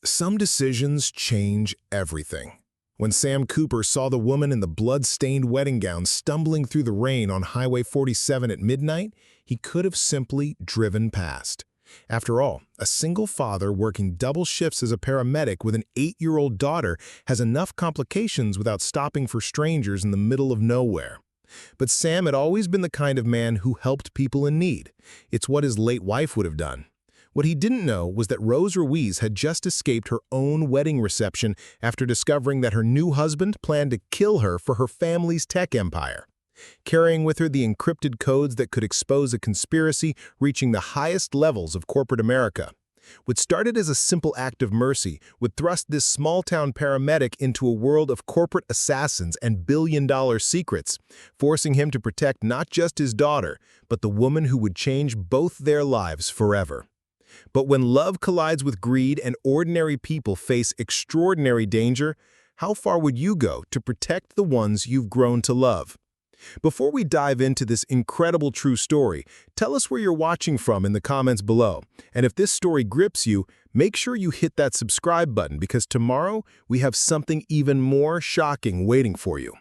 Some decisions change everything. When Sam Cooper saw the woman in the blood-stained wedding gown stumbling through the rain on Highway 47 at midnight, he could have simply driven past. After all, a single father working double shifts as a paramedic with an 8-year-old daughter has enough complications without stopping for strangers in the middle of nowhere. But Sam had always been the kind of man who helped people in need. It's what his late wife would have done. What he didn't know was that Rose Ruiz had just escaped her own wedding reception after discovering that her new husband planned to kill her for her family's tech empire. Carrying with her the encrypted codes that could expose a conspiracy reaching the highest levels of corporate America. What started as a simple act of mercy would thrust this small-town paramedic into a world of corporate assassins and billion-dollar secrets, forcing him to protect not just his daughter, but the woman who would change both their lives forever. But when love collides with greed and ordinary people face extraordinary danger, how far would you go to protect the ones you've grown to love? Before we dive into this incredible true story, tell us where you're watching from in the comments below. And if this story grips you, make sure you hit that subscribe button because tomorrow we have something even more shocking waiting for you.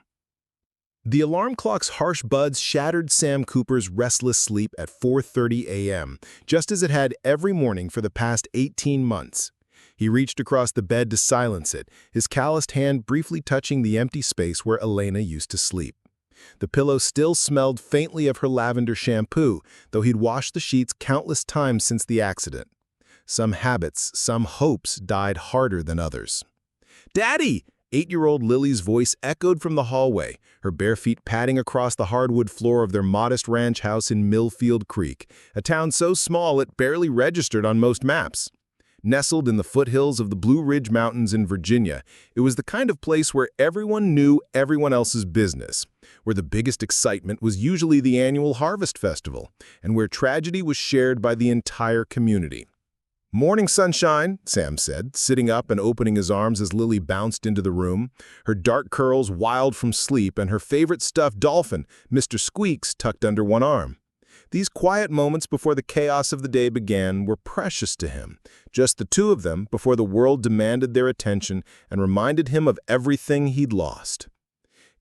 The alarm clock's harsh buzz shattered Sam Cooper's restless sleep at 4:30 a.m., just as it had every morning for the past 18 months. He reached across the bed to silence it, his calloused hand briefly touching the empty space where Elena used to sleep. The pillow still smelled faintly of her lavender shampoo, though he'd washed the sheets countless times since the accident. Some habits, some hopes died harder than others. "Daddy!" 8-year-old Lily's voice echoed from the hallway, her bare feet padding across the hardwood floor of their modest ranch house in Millfield Creek, a town so small it barely registered on most maps. Nestled in the foothills of the Blue Ridge Mountains in Virginia, it was the kind of place where everyone knew everyone else's business, where the biggest excitement was usually the annual Harvest Festival, and where tragedy was shared by the entire community. "Morning, sunshine," Sam said, sitting up and opening his arms as Lily bounced into the room, her dark curls wild from sleep and her favorite stuffed dolphin, Mr. Squeaks, tucked under one arm. These quiet moments before the chaos of the day began were precious to him, just the two of them before the world demanded their attention and reminded him of everything he'd lost.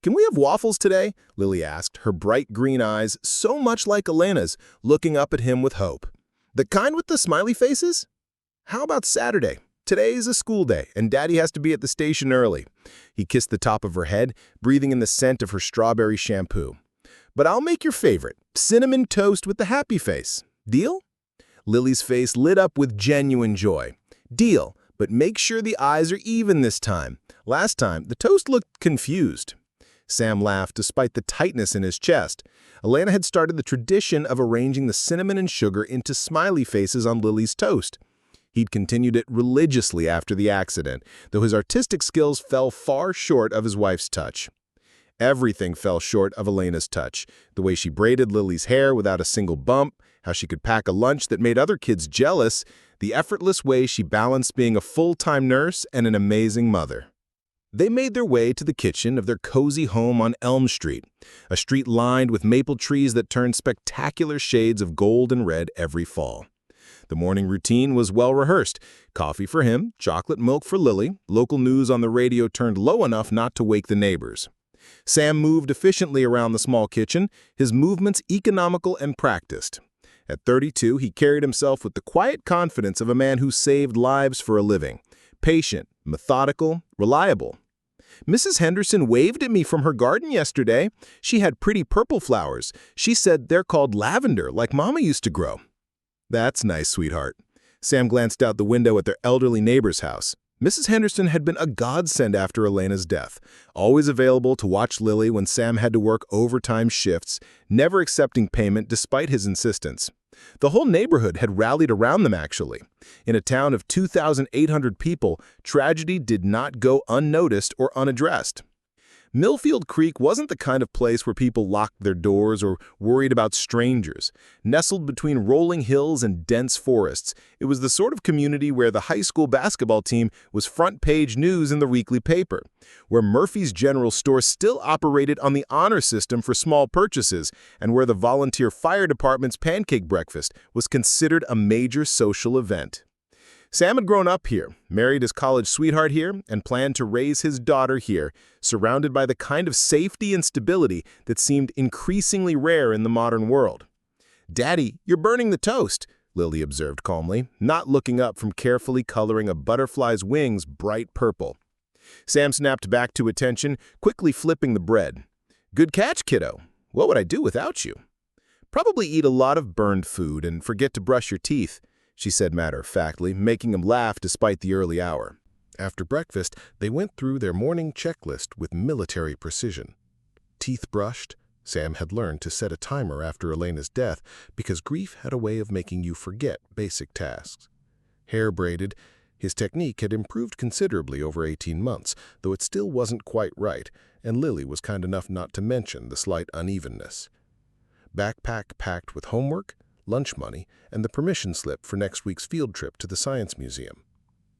"Can we have waffles today?" Lily asked, her bright green eyes, so much like Elena's, looking up at him with hope. "The kind with the smiley faces?" "How about Saturday? Today's a school day, and Daddy has to be at the station early." He kissed the top of her head, breathing in the scent of her strawberry shampoo. "But I'll make your favorite, cinnamon toast with the happy face. Deal?" Lily's face lit up with genuine joy. "Deal, but make sure the eyes are even this time. Last time, the toast looked confused." Sam laughed despite the tightness in his chest. Elena had started the tradition of arranging the cinnamon and sugar into smiley faces on Lily's toast. He'd continued it religiously after the accident, though his artistic skills fell far short of his wife's touch. Everything fell short of Elena's touch. The way she braided Lily's hair without a single bump, how she could pack a lunch that made other kids jealous, the effortless way she balanced being a full-time nurse and an amazing mother. They made their way to the kitchen of their cozy home on Elm Street, a street lined with maple trees that turned spectacular shades of gold and red every fall. The morning routine was well-rehearsed. Coffee for him, chocolate milk for Lily, local news on the radio turned low enough not to wake the neighbors. Sam moved efficiently around the small kitchen, his movements economical and practiced. At 32, he carried himself with the quiet confidence of a man who saved lives for a living. Patient, methodical, reliable. "Mrs. Henderson waved at me from her garden yesterday. She had pretty purple flowers. She said they're called lavender, like Mama used to grow." "That's nice, sweetheart." Sam glanced out the window at their elderly neighbor's house. Mrs. Henderson had been a godsend after Elena's death, always available to watch Lily when Sam had to work overtime shifts, never accepting payment despite his insistence. The whole neighborhood had rallied around them, actually. In a town of 2,800 people, tragedy did not go unnoticed or unaddressed. Millfield Creek wasn't the kind of place where people locked their doors or worried about strangers. Nestled between rolling hills and dense forests, it was the sort of community where the high school basketball team was front-page news in the weekly paper, where Murphy's General Store still operated on the honor system for small purchases, and where the volunteer fire department's pancake breakfast was considered a major social event. Sam had grown up here, married his college sweetheart here, and planned to raise his daughter here, surrounded by the kind of safety and stability that seemed increasingly rare in the modern world. "Daddy, you're burning the toast," Lily observed calmly, not looking up from carefully coloring a butterfly's wings bright purple. Sam snapped back to attention, quickly flipping the bread. "Good catch, kiddo. What would I do without you?" "Probably eat a lot of burned food and forget to brush your teeth," she said matter-of-factly, making him laugh despite the early hour. After breakfast, they went through their morning checklist with military precision. Teeth brushed. Sam had learned to set a timer after Elena's death because grief had a way of making you forget basic tasks. Hair braided. His technique had improved considerably over 18 months, though it still wasn't quite right, and Lily was kind enough not to mention the slight unevenness. Backpack packed with homework, lunch money, and the permission slip for next week's field trip to the Science Museum.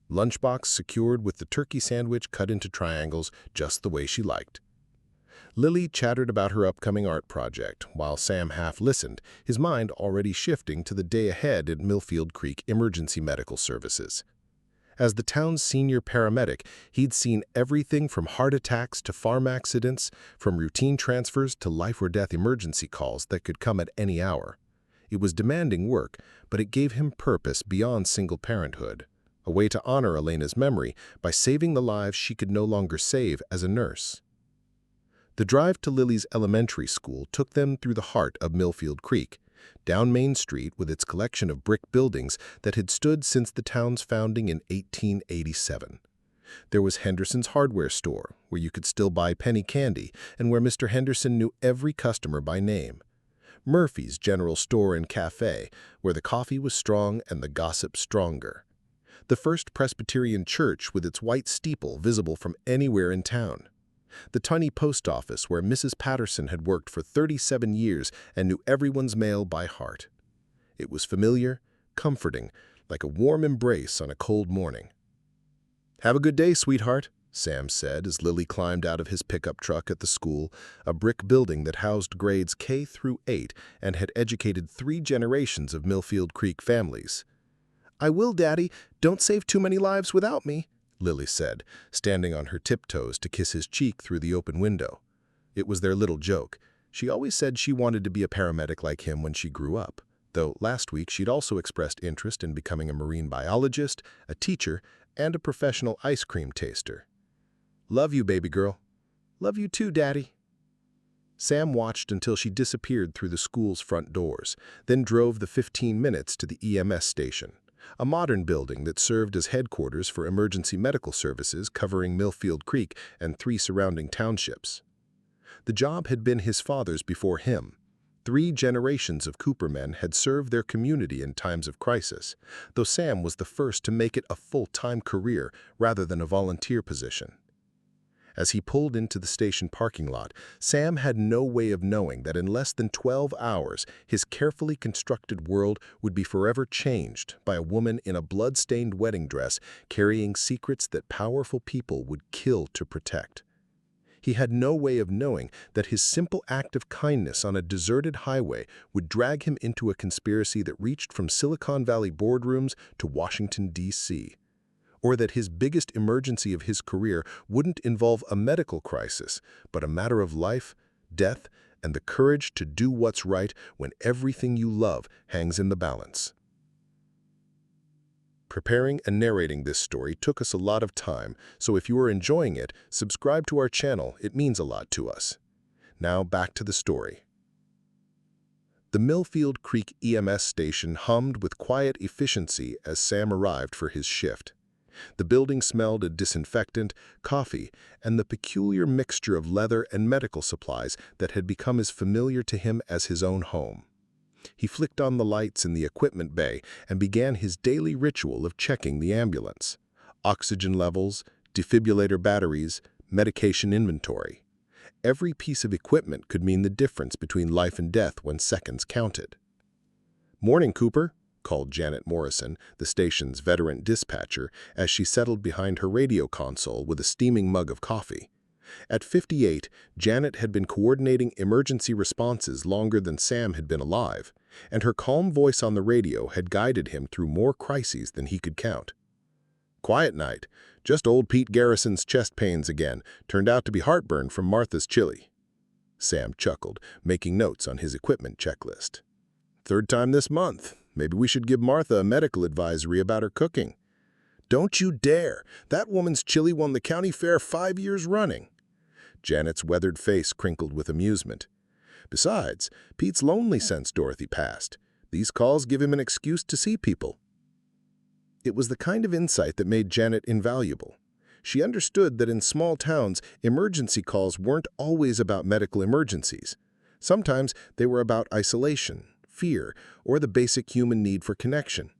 Lunchbox secured with the turkey sandwich cut into triangles just the way she liked. Lily chattered about her upcoming art project, while Sam half listened, his mind already shifting to the day ahead at Millfield Creek Emergency Medical Services. As the town's senior paramedic, he'd seen everything from heart attacks to farm accidents, from routine transfers to life-or-death emergency calls that could come at any hour. It was demanding work, but it gave him purpose beyond single parenthood, a way to honor Elena's memory by saving the lives she could no longer save as a nurse. The drive to Lily's elementary school took them through the heart of Millfield Creek, down Main Street with its collection of brick buildings that had stood since the town's founding in 1887. There was Henderson's hardware store, where you could still buy penny candy and where Mr. Henderson knew every customer by name. Murphy's general store and cafe, where the coffee was strong and the gossip stronger. The First Presbyterian Church with its white steeple visible from anywhere in town. The tiny post office where Mrs. Patterson had worked for 37 years and knew everyone's mail by heart. It was familiar, comforting, like a warm embrace on a cold morning. "Have a good day, sweetheart," Sam said as Lily climbed out of his pickup truck at the school, a brick building that housed grades K through 8 and had educated 3 generations of Millfield Creek families. "I will, Daddy. Don't save too many lives without me," Lily said, standing on her tiptoes to kiss his cheek through the open window. It was their little joke. She always said she wanted to be a paramedic like him when she grew up, though last week she'd also expressed interest in becoming a marine biologist, a teacher, and a professional ice cream taster. "Love you, baby girl." "Love you too, Daddy." Sam watched until she disappeared through the school's front doors, then drove the 15 minutes to the EMS station, a modern building that served as headquarters for emergency medical services covering Millfield Creek and 3 surrounding townships. The job had been his father's before him. 3 generations of Cooper men had served their community in times of crisis, though Sam was the first to make it a full-time career rather than a volunteer position. As he pulled into the station parking lot, Sam had no way of knowing that in less than 12 hours, his carefully constructed world would be forever changed by a woman in a blood-stained wedding dress carrying secrets that powerful people would kill to protect. He had no way of knowing that his simple act of kindness on a deserted highway would drag him into a conspiracy that reached from Silicon Valley boardrooms to Washington, D.C., or that his biggest emergency of his career wouldn't involve a medical crisis, but a matter of life, death, and the courage to do what's right when everything you love hangs in the balance. Preparing and narrating this story took us a lot of time, so if you are enjoying it, subscribe to our channel. It means a lot to us. Now back to the story. The Millfield Creek EMS station hummed with quiet efficiency as Sam arrived for his shift. The building smelled of disinfectant, coffee, and the peculiar mixture of leather and medical supplies that had become as familiar to him as his own home. He flicked on the lights in the equipment bay and began his daily ritual of checking the ambulance. Oxygen levels, defibrillator batteries, medication inventory. Every piece of equipment could mean the difference between life and death when seconds counted. "Morning, Cooper," called Janet Morrison, the station's veteran dispatcher, as she settled behind her radio console with a steaming mug of coffee. At 58, Janet had been coordinating emergency responses longer than Sam had been alive, and her calm voice on the radio had guided him through more crises than he could count. Quiet night. Just old Pete Garrison's chest pains again. Turned out to be heartburn from Martha's chili. Sam chuckled, making notes on his equipment checklist. Third time this month. Maybe we should give Martha a medical advisory about her cooking. Don't you dare! That woman's chili won the county fair 5 years running. Janet's weathered face crinkled with amusement. Besides, Pete's lonely since Dorothy passed. These calls give him an excuse to see people. It was the kind of insight that made Janet invaluable. She understood that in small towns, emergency calls weren't always about medical emergencies. Sometimes they were about isolation, fear, or the basic human need for connection.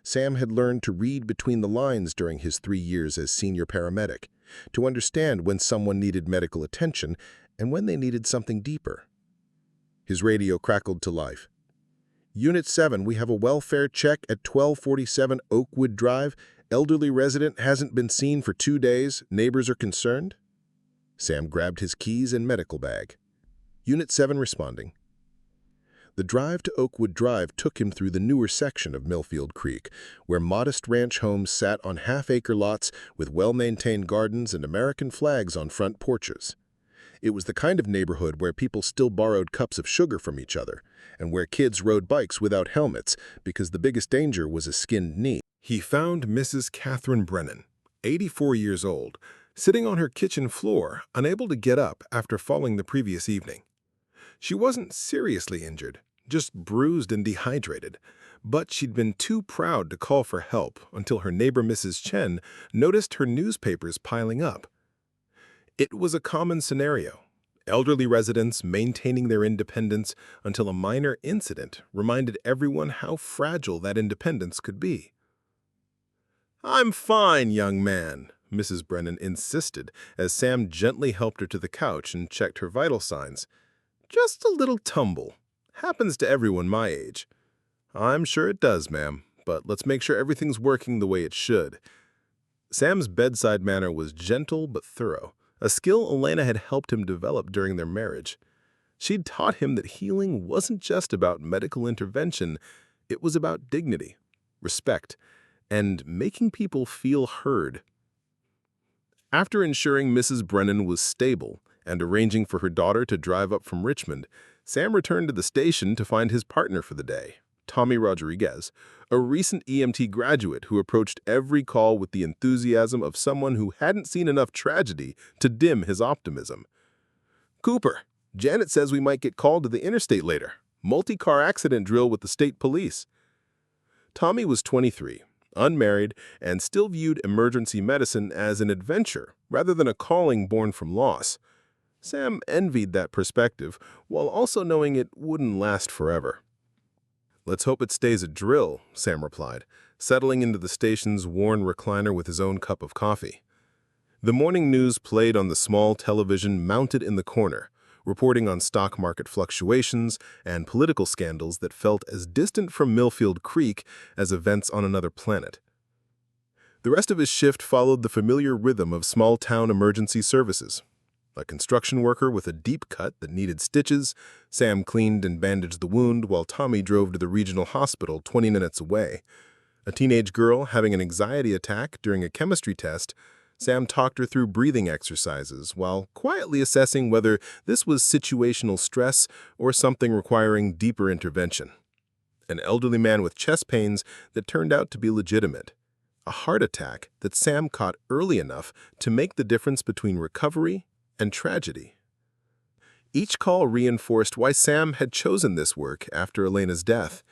Sam had learned to read between the lines during his 3 years as senior paramedic, to understand when someone needed medical attention and when they needed something deeper. His radio crackled to life. Unit 7, we have a welfare check at 1247 Oakwood Drive. Elderly resident hasn't been seen for 2 days. Neighbors are concerned. Sam grabbed his keys and medical bag. Unit 7 responding. The drive to Oakwood Drive took him through the newer section of Millfield Creek, where modest ranch homes sat on half-acre lots with well-maintained gardens and American flags on front porches. It was the kind of neighborhood where people still borrowed cups of sugar from each other, and where kids rode bikes without helmets because the biggest danger was a skinned knee. He found Mrs. Catherine Brennan, 84 years old, sitting on her kitchen floor, unable to get up after falling the previous evening. She wasn't seriously injured, just bruised and dehydrated, but she'd been too proud to call for help until her neighbor Mrs. Chen noticed her newspapers piling up. It was a common scenario, elderly residents maintaining their independence until a minor incident reminded everyone how fragile that independence could be. "I'm fine, young man," Mrs. Brennan insisted as Sam gently helped her to the couch and checked her vital signs. "Just a little tumble. Happens to everyone my age." "I'm sure it does, ma'am, but let's make sure everything's working the way it should." Sam's bedside manner was gentle but thorough, a skill Elena had helped him develop during their marriage. She'd taught him that healing wasn't just about medical intervention, it was about dignity, respect, and making people feel heard. After ensuring Mrs. Brennan was stable and arranging for her daughter to drive up from Richmond, Sam returned to the station to find his partner for the day, Tommy Rodriguez, a recent EMT graduate who approached every call with the enthusiasm of someone who hadn't seen enough tragedy to dim his optimism. "Cooper, Janet says we might get called to the interstate later. Multi-car accident drill with the state police." Tommy was 23, unmarried, and still viewed emergency medicine as an adventure rather than a calling born from loss. Sam envied that perspective, while also knowing it wouldn't last forever. "Let's hope it stays a drill," Sam replied, settling into the station's worn recliner with his own cup of coffee. The morning news played on the small television mounted in the corner, reporting on stock market fluctuations and political scandals that felt as distant from Millfield Creek as events on another planet. The rest of his shift followed the familiar rhythm of small-town emergency services. A construction worker with a deep cut that needed stitches, Sam cleaned and bandaged the wound while Tommy drove to the regional hospital 20 minutes away. A teenage girl having an anxiety attack during a chemistry test, Sam talked her through breathing exercises while quietly assessing whether this was situational stress or something requiring deeper intervention. An elderly man with chest pains that turned out to be legitimate. A heart attack that Sam caught early enough to make the difference between recovery and tragedy. Each call reinforced why Sam had chosen this work after Elena's death.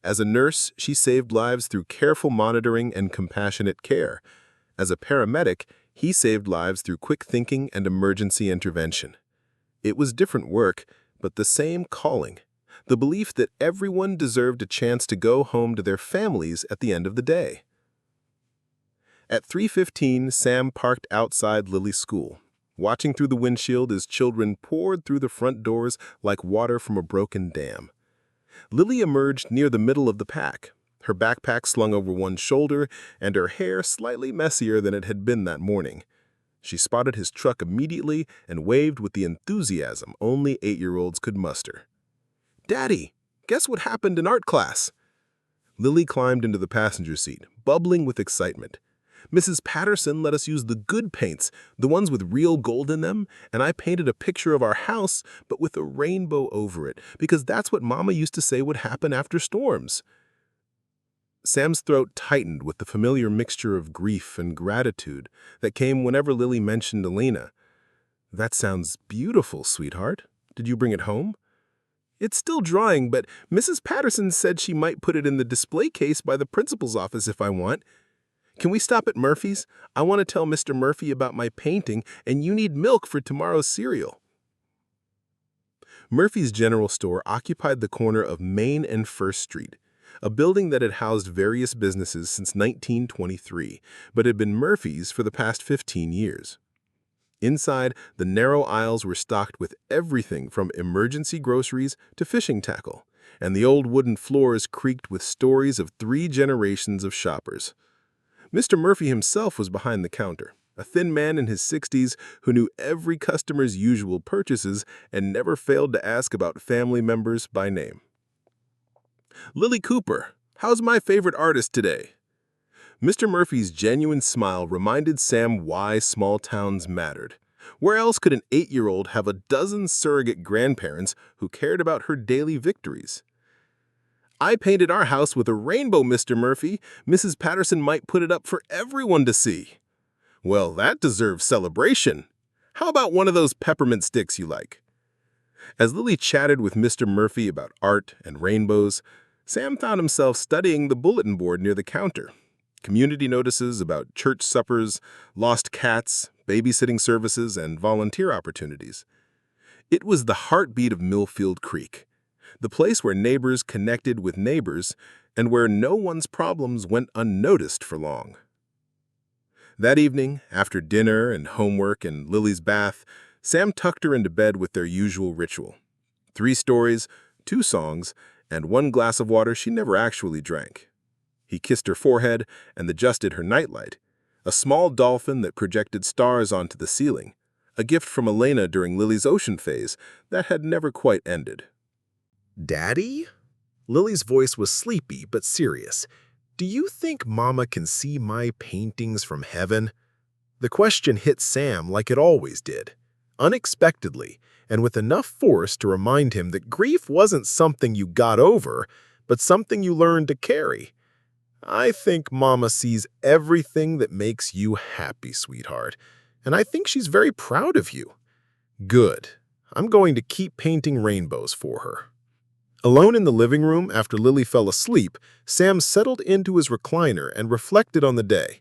As a nurse, she saved lives through careful monitoring and compassionate care. As a paramedic, he saved lives through quick thinking and emergency intervention. It was different work, but the same calling, the belief that everyone deserved a chance to go home to their families at the end of the day. At 3:15, Sam parked outside Lily's school, watching through the windshield as children poured through the front doors like water from a broken dam. Lily emerged near the middle of the pack, her backpack slung over one shoulder and her hair slightly messier than it had been that morning. She spotted his truck immediately and waved with the enthusiasm only 8-year-olds could muster. "Daddy, guess what happened in art class?" Lily climbed into the passenger seat, bubbling with excitement. Mrs. Patterson let us use the good paints, the ones with real gold in them, and I painted a picture of our house, but with a rainbow over it, because that's what Mama used to say would happen after storms." Sam's throat tightened with the familiar mixture of grief and gratitude that came whenever Lily mentioned Elena. "That sounds beautiful, sweetheart. Did you bring it home?" "It's still drying, but Mrs. Patterson said she might put it in the display case by the principal's office if I want. Can we stop at Murphy's? I want to tell Mr. Murphy about my painting, and you need milk for tomorrow's cereal." Murphy's General Store occupied the corner of Main and First Street, a building that had housed various businesses since 1923, but had been Murphy's for the past 15 years. Inside, the narrow aisles were stocked with everything from emergency groceries to fishing tackle, and the old wooden floors creaked with stories of 3 generations of shoppers. Mr. Murphy himself was behind the counter, a thin man in his 60s who knew every customer's usual purchases and never failed to ask about family members by name. "Lily Cooper, how's my favorite artist today?" Mr. Murphy's genuine smile reminded Sam why small towns mattered. Where else could an 8-year-old have a dozen surrogate grandparents who cared about her daily victories? "I painted our house with a rainbow, Mr. Murphy. Mrs. Patterson might put it up for everyone to see." "Well, that deserves celebration. How about one of those peppermint sticks you like?" As Lily chatted with Mr. Murphy about art and rainbows, Sam found himself studying the bulletin board near the counter. Community notices about church suppers, lost cats, babysitting services, and volunteer opportunities. It was the heartbeat of Millfield Creek, the place where neighbors connected with neighbors and where no one's problems went unnoticed for long. That evening, after dinner and homework and Lily's bath, Sam tucked her into bed with their usual ritual. 3 stories, 2 songs, and 1 glass of water she never actually drank. He kissed her forehead and adjusted her nightlight, a small dolphin that projected stars onto the ceiling, a gift from Elena during Lily's ocean phase that had never quite ended. "Daddy?" Lily's voice was sleepy but serious. "Do you think Mama can see my paintings from heaven?" The question hit Sam like it always did, unexpectedly, and with enough force to remind him that grief wasn't something you got over, but something you learned to carry. "I think Mama sees everything that makes you happy, sweetheart, and I think she's very proud of you." "Good. I'm going to keep painting rainbows for her." Alone in the living room after Lily fell asleep, Sam settled into his recliner and reflected on the day.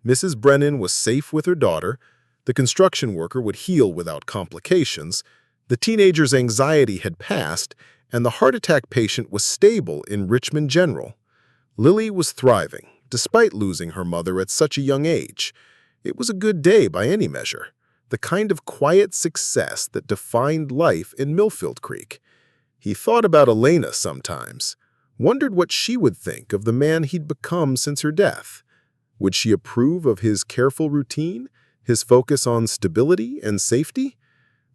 Mrs. Brennan was safe with her daughter, the construction worker would heal without complications, the teenager's anxiety had passed, and the heart attack patient was stable in Richmond General. Lily was thriving, despite losing her mother at such a young age. It was a good day by any measure, the kind of quiet success that defined life in Millfield Creek. He thought about Elena sometimes, wondered what she would think of the man he'd become since her death. Would she approve of his careful routine, his focus on stability and safety?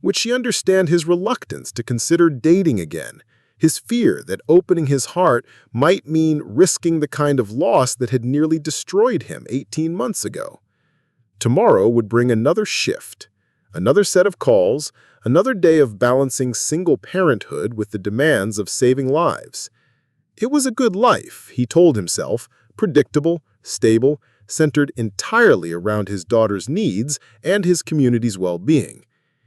Would she understand his reluctance to consider dating again, his fear that opening his heart might mean risking the kind of loss that had nearly destroyed him 18 months ago? Tomorrow would bring another shift, another set of calls, another day of balancing single parenthood with the demands of saving lives. It was a good life, he told himself, predictable, stable, centered entirely around his daughter's needs and his community's well-being.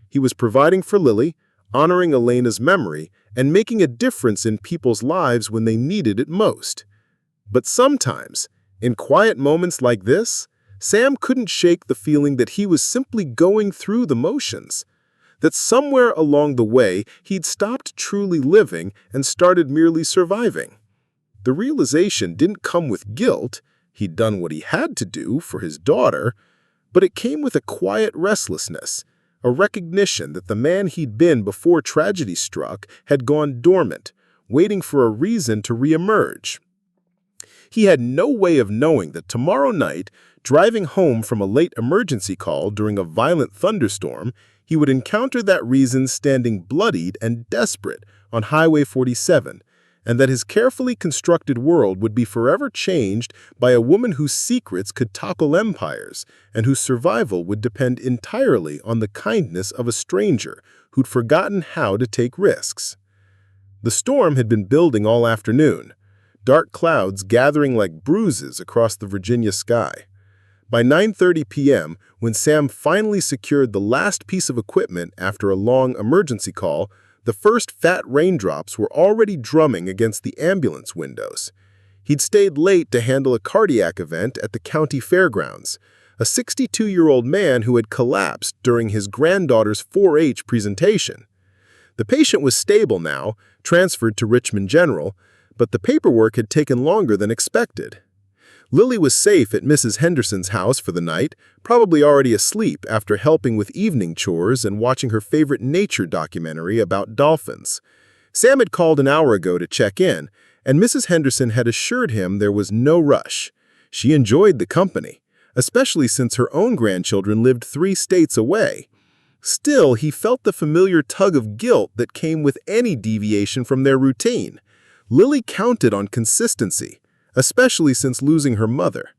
He was providing for Lily, honoring Elena's memory, and making a difference in people's lives when they needed it most. But sometimes, in quiet moments like this, Sam couldn't shake the feeling that he was simply going through the motions, that somewhere along the way he'd stopped truly living and started merely surviving. The realization didn't come with guilt. He'd done what he had to do for his daughter, but it came with a quiet restlessness, a recognition that the man he'd been before tragedy struck had gone dormant, waiting for a reason to reemerge. He had no way of knowing that tomorrow night, driving home from a late emergency call during a violent thunderstorm, he would encounter that reason standing bloodied and desperate on Highway 47, and that his carefully constructed world would be forever changed by a woman whose secrets could topple empires and whose survival would depend entirely on the kindness of a stranger who'd forgotten how to take risks. The storm had been building all afternoon, dark clouds gathering like bruises across the Virginia sky. By 9:30 p.m., when Sam finally secured the last piece of equipment after a long emergency call, the first fat raindrops were already drumming against the ambulance windows. He'd stayed late to handle a cardiac event at the county fairgrounds, a 62-year-old man who had collapsed during his granddaughter's 4-H presentation. The patient was stable now, transferred to Richmond General, but the paperwork had taken longer than expected. Lily was safe at Mrs. Henderson's house for the night, probably already asleep after helping with evening chores and watching her favorite nature documentary about dolphins. Sam had called an hour ago to check in, and Mrs. Henderson had assured him there was no rush. She enjoyed the company, especially since her own grandchildren lived 3 states away. Still, he felt the familiar tug of guilt that came with any deviation from their routine. Lily counted on consistency, especially since losing her mother.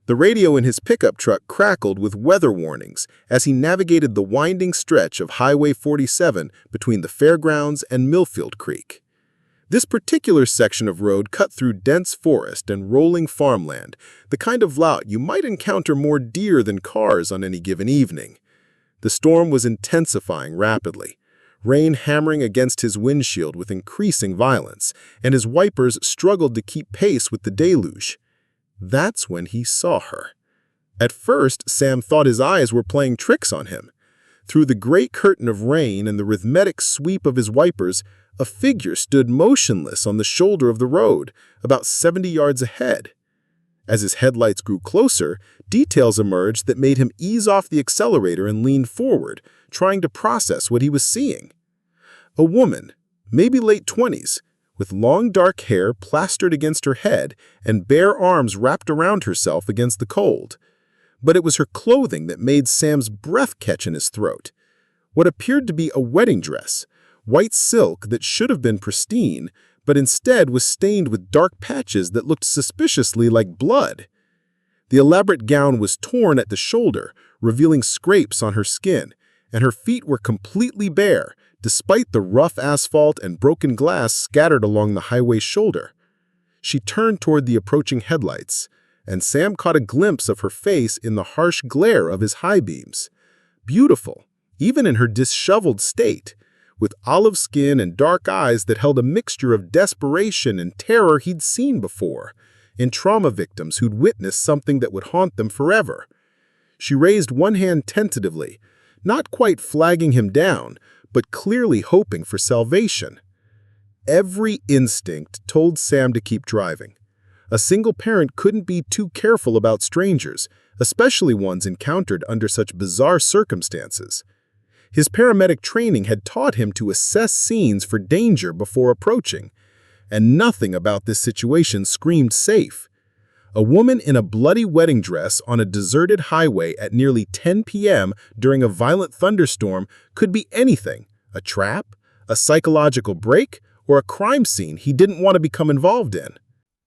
The radio in his pickup truck crackled with weather warnings as he navigated the winding stretch of Highway 47 between the fairgrounds and Millfield Creek. This particular section of road cut through dense forest and rolling farmland, the kind of route you might encounter more deer than cars on any given evening. The storm was intensifying rapidly, rain hammering against his windshield with increasing violence, and his wipers struggled to keep pace with the deluge. That's when he saw her. At first, Sam thought his eyes were playing tricks on him. Through the great curtain of rain and the rhythmic sweep of his wipers, a figure stood motionless on the shoulder of the road, about 70 yards ahead. As his headlights grew closer, details emerged that made him ease off the accelerator and lean forward, trying to process what he was seeing. A woman, maybe late 20s, with long dark hair plastered against her head and bare arms wrapped around herself against the cold. But it was her clothing that made Sam's breath catch in his throat. What appeared to be a wedding dress, white silk that should have been pristine, but instead was stained with dark patches that looked suspiciously like blood. The elaborate gown was torn at the shoulder, revealing scrapes on her skin, and her feet were completely bare, despite the rough asphalt and broken glass scattered along the highway's shoulder. She turned toward the approaching headlights, and Sam caught a glimpse of her face in the harsh glare of his high beams. Beautiful, even in her disheveled state, with olive skin and dark eyes that held a mixture of desperation and terror he'd seen before, in trauma victims who'd witnessed something that would haunt them forever. She raised one hand tentatively, not quite flagging him down, but clearly hoping for salvation. Every instinct told Sam to keep driving. A single parent couldn't be too careful about strangers, especially ones encountered under such bizarre circumstances. His paramedic training had taught him to assess scenes for danger before approaching, and nothing about this situation screamed safe. A woman in a bloody wedding dress on a deserted highway at nearly 10 p.m. during a violent thunderstorm could be anything: a trap, a psychological break, or a crime scene he didn't want to become involved in.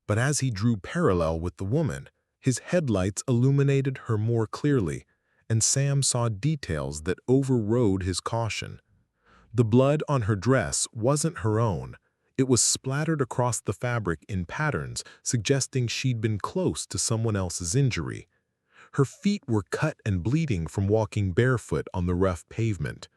But as he drew parallel with the woman, his headlights illuminated her more clearly, and Sam saw details that overrode his caution. The blood on her dress wasn't her own. It was splattered across the fabric in patterns, suggesting she'd been close to someone else's injury. Her feet were cut and bleeding from walking barefoot on the rough pavement.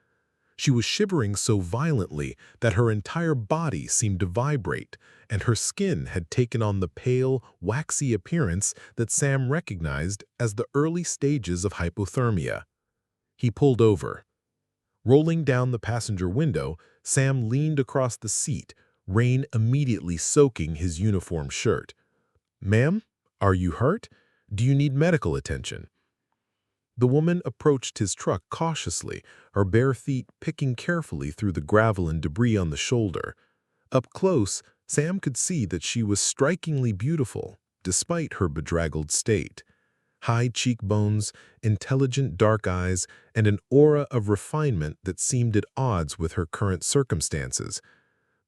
She was shivering so violently that her entire body seemed to vibrate, and her skin had taken on the pale, waxy appearance that Sam recognized as the early stages of hypothermia. He pulled over. Rolling down the passenger window, Sam leaned across the seat, rain immediately soaking his uniform shirt. "Ma'am, are you hurt? Do you need medical attention?" The woman approached his truck cautiously, her bare feet picking carefully through the gravel and debris on the shoulder. Up close, Sam could see that she was strikingly beautiful, despite her bedraggled state. High cheekbones, intelligent dark eyes, and an aura of refinement that seemed at odds with her current circumstances.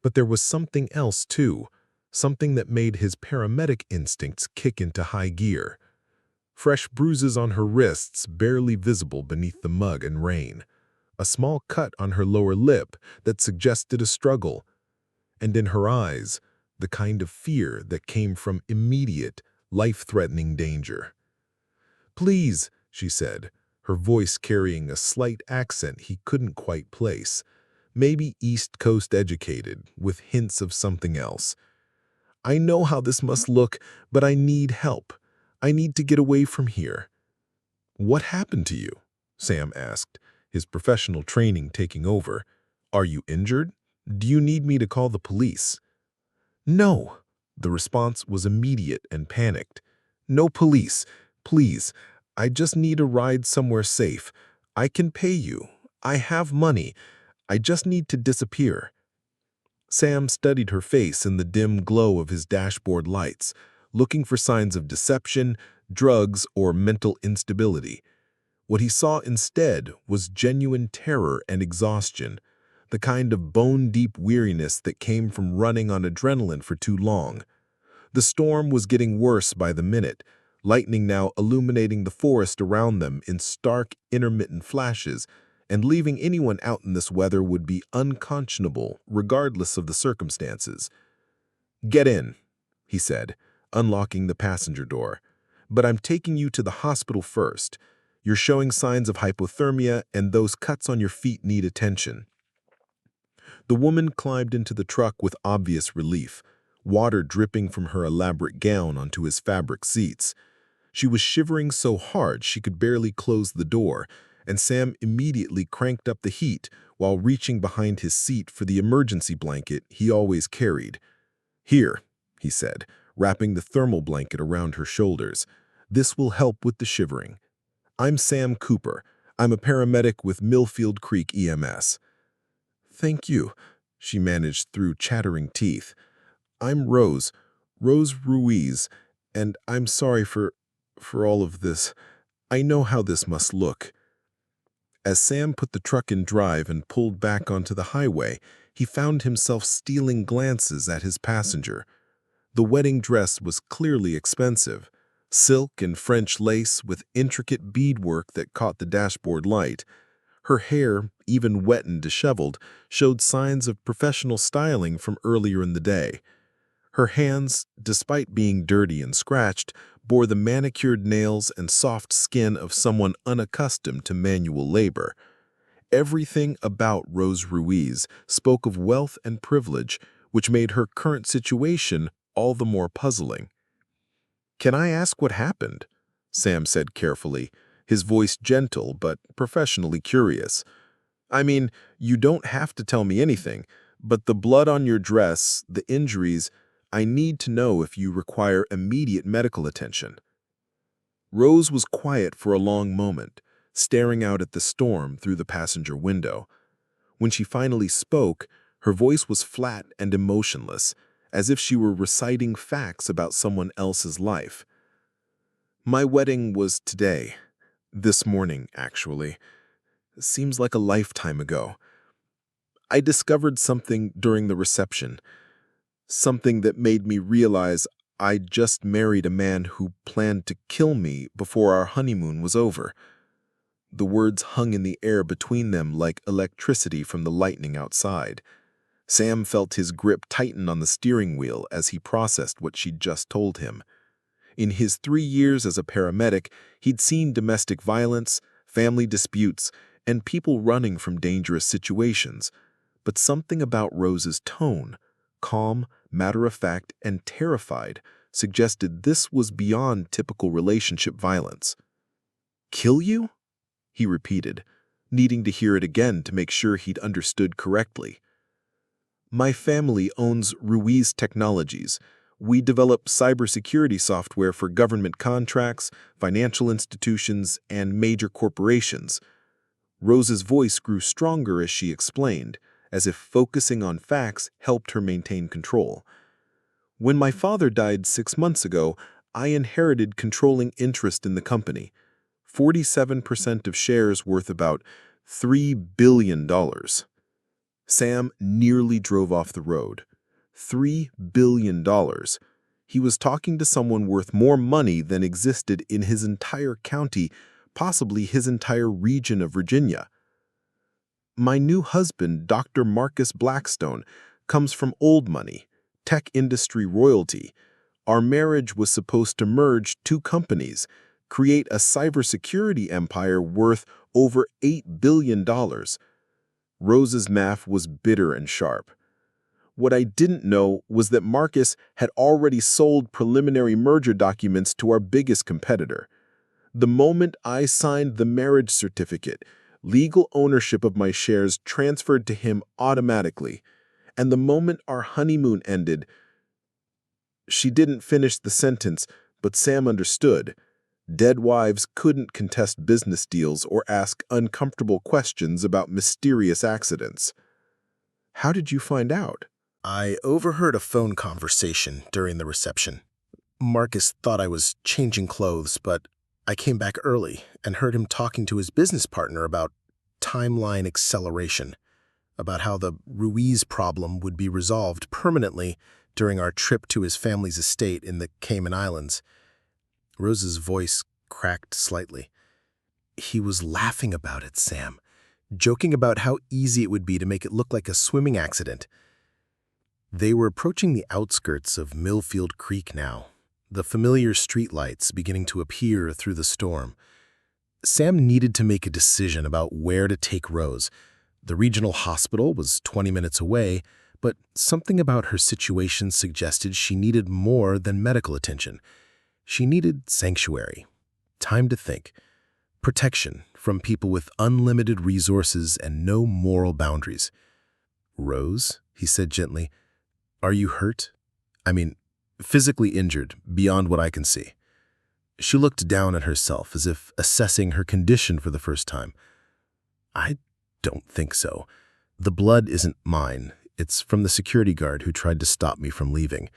But there was something else, too, something that made his paramedic instincts kick into high gear. Fresh bruises on her wrists, barely visible beneath the mud and rain. A small cut on her lower lip that suggested a struggle. And in her eyes, the kind of fear that came from immediate, life-threatening danger. "Please," she said, her voice carrying a slight accent he couldn't quite place. Maybe East Coast educated, with hints of something else. "I know how this must look, but I need help. I need to get away from here." "What happened to you?" Sam asked, his professional training taking over. "Are you injured? Do you need me to call the police?" "No." The response was immediate and panicked. "No police. Please. I just need a ride somewhere safe. I can pay you. I have money. I just need to disappear." Sam studied her face in the dim glow of his dashboard lights, looking for signs of deception, drugs, or mental instability. What he saw instead was genuine terror and exhaustion, the kind of bone-deep weariness that came from running on adrenaline for too long. The storm was getting worse by the minute, lightning now illuminating the forest around them in stark, intermittent flashes, and leaving anyone out in this weather would be unconscionable, regardless of the circumstances. "Get in," he said, unlocking the passenger door. "But I'm taking you to the hospital first. You're showing signs of hypothermia, and those cuts on your feet need attention." The woman climbed into the truck with obvious relief, water dripping from her elaborate gown onto his fabric seats. She was shivering so hard she could barely close the door, and Sam immediately cranked up the heat while reaching behind his seat for the emergency blanket he always carried. "Here," he said, wrapping the thermal blanket around her shoulders. "This will help with the shivering. I'm Sam Cooper. I'm a paramedic with Millfield Creek EMS." "Thank you," she managed through chattering teeth. "I'm Rose Ruiz, and I'm sorry for all of this. I know how this must look." As Sam put the truck in drive and pulled back onto the highway, he found himself stealing glances at his passenger. The wedding dress was clearly expensive, silk and French lace with intricate beadwork that caught the dashboard light. Her hair, even wet and disheveled, showed signs of professional styling from earlier in the day. Her hands, despite being dirty and scratched, bore the manicured nails and soft skin of someone unaccustomed to manual labor. Everything about Rose Ruiz spoke of wealth and privilege, which made her current situation all the more puzzling. "Can I ask what happened?" Sam said carefully, his voice gentle but professionally curious. "I mean, you don't have to tell me anything, but the blood on your dress, the injuries, I need to know if you require immediate medical attention." Rose was quiet for a long moment, staring out at the storm through the passenger window. When she finally spoke, her voice was flat and emotionless, as if she were reciting facts about someone else's life. "My wedding was today. This morning, actually. Seems like a lifetime ago. I discovered something during the reception. Something that made me realize I just married a man who planned to kill me before our honeymoon was over." The words hung in the air between them like electricity from the lightning outside. Sam felt his grip tighten on the steering wheel as he processed what she'd just told him. In his 3 years as a paramedic, he'd seen domestic violence, family disputes, and people running from dangerous situations. But something about Rose's tone, calm, matter-of-fact, and terrified, suggested this was beyond typical relationship violence. "Kill you?" he repeated, needing to hear it again to make sure he'd understood correctly. "My family owns Ruiz Technologies. We develop cybersecurity software for government contracts, financial institutions, and major corporations." Rose's voice grew stronger as she explained, as if focusing on facts helped her maintain control. "When my father died 6 months ago, I inherited controlling interest in the company. 47% of shares worth about $3 billion. Sam nearly drove off the road. $3 billion. He was talking to someone worth more money than existed in his entire county, possibly his entire region of Virginia. My new husband, Dr. Marcus Blackstone, comes from old money, tech industry royalty. Our marriage was supposed to merge two companies, create a cybersecurity empire worth over $8 billion. Rose's math was bitter and sharp. What I didn't know was that Marcus had already sold preliminary merger documents to our biggest competitor. The moment I signed the marriage certificate, legal ownership of my shares transferred to him automatically. And the moment our honeymoon ended, she didn't finish the sentence, but Sam understood. Dead wives couldn't contest business deals or ask uncomfortable questions about mysterious accidents. How did you find out? I overheard a phone conversation during the reception. Marcus thought I was changing clothes, but I came back early and heard him talking to his business partner about timeline acceleration, about how the Ruiz problem would be resolved permanently during our trip to his family's estate in the Cayman Islands. Rose's voice cracked slightly. He was laughing about it, Sam, joking about how easy it would be to make it look like a swimming accident. They were approaching the outskirts of Millfield Creek now, the familiar streetlights beginning to appear through the storm. Sam needed to make a decision about where to take Rose. The regional hospital was 20 minutes away, but something about her situation suggested she needed more than medical attention. She needed sanctuary, time to think, protection from people with unlimited resources and no moral boundaries. "Rose," he said gently, "are you hurt? I mean, physically injured, beyond what I can see." She looked down at herself as if assessing her condition for the first time. "I don't think so. The blood isn't mine. It's from the security guard who tried to stop me from leaving.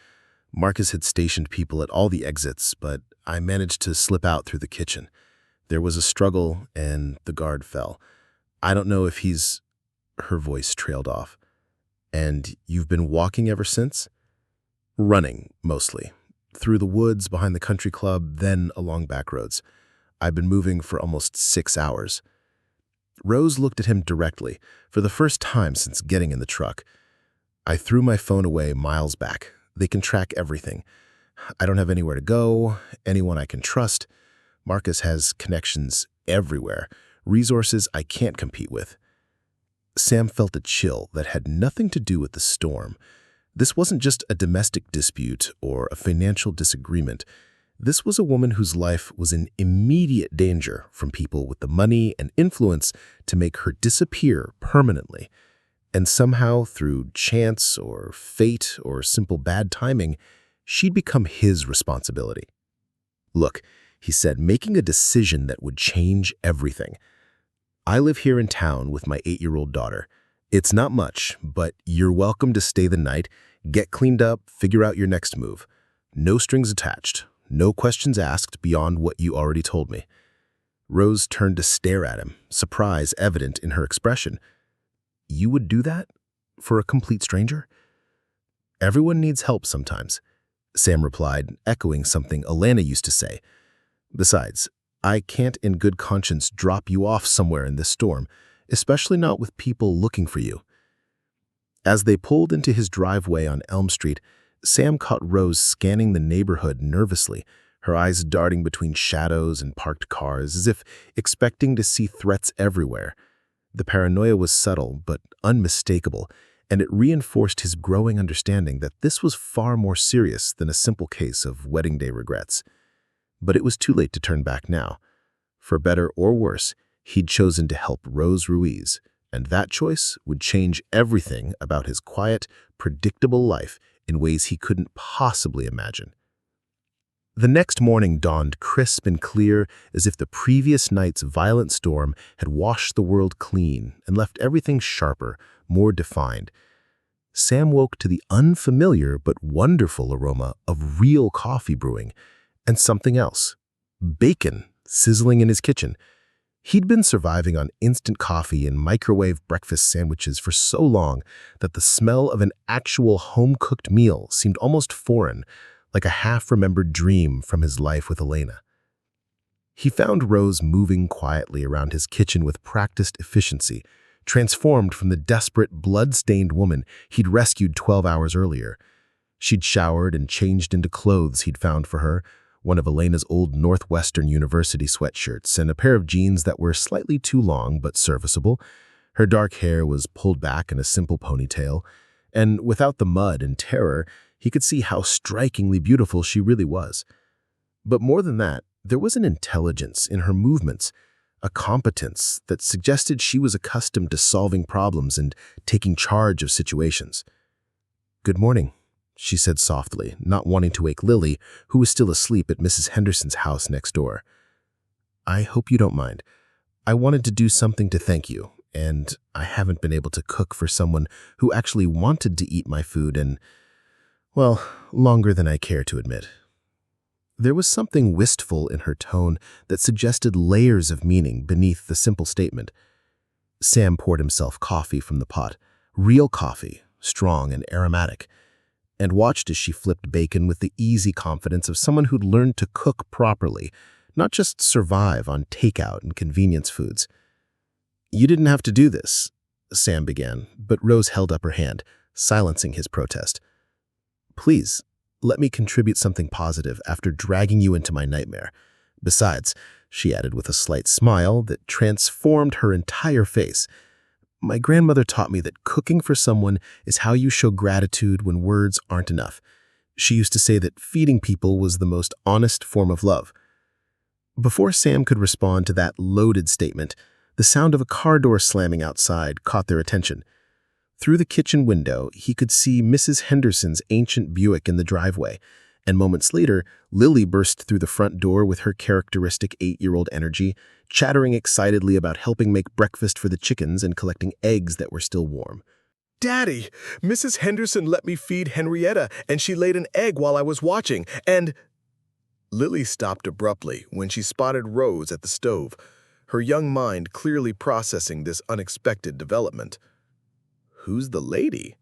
Marcus had stationed people at all the exits, but I managed to slip out through the kitchen. There was a struggle, and the guard fell. I don't know if he's—" Her voice trailed off. "And you've been walking ever since?" "Running, mostly. Through the woods, behind the country club, then along back roads. I've been moving for almost 6 hours." Rose looked at him directly, for the first time since getting in the truck. "I threw my phone away miles back. They can track everything. I don't have anywhere to go, anyone I can trust. Marcus has connections everywhere, resources I can't compete with." Sam felt a chill that had nothing to do with the storm. This wasn't just a domestic dispute or a financial disagreement. This was a woman whose life was in immediate danger from people with the money and influence to make her disappear permanently. And somehow, through chance or fate or simple bad timing, she'd become his responsibility. "Look," he said, making a decision that would change everything. "I live here in town with my 8-year-old daughter. It's not much, but you're welcome to stay the night, get cleaned up, figure out your next move. No strings attached, no questions asked beyond what you already told me." Rose turned to stare at him, surprise evident in her expression. "You would do that? For a complete stranger?" "Everyone needs help sometimes," Sam replied, echoing something Alana used to say. "Besides, I can't in good conscience drop you off somewhere in this storm, especially not with people looking for you." As they pulled into his driveway on Elm Street, Sam caught Rose scanning the neighborhood nervously, her eyes darting between shadows and parked cars, as if expecting to see threats everywhere. The paranoia was subtle but unmistakable, and it reinforced his growing understanding that this was far more serious than a simple case of wedding day regrets. But it was too late to turn back now. For better or worse, he'd chosen to help Rose Ruiz, and that choice would change everything about his quiet, predictable life in ways he couldn't possibly imagine. The next morning dawned crisp and clear, as if the previous night's violent storm had washed the world clean and left everything sharper, more defined. Sam woke to the unfamiliar but wonderful aroma of real coffee brewing and something else, bacon sizzling in his kitchen. He'd been surviving on instant coffee and microwave breakfast sandwiches for so long that the smell of an actual home-cooked meal seemed almost foreign, like a half-remembered dream from his life with Elena. He found Rose moving quietly around his kitchen with practiced efficiency, transformed from the desperate, blood-stained woman he'd rescued 12 hours earlier. She'd showered and changed into clothes he'd found for her, one of Elena's old Northwestern University sweatshirts and a pair of jeans that were slightly too long but serviceable. Her dark hair was pulled back in a simple ponytail, and without the mud and terror, he could see how strikingly beautiful she really was. But more than that, there was an intelligence in her movements, a competence that suggested she was accustomed to solving problems and taking charge of situations. "Good morning," she said softly, not wanting to wake Lily, who was still asleep at Mrs. Henderson's house next door. "I hope you don't mind. I wanted to do something to thank you, and I haven't been able to cook for someone who actually wanted to eat my food in, well, longer than I care to admit." There was something wistful in her tone that suggested layers of meaning beneath the simple statement. Sam poured himself coffee from the pot, real coffee, strong and aromatic, and watched as she flipped bacon with the easy confidence of someone who'd learned to cook properly, not just survive on takeout and convenience foods. "You didn't have to do this," Sam began, but Rose held up her hand, silencing his protest. "Please, let me contribute something positive after dragging you into my nightmare. Besides," she added with a slight smile that transformed her entire face, "my grandmother taught me that cooking for someone is how you show gratitude when words aren't enough. She used to say that feeding people was the most honest form of love." Before Sam could respond to that loaded statement, the sound of a car door slamming outside caught their attention. Through the kitchen window, he could see Mrs. Henderson's ancient Buick in the driveway, and moments later, Lily burst through the front door with her characteristic 8-year-old energy, chattering excitedly about helping make breakfast for the chickens and collecting eggs that were still warm. "Daddy, Mrs. Henderson let me feed Henrietta, and she laid an egg while I was watching, and—" Lily stopped abruptly when she spotted Rose at the stove, her young mind clearly processing this unexpected development. "Who's the lady?"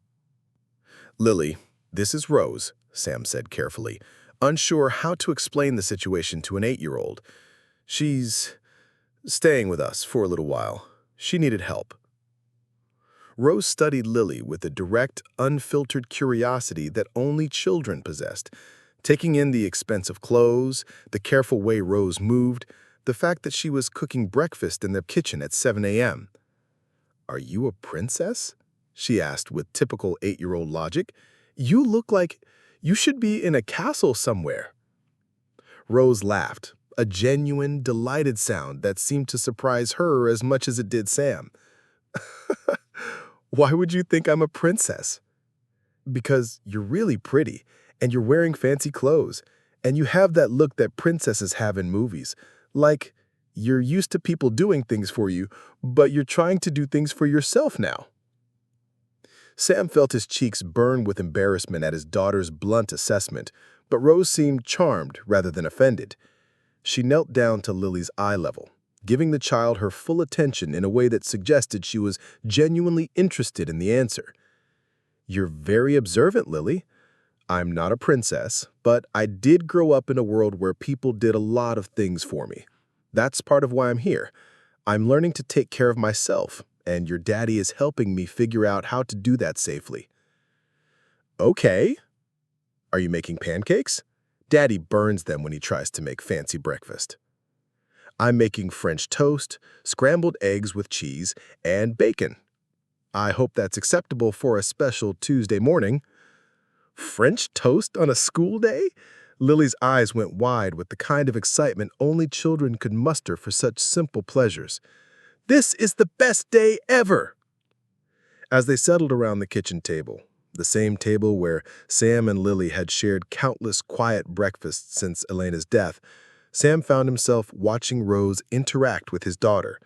"Lily, this is Rose," Sam said carefully, unsure how to explain the situation to an 8-year-old. "She's staying with us for a little while. She needed help." Rose studied Lily with a direct, unfiltered curiosity that only children possessed, taking in the expensive clothes, the careful way Rose moved, the fact that she was cooking breakfast in the kitchen at 7 a.m. "Are you a princess?" she asked with typical 8-year-old logic. "You look like you should be in a castle somewhere." Rose laughed, a genuine, delighted sound that seemed to surprise her as much as it did Sam. "Why would you think I'm a princess?" "Because you're really pretty, and you're wearing fancy clothes, and you have that look that princesses have in movies. Like, you're used to people doing things for you, but you're trying to do things for yourself now." Sam felt his cheeks burn with embarrassment at his daughter's blunt assessment, but Rose seemed charmed rather than offended. She knelt down to Lily's eye level, giving the child her full attention in a way that suggested she was genuinely interested in the answer. "You're very observant, Lily. I'm not a princess, but I did grow up in a world where people did a lot of things for me. That's part of why I'm here. I'm learning to take care of myself, and your daddy is helping me figure out how to do that safely." "Okay. Are you making pancakes? Daddy burns them when he tries to make fancy breakfast." "I'm making French toast, scrambled eggs with cheese, and bacon. I hope that's acceptable for a special Tuesday morning." "French toast on a school day?" Lily's eyes went wide with the kind of excitement only children could muster for such simple pleasures. "This is the best day ever!" As they settled around the kitchen table, the same table where Sam and Lily had shared countless quiet breakfasts since Elena's death, Sam found himself watching Rose interact with his daughter.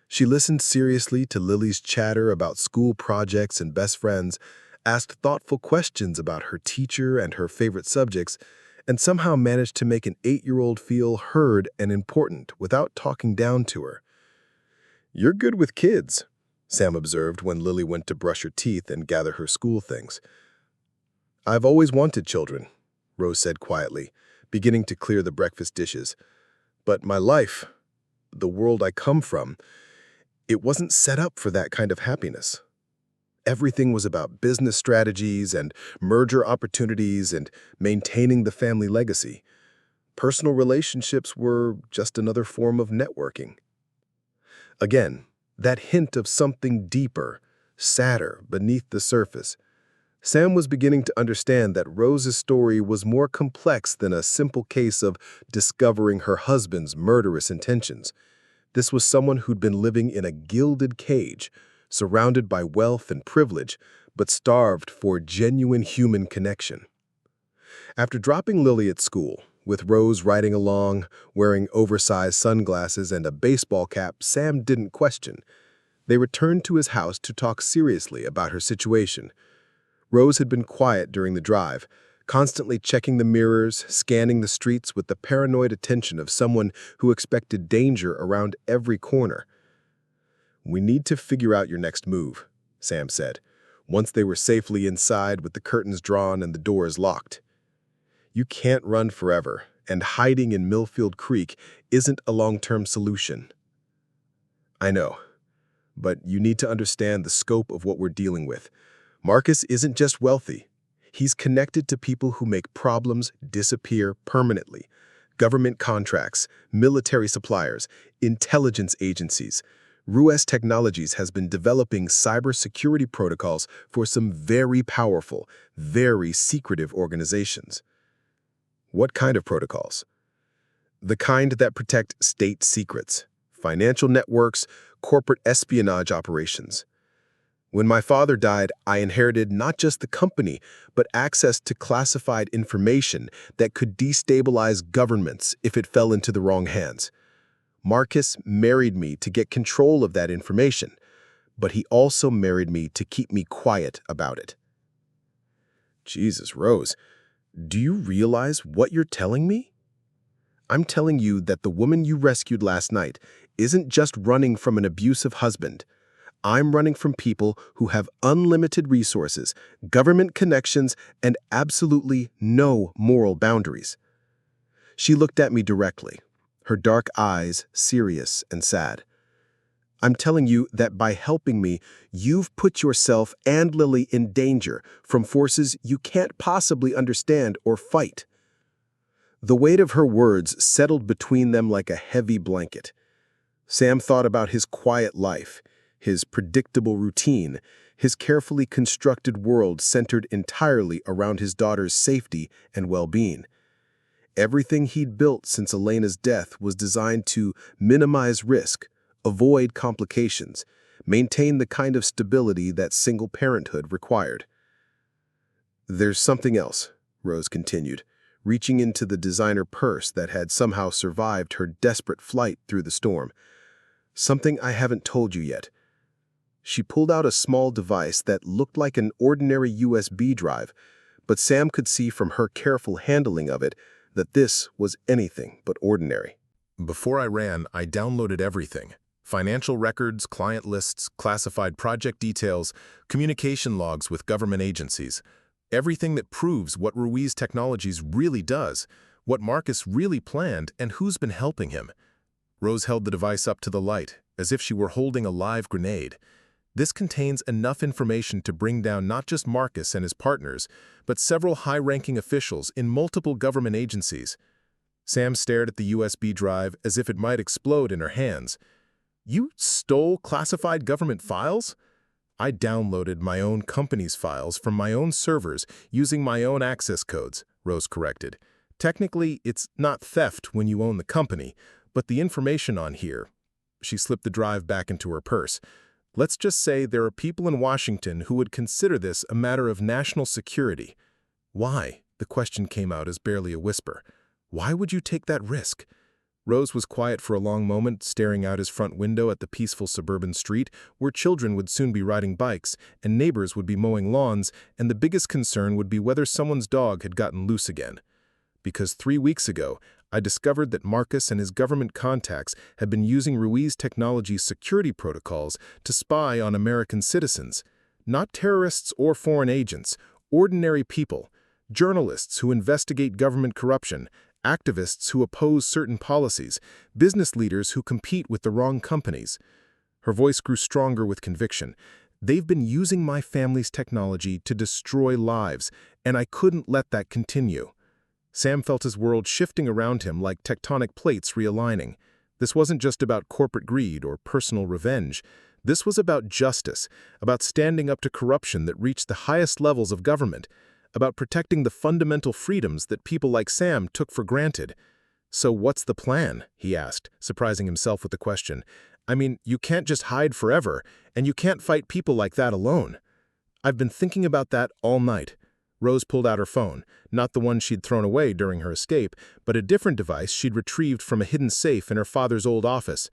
She listened seriously to Lily's chatter about school projects and best friends, asked thoughtful questions about her teacher and her favorite subjects, and somehow managed to make an 8-year-old feel heard and important without talking down to her. "You're good with kids," Sam observed when Lily went to brush her teeth and gather her school things. "I've always wanted children," Rose said quietly, beginning to clear the breakfast dishes. "But my life, the world I come from, it wasn't set up for that kind of happiness. Everything was about business strategies and merger opportunities and maintaining the family legacy. Personal relationships were just another form of networking." Again, that hint of something deeper, sadder beneath the surface. Sam was beginning to understand that Rose's story was more complex than a simple case of discovering her husband's murderous intentions. This was someone who'd been living in a gilded cage, surrounded by wealth and privilege, but starved for genuine human connection. After dropping Lily at school, with Rose riding along, wearing oversized sunglasses and a baseball cap Sam didn't question, they returned to his house to talk seriously about her situation. Rose had been quiet during the drive, constantly checking the mirrors, scanning the streets with the paranoid attention of someone who expected danger around every corner. "We need to figure out your next move," Sam said, once they were safely inside with the curtains drawn and the doors locked. "You can't run forever, and hiding in Millfield Creek isn't a long-term solution." "I know, but you need to understand the scope of what we're dealing with. Marcus isn't just wealthy. He's connected to people who make problems disappear permanently. Government contracts, military suppliers, intelligence agencies. Ruiz Technologies has been developing cybersecurity protocols for some very powerful, very secretive organizations." "What kind of protocols?" "The kind that protect state secrets, financial networks, corporate espionage operations. When my father died, I inherited not just the company, but access to classified information that could destabilize governments if it fell into the wrong hands. Marcus married me to get control of that information, but he also married me to keep me quiet about it." "Jesus, Rose, do you realize what you're telling me? I'm telling you that the woman you rescued last night isn't just running from an abusive husband. I'm running from people who have unlimited resources, government connections, and absolutely no moral boundaries." She looked at me directly, her dark eyes serious and sad. "I'm telling you that by helping me, you've put yourself and Lily in danger from forces you can't possibly understand or fight." The weight of her words settled between them like a heavy blanket. Sam thought about his quiet life, his predictable routine, his carefully constructed world centered entirely around his daughter's safety and well-being. Everything he'd built since Elena's death was designed to minimize risk, avoid complications, maintain the kind of stability that single parenthood required. "There's something else," Rose continued, reaching into the designer purse that had somehow survived her desperate flight through the storm. "Something I haven't told you yet." She pulled out a small device that looked like an ordinary USB drive, but Sam could see from her careful handling of it that this was anything but ordinary. Before I ran, I downloaded everything. Financial records, client lists, classified project details, communication logs with government agencies. Everything that proves what Ruiz Technologies really does, what Marcus really planned, and who's been helping him. Rose held the device up to the light, as if she were holding a live grenade. This contains enough information to bring down not just Marcus and his partners, but several high-ranking officials in multiple government agencies. Sam stared at the USB drive as if it might explode in her hands. "You stole classified government files?" "I downloaded my own company's files from my own servers using my own access codes," Rose corrected. "Technically, it's not theft when you own the company, but the information on here..." She slipped the drive back into her purse. "Let's just say there are people in Washington who would consider this a matter of national security." "Why?" The question came out as barely a whisper. "Why would you take that risk?" Rose was quiet for a long moment, staring out his front window at the peaceful suburban street, where children would soon be riding bikes, and neighbors would be mowing lawns, and the biggest concern would be whether someone's dog had gotten loose again. "Because 3 weeks ago, I discovered that Marcus and his government contacts had been using Ruiz Technologies' security protocols to spy on American citizens. Not terrorists or foreign agents, ordinary people, journalists who investigate government corruption, activists who oppose certain policies, business leaders who compete with the wrong companies. Her voice grew stronger with conviction. They've been using my family's technology to destroy lives, and I couldn't let that continue. Sam felt his world shifting around him like tectonic plates realigning. This wasn't just about corporate greed or personal revenge. This was about justice, about standing up to corruption that reached the highest levels of government, about protecting the fundamental freedoms that people like Sam took for granted. "So what's the plan?" he asked, surprising himself with the question. "I mean, you can't just hide forever, and you can't fight people like that alone." "I've been thinking about that all night." Rose pulled out her phone, not the one she'd thrown away during her escape, but a different device she'd retrieved from a hidden safe in her father's old office.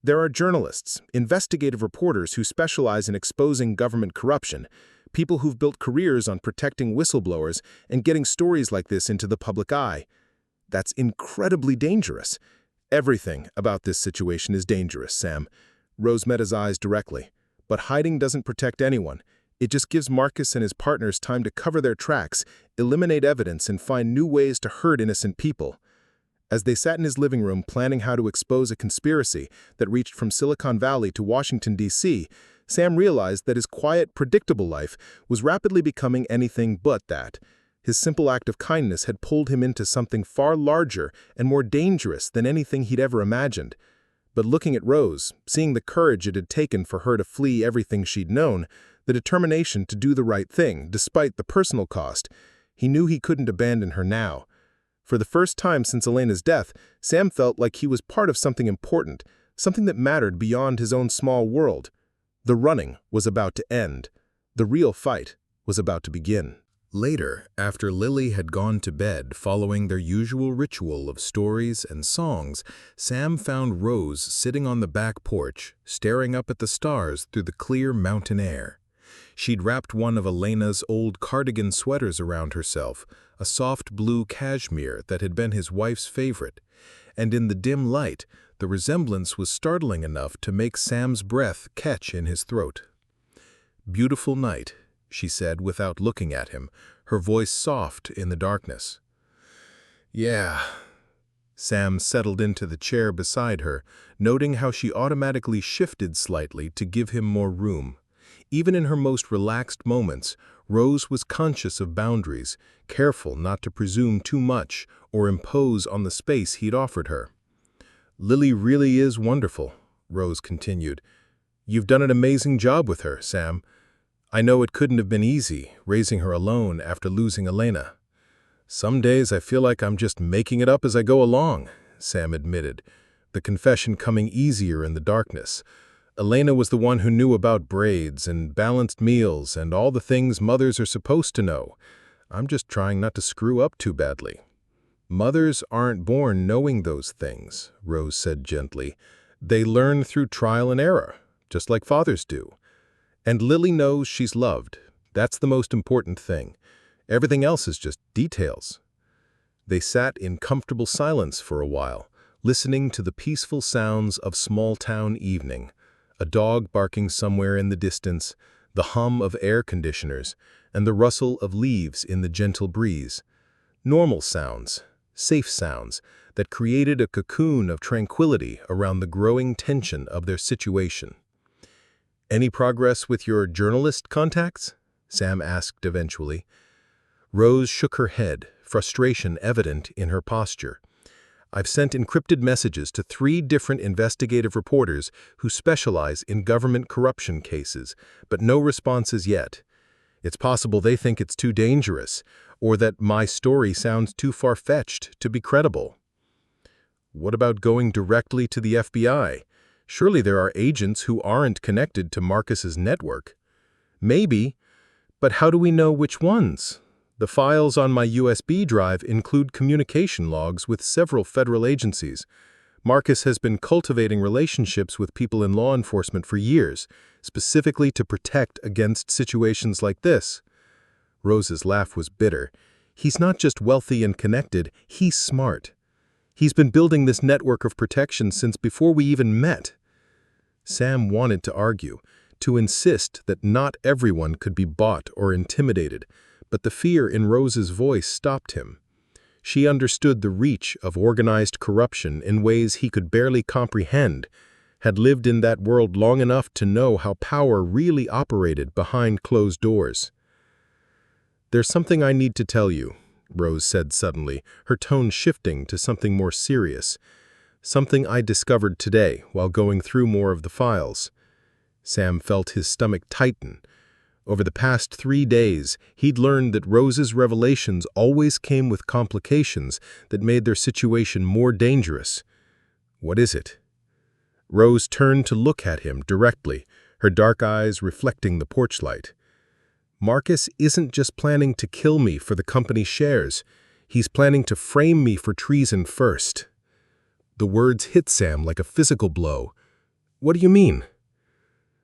"There are journalists, investigative reporters who specialize in exposing government corruption, people who've built careers on protecting whistleblowers and getting stories like this into the public eye. That's incredibly dangerous." "Everything about this situation is dangerous, Sam." Rose met his eyes directly. "But hiding doesn't protect anyone. It just gives Marcus and his partners time to cover their tracks, eliminate evidence, and find new ways to hurt innocent people." As they sat in his living room planning how to expose a conspiracy that reached from Silicon Valley to Washington, D.C., Sam realized that his quiet, predictable life was rapidly becoming anything but that. His simple act of kindness had pulled him into something far larger and more dangerous than anything he'd ever imagined. But looking at Rose, seeing the courage it had taken for her to flee everything she'd known, the determination to do the right thing, despite the personal cost, he knew he couldn't abandon her now. For the first time since Elena's death, Sam felt like he was part of something important, something that mattered beyond his own small world. The running was about to end. The real fight was about to begin. Later, after Lily had gone to bed following their usual ritual of stories and songs, Sam found Rose sitting on the back porch, staring up at the stars through the clear mountain air. She'd wrapped one of Elena's old cardigan sweaters around herself, a soft blue cashmere that had been his wife's favorite, and in the dim light, the resemblance was startling enough to make Sam's breath catch in his throat. "Beautiful night," she said without looking at him, her voice soft in the darkness. "Yeah." Sam settled into the chair beside her, noting how she automatically shifted slightly to give him more room. Even in her most relaxed moments, Rose was conscious of boundaries, careful not to presume too much or impose on the space he'd offered her. "Lily really is wonderful," Rose continued. "You've done an amazing job with her, Sam. I know it couldn't have been easy, raising her alone after losing Elena." "Some days I feel like I'm just making it up as I go along," Sam admitted, the confession coming easier in the darkness. "Elena was the one who knew about braids and balanced meals and all the things mothers are supposed to know. I'm just trying not to screw up too badly." "Mothers aren't born knowing those things," Rose said gently. "They learn through trial and error, just like fathers do. And Lily knows she's loved. That's the most important thing. Everything else is just details." They sat in comfortable silence for a while, listening to the peaceful sounds of small-town evening. A dog barking somewhere in the distance, the hum of air conditioners, and the rustle of leaves in the gentle breeze. Normal sounds, safe sounds, that created a cocoon of tranquility around the growing tension of their situation. "Any progress with your journalist contacts?" Sam asked eventually. Rose shook her head, frustration evident in her posture. "I've sent encrypted messages to 3 different investigative reporters who specialize in government corruption cases, but no responses yet. It's possible they think it's too dangerous, or that my story sounds too far-fetched to be credible." "What about going directly to the FBI? Surely there are agents who aren't connected to Marcus's network." "Maybe, but how do we know which ones? The files on my USB drive include communication logs with several federal agencies. Marcus has been cultivating relationships with people in law enforcement for years, specifically to protect against situations like this." Rose's laugh was bitter. "He's not just wealthy and connected, he's smart." He's been building this network of protection since before we even met." Sam wanted to argue, to insist that not everyone could be bought or intimidated, but the fear in Rose's voice stopped him. She understood the reach of organized corruption in ways he could barely comprehend, had lived in that world long enough to know how power really operated behind closed doors. "There's something I need to tell you," Rose said suddenly, her tone shifting to something more serious. "Something I discovered today while going through more of the files." Sam felt his stomach tighten. Over the past 3 days, he'd learned that Rose's revelations always came with complications that made their situation more dangerous. "What is it?" Rose turned to look at him directly, her dark eyes reflecting the porch light. "Marcus isn't just planning to kill me for the company shares. He's planning to frame me for treason first." The words hit Sam like a physical blow. "What do you mean?"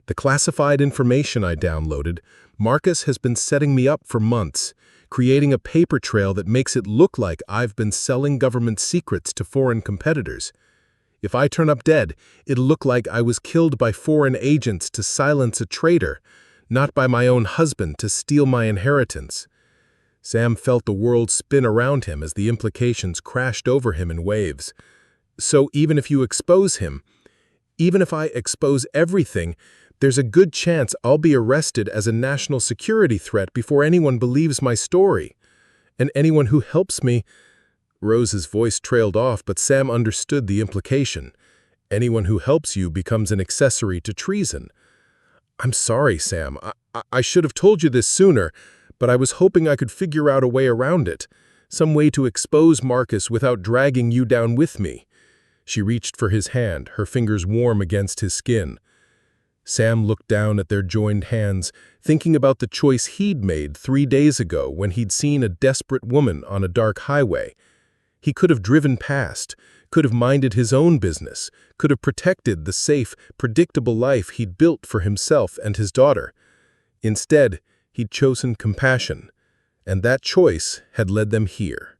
"The classified information I downloaded, Marcus has been setting me up for months, creating a paper trail that makes it look like I've been selling government secrets to foreign competitors. If I turn up dead, it'll look like I was killed by foreign agents to silence a traitor, not by my own husband to steal my inheritance." Sam felt the world spin around him as the implications crashed over him in waves. "So even if you expose him, even if I expose everything, there's a good chance I'll be arrested as a national security threat before anyone believes my story. And anyone who helps me—" Rose's voice trailed off, but Sam understood the implication. "Anyone who helps you becomes an accessory to treason." "I'm sorry, Sam. I should have told you this sooner, but I was hoping I could figure out a way around it. Some way to expose Marcus without dragging you down with me." She reached for his hand, her fingers warm against his skin. Sam looked down at their joined hands, thinking about the choice he'd made 3 days ago when he'd seen a desperate woman on a dark highway. He could have driven past, could have minded his own business, could have protected the safe, predictable life he'd built for himself and his daughter. Instead, he'd chosen compassion, and that choice had led them here.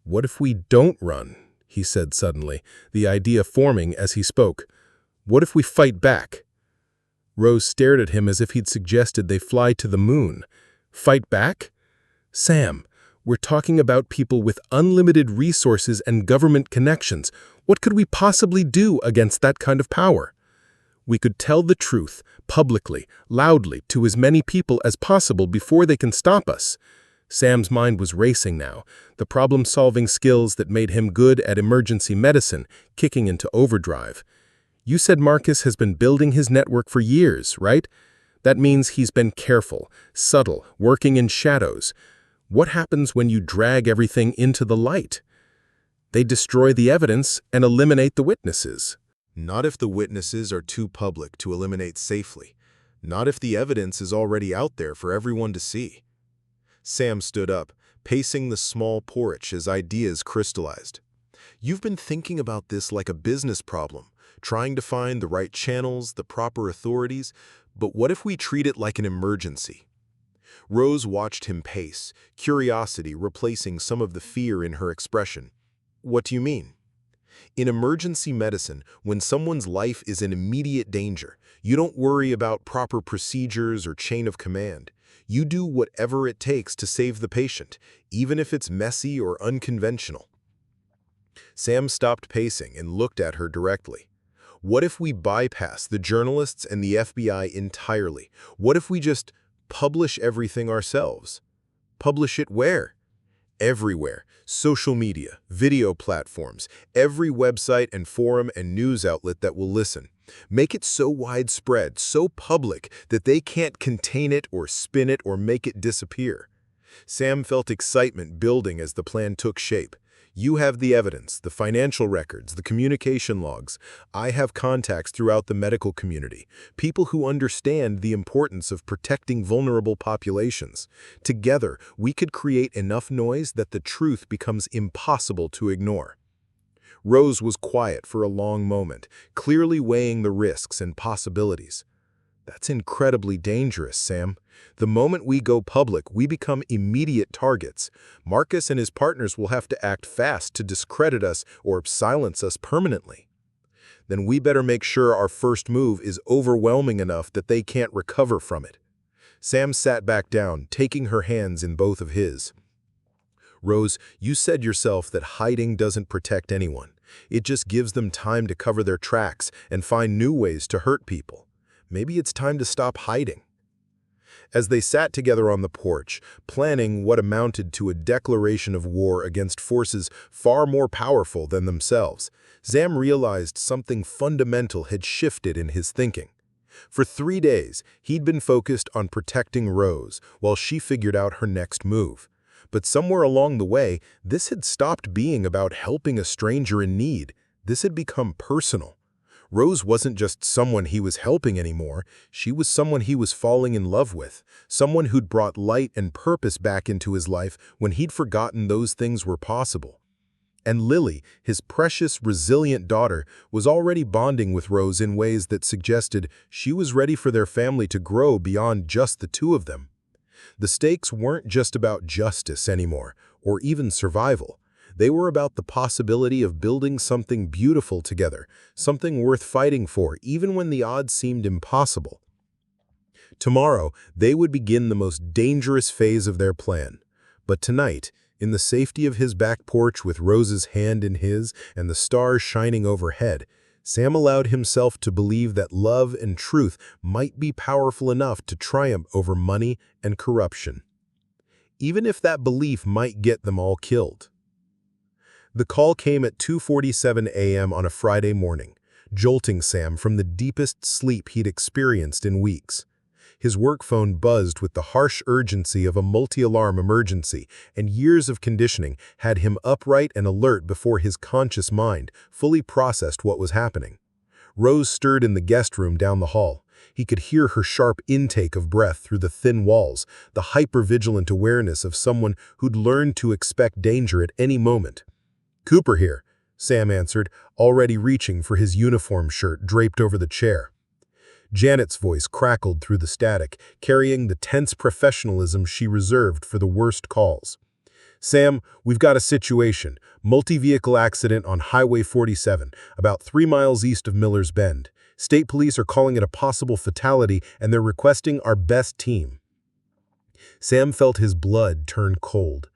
"What if we don't run?" he said suddenly, the idea forming as he spoke. "What if we fight back?" Rose stared at him as if he'd suggested they fly to the moon. "Fight back?" "Sam, we're talking about people with unlimited resources and government connections. What could we possibly do against that kind of power?" "We could tell the truth, publicly, loudly, to as many people as possible before they can stop us." Sam's mind was racing now, the problem-solving skills that made him good at emergency medicine kicking into overdrive. "You said Marcus has been building his network for years, right? That means he's been careful, subtle, working in shadows. What happens when you drag everything into the light?" "They destroy the evidence and eliminate the witnesses." Not if the witnesses are too public to eliminate safely. Not if the evidence is already out there for everyone to see. Sam stood up, pacing the small porch as ideas crystallized. "You've been thinking about this like a business problem, trying to find the right channels, the proper authorities, but what if we treat it like an emergency?" Rose watched him pace, curiosity replacing some of the fear in her expression. "What do you mean?" "In emergency medicine, when someone's life is in immediate danger, you don't worry about proper procedures or chain of command. You do whatever it takes to save the patient, even if it's messy or unconventional." Sam stopped pacing and looked at her directly. "What if we bypass the journalists and the FBI entirely? What if we just publish everything ourselves?" "Publish it where?" "Everywhere. Social media, video platforms, every website and forum and news outlet that will listen. Make it so widespread, so public, that they can't contain it or spin it or make it disappear." Sam felt excitement building as the plan took shape. "You have the evidence, the financial records, the communication logs. I have contacts throughout the medical community, people who understand the importance of protecting vulnerable populations. Together, we could create enough noise that the truth becomes impossible to ignore." Rose was quiet for a long moment, clearly weighing the risks and possibilities. That's incredibly dangerous, Sam. The moment we go public, we become immediate targets. Marcus and his partners will have to act fast to discredit us or silence us permanently. Then we better make sure our first move is overwhelming enough that they can't recover from it. Sam sat back down, taking her hands in both of his. Rose, you said yourself that hiding doesn't protect anyone. It just gives them time to cover their tracks and find new ways to hurt people. Maybe it's time to stop hiding. As they sat together on the porch, planning what amounted to a declaration of war against forces far more powerful than themselves, Sam realized something fundamental had shifted in his thinking. For 3 days, he'd been focused on protecting Rose while she figured out her next move. But somewhere along the way, this had stopped being about helping a stranger in need. This had become personal. Rose wasn't just someone he was helping anymore, she was someone he was falling in love with, someone who'd brought light and purpose back into his life when he'd forgotten those things were possible. And Lily, his precious, resilient daughter, was already bonding with Rose in ways that suggested she was ready for their family to grow beyond just the two of them. The stakes weren't just about justice anymore, or even survival. They were about the possibility of building something beautiful together, something worth fighting for even when the odds seemed impossible. Tomorrow, they would begin the most dangerous phase of their plan. But tonight, in the safety of his back porch with Rose's hand in his and the stars shining overhead, Sam allowed himself to believe that love and truth might be powerful enough to triumph over money and corruption, even if that belief might get them all killed. The call came at 2:47 a.m. on a Friday morning, jolting Sam from the deepest sleep he'd experienced in weeks. His work phone buzzed with the harsh urgency of a multi-alarm emergency, and years of conditioning had him upright and alert before his conscious mind fully processed what was happening. Rose stirred in the guest room down the hall. He could hear her sharp intake of breath through the thin walls, the hyper-vigilant awareness of someone who'd learned to expect danger at any moment. "Cooper here," Sam answered, already reaching for his uniform shirt draped over the chair. Janet's voice crackled through the static, carrying the tense professionalism she reserved for the worst calls. "Sam, we've got a situation. Multi-vehicle accident on Highway 47, about 3 miles east of Miller's Bend. State police are calling it a possible fatality, and they're requesting our best team." Sam felt his blood turn cold.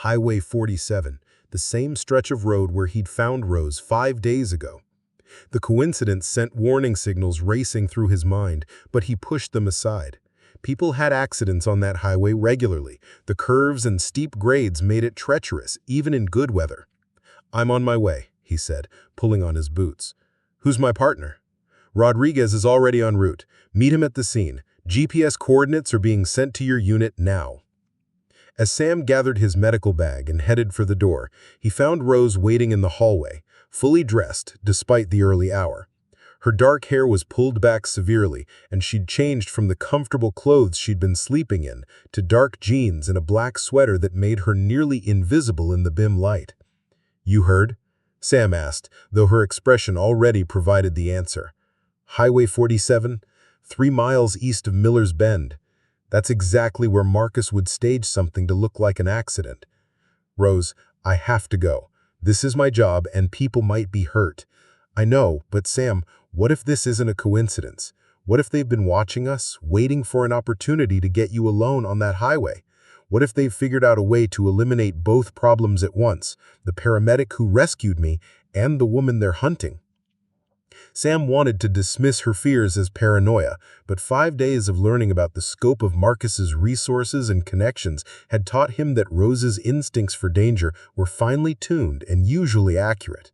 Highway 47, the same stretch of road where he'd found Rose 5 days ago. The coincidence sent warning signals racing through his mind, but he pushed them aside. People had accidents on that highway regularly. The curves and steep grades made it treacherous, even in good weather. "I'm on my way," he said, pulling on his boots. "Who's my partner?" "Rodriguez is already en route. Meet him at the scene. GPS coordinates are being sent to your unit now." As Sam gathered his medical bag and headed for the door, he found Rose waiting in the hallway, fully dressed despite the early hour. Her dark hair was pulled back severely, and she'd changed from the comfortable clothes she'd been sleeping in to dark jeans and a black sweater that made her nearly invisible in the dim light. "You heard?" Sam asked, though her expression already provided the answer. "Highway 47, 3 miles east of Miller's Bend. That's exactly where Marcus would stage something to look like an accident. Rose, I have to go. This is my job, and people might be hurt. I know, but Sam, what if this isn't a coincidence? What if they've been watching us, waiting for an opportunity to get you alone on that highway? What if they've figured out a way to eliminate both problems at once, the paramedic who rescued me and the woman they're hunting?" Sam wanted to dismiss her fears as paranoia, but 5 days of learning about the scope of Marcus's resources and connections had taught him that Rose's instincts for danger were finely tuned and usually accurate.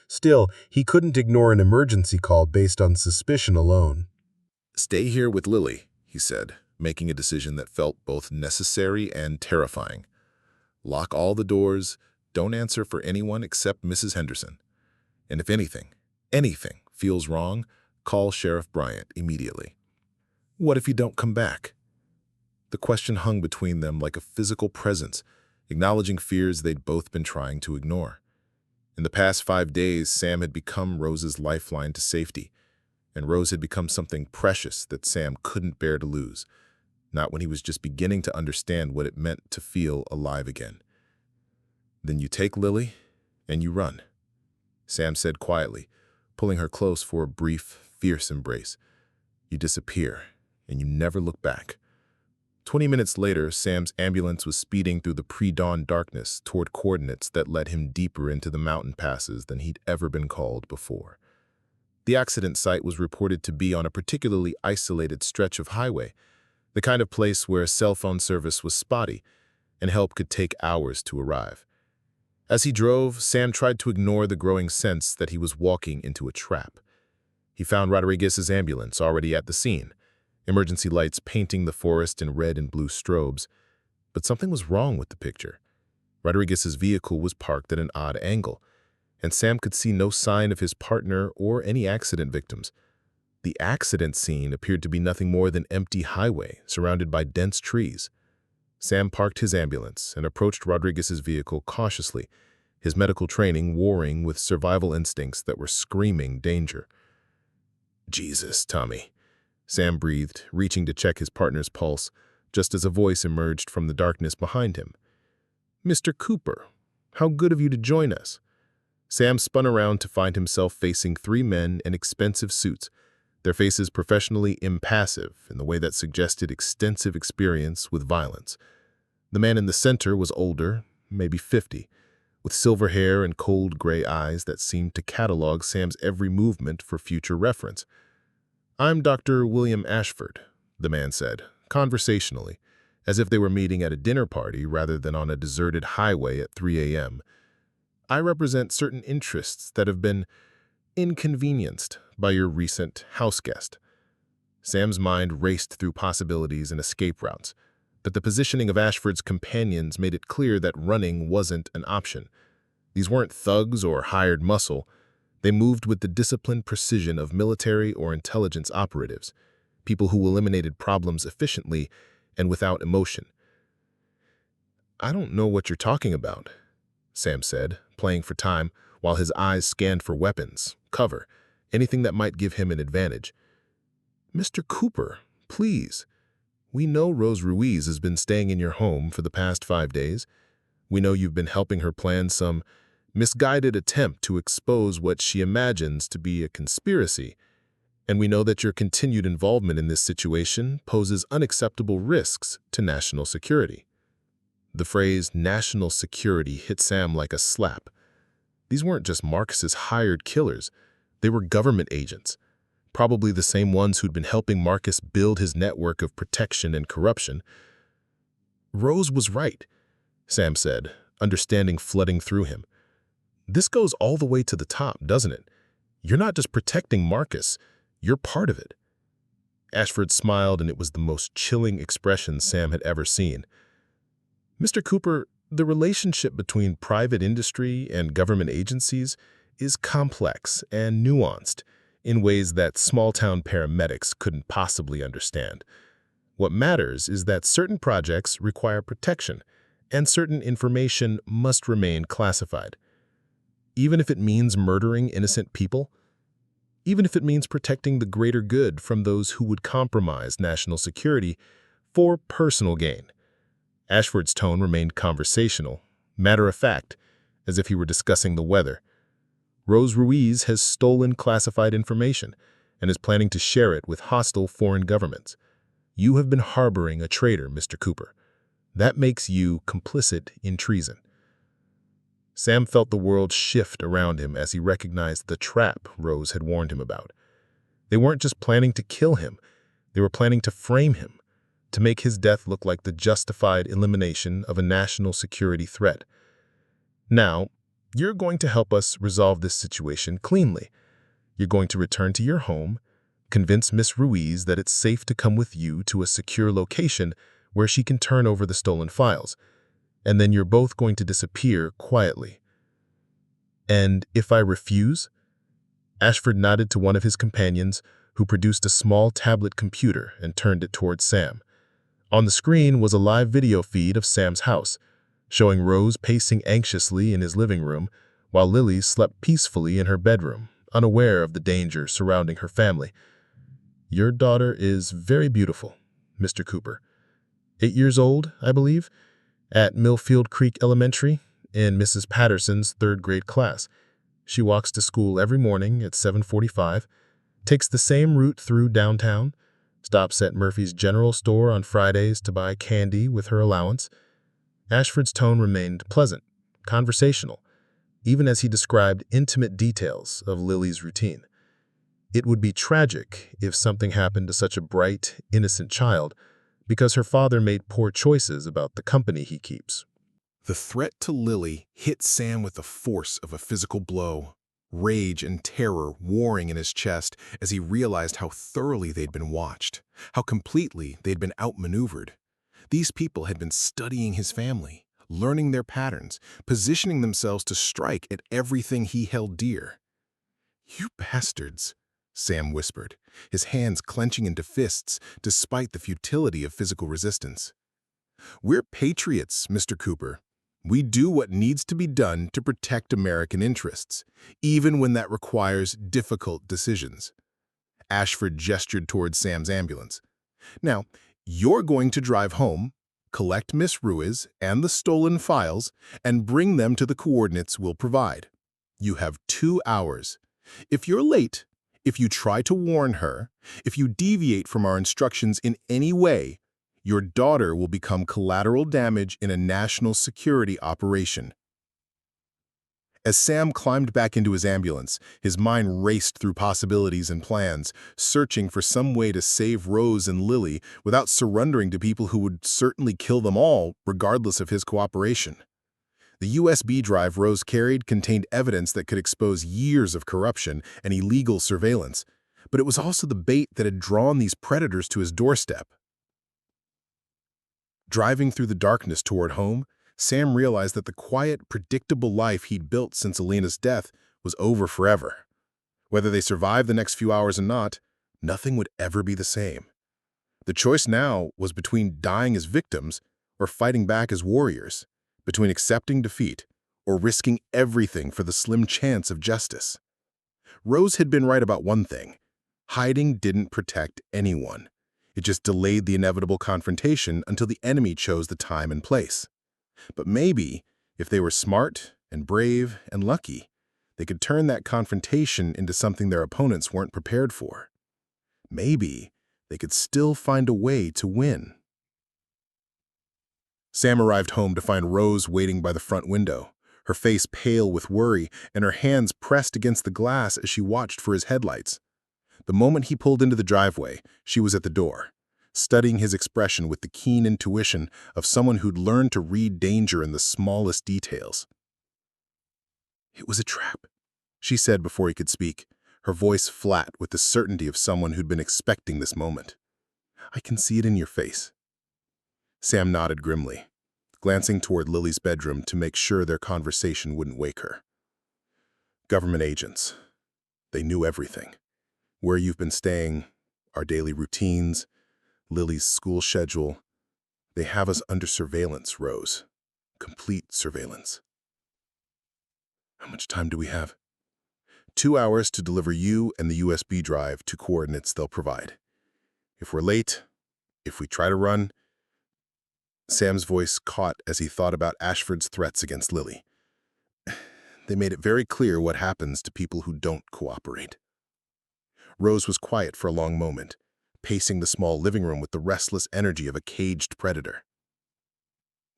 Still, he couldn't ignore an emergency call based on suspicion alone. "Stay here with Lily," he said, making a decision that felt both necessary and terrifying. "Lock all the doors, don't answer for anyone except Mrs. Henderson. And if anything feels wrong, call Sheriff Bryant immediately." "What if you don't come back?" The question hung between them like a physical presence, acknowledging fears they'd both been trying to ignore. In the past 5 days, Sam had become Rose's lifeline to safety. and Rose had become something precious that Sam couldn't bear to lose, not when he was just beginning to understand what it meant to feel alive again. "Then you take Lily, and you run," Sam said quietly, pulling her close for a brief, fierce embrace. "You disappear, and you never look back." 20 minutes later, Sam's ambulance was speeding through the pre-dawn darkness toward coordinates that led him deeper into the mountain passes than he'd ever been called before. The accident site was reported to be on a particularly isolated stretch of highway, the kind of place where cell phone service was spotty and help could take hours to arrive. As he drove, Sam tried to ignore the growing sense that he was walking into a trap. He found Rodriguez's ambulance already at the scene, emergency lights painting the forest in red and blue strobes, but something was wrong with the picture. Rodriguez's vehicle was parked at an odd angle, and Sam could see no sign of his partner or any accident victims. The accident scene appeared to be nothing more than empty highway surrounded by dense trees. Sam parked his ambulance and approached Rodriguez's vehicle cautiously, his medical training warring with survival instincts that were screaming danger. "Jesus, Tommy," Sam breathed, reaching to check his partner's pulse, just as a voice emerged from the darkness behind him. "Mr. Cooper, how good of you to join us." Sam spun around to find himself facing 3 men in expensive suits, their faces professionally impassive in the way that suggested extensive experience with violence. The man in the center was older, maybe 50, with silver hair and cold gray eyes that seemed to catalog Sam's every movement for future reference. "I'm Dr. William Ashford," the man said, conversationally, as if they were meeting at a dinner party rather than on a deserted highway at 3 a.m. "I represent certain interests that have been inconvenienced by your recent house guest." Sam's mind raced through possibilities and escape routes, but the positioning of Ashford's companions made it clear that running wasn't an option. These weren't thugs or hired muscle. They moved with the disciplined precision of military or intelligence operatives, people who eliminated problems efficiently and without emotion. "I don't know what you're talking about," Sam said, playing for time while his eyes scanned for weapons, cover, anything that might give him an advantage. "Mr. Cooper, please. We know Rose Ruiz has been staying in your home for the past 5 days. We know you've been helping her plan some misguided attempt to expose what she imagines to be a conspiracy, and we know that your continued involvement in this situation poses unacceptable risks to national security." The phrase national security hit Sam like a slap. These weren't just Marcus's hired killers. They were government agents, probably the same ones who'd been helping Marcus build his network of protection and corruption. "Rose was right," Sam said, understanding flooding through him. "This goes all the way to the top, doesn't it? You're not just protecting Marcus, you're part of it." Ashford smiled, and it was the most chilling expression Sam had ever seen. "Mr. Cooper, the relationship between private industry and government agencies is complex and nuanced in ways that small-town paramedics couldn't possibly understand. What matters is that certain projects require protection, and certain information must remain classified. Even if it means murdering innocent people, even if it means protecting the greater good from those who would compromise national security for personal gain." Ashford's tone remained conversational, matter-of-fact, as if he were discussing the weather. "Rose Ruiz has stolen classified information and is planning to share it with hostile foreign governments. You have been harboring a traitor, Mr. Cooper. That makes you complicit in treason." Sam felt the world shift around him as he recognized the trap Rose had warned him about. They weren't just planning to kill him, they were planning to frame him, to make his death look like the justified elimination of a national security threat. "Now, you're going to help us resolve this situation cleanly. You're going to return to your home, convince Miss Ruiz that it's safe to come with you to a secure location where she can turn over the stolen files, and then you're both going to disappear quietly." "And if I refuse?" Ashford nodded to one of his companions, who produced a small tablet computer and turned it towards Sam. On the screen was a live video feed of Sam's house, showing Rose pacing anxiously in his living room, while Lily slept peacefully in her bedroom, unaware of the danger surrounding her family. "Your daughter is very beautiful, Mr. Cooper. 8 years old, I believe, at Millfield Creek Elementary in Mrs. Patterson's third-grade class. She walks to school every morning at 7:45, takes the same route through downtown, stops at Murphy's General Store on Fridays to buy candy with her allowance." Ashford's tone remained pleasant, conversational, even as he described intimate details of Lily's routine. It would be tragic if something happened to such a bright, innocent child because her father made poor choices about the company he keeps. The threat to Lily hit Sam with the force of a physical blow. Rage and terror warring in his chest as he realized how thoroughly they'd been watched, how completely they'd been outmaneuvered. These people had been studying his family, learning their patterns, positioning themselves to strike at everything he held dear. "You bastards," Sam whispered, his hands clenching into fists despite the futility of physical resistance. "We're patriots, Mr. Cooper. We do what needs to be done to protect American interests, even when that requires difficult decisions." Ashford gestured towards Sam's ambulance. "Now, you're going to drive home, collect Miss Ruiz and the stolen files, and bring them to the coordinates we'll provide. You have 2 hours. If you're late, if you try to warn her, if you deviate from our instructions in any way, your daughter will become collateral damage in a national security operation." As Sam climbed back into his ambulance, his mind raced through possibilities and plans, searching for some way to save Rose and Lily without surrendering to people who would certainly kill them all, regardless of his cooperation. The USB drive Rose carried contained evidence that could expose years of corruption and illegal surveillance, but it was also the bait that had drawn these predators to his doorstep. Driving through the darkness toward home, Sam realized that the quiet, predictable life he'd built since Elena's death was over forever. Whether they survived the next few hours or not, nothing would ever be the same. The choice now was between dying as victims or fighting back as warriors, between accepting defeat or risking everything for the slim chance of justice. Rose had been right about one thing: hiding didn't protect anyone. It just delayed the inevitable confrontation until the enemy chose the time and place. But maybe, if they were smart and brave and lucky, they could turn that confrontation into something their opponents weren't prepared for. Maybe they could still find a way to win. Sam arrived home to find Rose waiting by the front window, her face pale with worry and her hands pressed against the glass as she watched for his headlights. The moment he pulled into the driveway, she was at the door, studying his expression with the keen intuition of someone who'd learned to read danger in the smallest details. "It was a trap," she said before he could speak, her voice flat with the certainty of someone who'd been expecting this moment. "I can see it in your face." Sam nodded grimly, glancing toward Lily's bedroom to make sure their conversation wouldn't wake her. "Government agents. They knew everything. Where you've been staying, our daily routines, Lily's school schedule. They have us under surveillance, Rose. Complete surveillance." "How much time do we have?" 2 hours to deliver you and the USB drive to coordinates they'll provide. If we're late, if we try to run..." Sam's voice caught as he thought about Ashford's threats against Lily. They made it very clear what happens to people who don't cooperate. Rose was quiet for a long moment, pacing the small living room with the restless energy of a caged predator.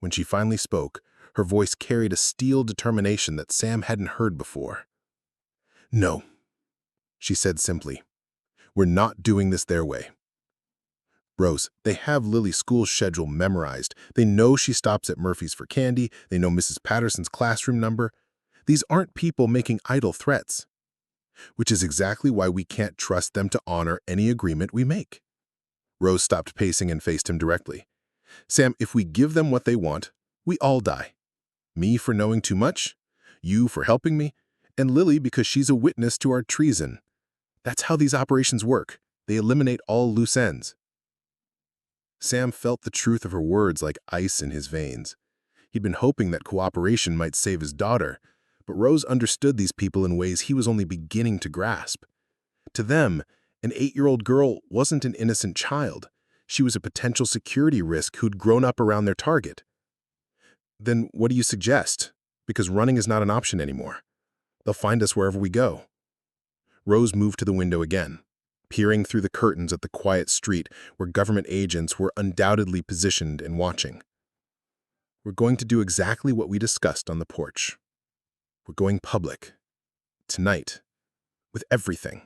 When she finally spoke, her voice carried a steel determination that Sam hadn't heard before. "No," she said simply. "We're not doing this their way. Rose, they have Lily's school schedule memorized. They know she stops at Murphy's for candy. They know Mrs. Patterson's classroom number. These aren't people making idle threats. Which is exactly why we can't trust them to honor any agreement we make." Rose stopped pacing and faced him directly. "Sam, if we give them what they want, we all die. Me for knowing too much, you for helping me, and Lily because she's a witness to our treason. That's how these operations work. They eliminate all loose ends." Sam felt the truth of her words like ice in his veins. He'd been hoping that cooperation might save his daughter, But Rose understood these people in ways he was only beginning to grasp. To them, an 8-year-old girl wasn't an innocent child. She was a potential security risk who'd grown up around their target. Then what do you suggest? Because running is not an option anymore. They'll find us wherever we go. Rose moved to the window again, peering through the curtains at the quiet street where government agents were undoubtedly positioned and watching. We're going to do exactly what we discussed on the porch. We're going public. Tonight. With everything.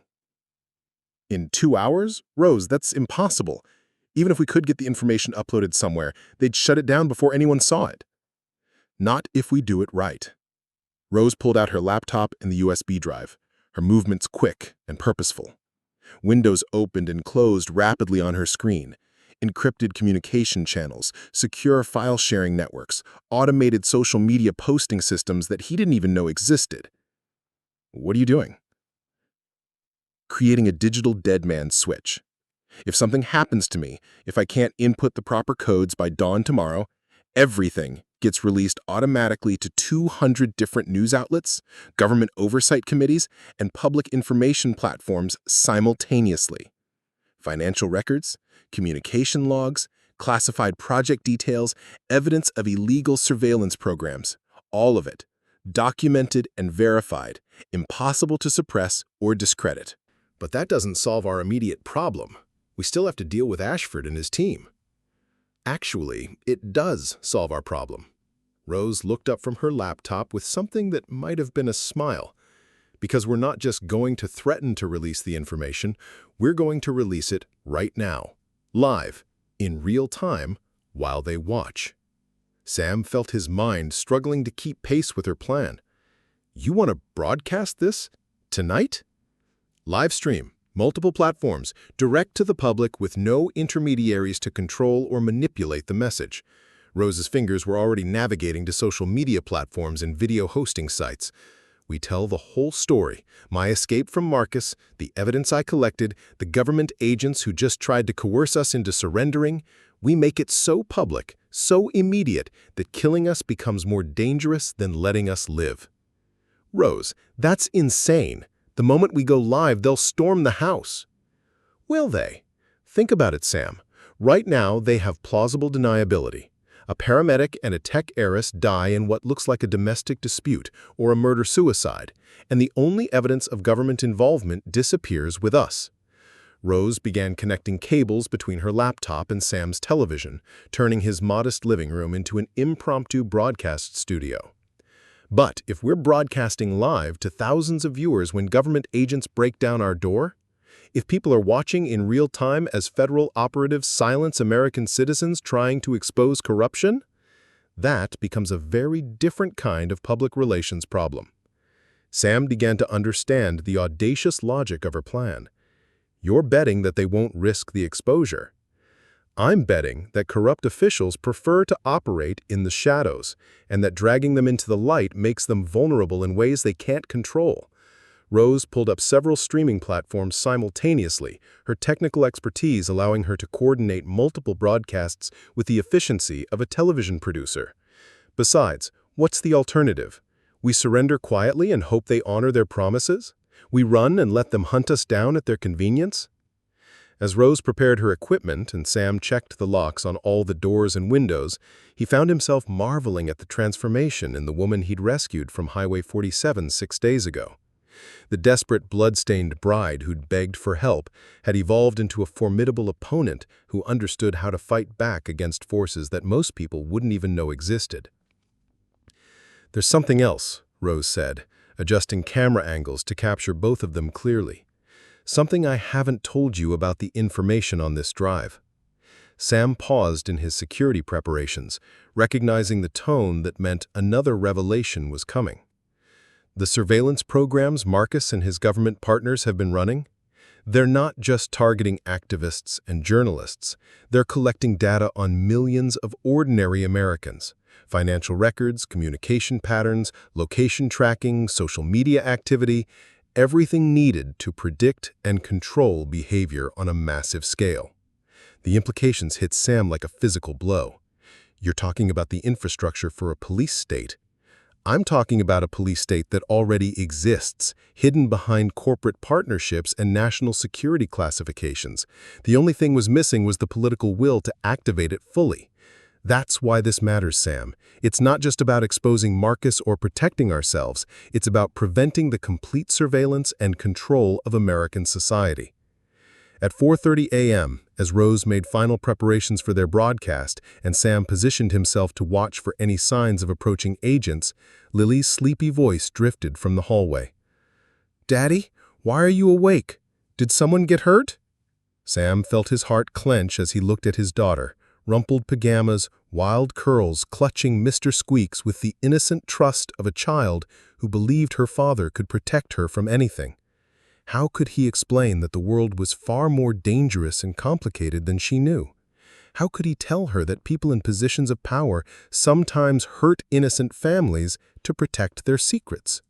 In 2 hours? Rose, that's impossible. Even if we could get the information uploaded somewhere, they'd shut it down before anyone saw it. Not if we do it right. Rose pulled out her laptop and the USB drive, her movements quick and purposeful. Windows opened and closed rapidly on her screen. Encrypted communication channels, secure file-sharing networks, automated social media posting systems that he didn't even know existed. What are you doing? Creating a digital dead man switch. If something happens to me, if I can't input the proper codes by dawn tomorrow, everything gets released automatically to 200 different news outlets, government oversight committees, and public information platforms simultaneously. Financial records, communication logs, classified project details, evidence of illegal surveillance programs, all of it, documented and verified, impossible to suppress or discredit. But that doesn't solve our immediate problem. We still have to deal with Ashford and his team. Actually, it does solve our problem. Rose looked up from her laptop with something that might have been a smile. Because we're not just going to threaten to release the information, we're going to release it right now, live, in real time, while they watch. Sam felt his mind struggling to keep pace with her plan. You want to broadcast this? Tonight? Live stream, multiple platforms, direct to the public with no intermediaries to control or manipulate the message. Rose's fingers were already navigating to social media platforms and video hosting sites. We tell the whole story, my escape from Marcus, the evidence I collected, the government agents who just tried to coerce us into surrendering. We make it so public, so immediate, that killing us becomes more dangerous than letting us live. Rose, that's insane. The moment we go live, they'll storm the house. Will they? Think about it, Sam. Right now, they have plausible deniability. A paramedic and a tech heiress die in what looks like a domestic dispute or a murder-suicide, and the only evidence of government involvement disappears with us. Rose began connecting cables between her laptop and Sam's television, turning his modest living room into an impromptu broadcast studio. But if we're broadcasting live to thousands of viewers when government agents break down our door, if people are watching in real time as federal operatives silence American citizens trying to expose corruption, that becomes a very different kind of public relations problem. Sam began to understand the audacious logic of her plan. You're betting that they won't risk the exposure. I'm betting that corrupt officials prefer to operate in the shadows, and that dragging them into the light makes them vulnerable in ways they can't control. Rose pulled up several streaming platforms simultaneously, her technical expertise allowing her to coordinate multiple broadcasts with the efficiency of a television producer. Besides, what's the alternative? We surrender quietly and hope they honor their promises? We run and let them hunt us down at their convenience? As Rose prepared her equipment and Sam checked the locks on all the doors and windows, he found himself marveling at the transformation in the woman he'd rescued from Highway 47 6 days ago. The desperate, blood-stained bride who'd begged for help had evolved into a formidable opponent who understood how to fight back against forces that most people wouldn't even know existed. "There's something else," Rose said, adjusting camera angles to capture both of them clearly. "Something I haven't told you about the information on this drive." Sam paused in his security preparations, recognizing the tone that meant another revelation was coming. The surveillance programs Marcus and his government partners have been running, they're not just targeting activists and journalists. They're collecting data on millions of ordinary Americans. Financial records, communication patterns, location tracking, social media activity, everything needed to predict and control behavior on a massive scale. The implications hit Sam like a physical blow. You're talking about the infrastructure for a police state. I'm talking about a police state that already exists, hidden behind corporate partnerships and national security classifications. The only thing was missing was the political will to activate it fully. That's why this matters, Sam. It's not just about exposing Marcus or protecting ourselves. It's about preventing the complete surveillance and control of American society. At 4:30 a.m., as Rose made final preparations for their broadcast and Sam positioned himself to watch for any signs of approaching agents, Lily's sleepy voice drifted from the hallway. "Daddy, why are you awake? Did someone get hurt?" Sam felt his heart clench as he looked at his daughter, rumpled pajamas, wild curls clutching Mr. Squeaks with the innocent trust of a child who believed her father could protect her from anything. How could he explain that the world was far more dangerous and complicated than she knew? How could he tell her that people in positions of power sometimes hurt innocent families to protect their secrets?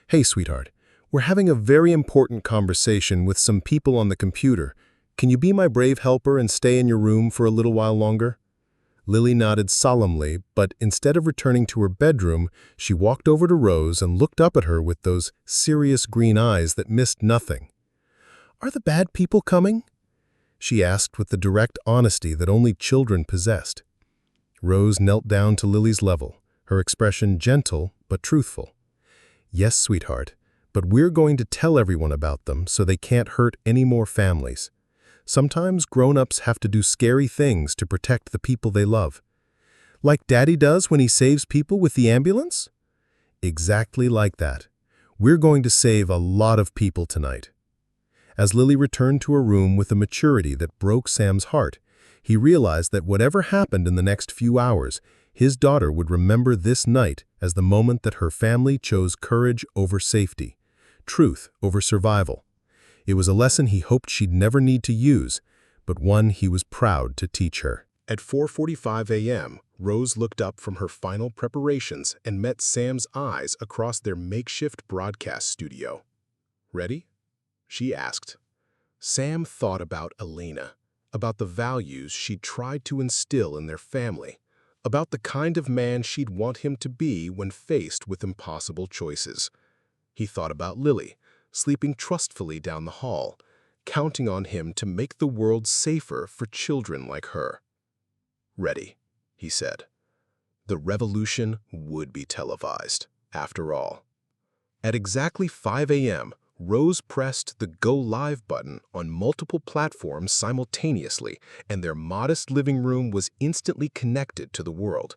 "Hey, sweetheart, we're having a very important conversation with some people on the computer. Can you be my brave helper and stay in your room for a little while longer?" Lily nodded solemnly, but instead of returning to her bedroom, she walked over to Rose and looked up at her with those serious green eyes that missed nothing. "Are the bad people coming?" she asked with the direct honesty that only children possessed. Rose knelt down to Lily's level, her expression gentle but truthful. "Yes, sweetheart, but we're going to tell everyone about them so they can't hurt any more families. Sometimes grown-ups have to do scary things to protect the people they love. Like Daddy does when he saves people with the ambulance?" Exactly like that. We're going to save a lot of people tonight. As Lily returned to her room with a maturity that broke Sam's heart, he realized that whatever happened in the next few hours, his daughter would remember this night as the moment that her family chose courage over safety, truth over survival. It was a lesson he hoped she'd never need to use, but one he was proud to teach her. At 4:45 a.m., Rose looked up from her final preparations and met Sam's eyes across their makeshift broadcast studio. "Ready?" she asked. Sam thought about Elena, about the values she'd tried to instill in their family, about the kind of man she'd want him to be when faced with impossible choices. He thought about Lily, sleeping trustfully down the hall, counting on him to make the world safer for children like her. "Ready," he said. The revolution would be televised, after all. At exactly 5 a.m., Rose pressed the Go Live button on multiple platforms simultaneously, and their modest living room was instantly connected to the world.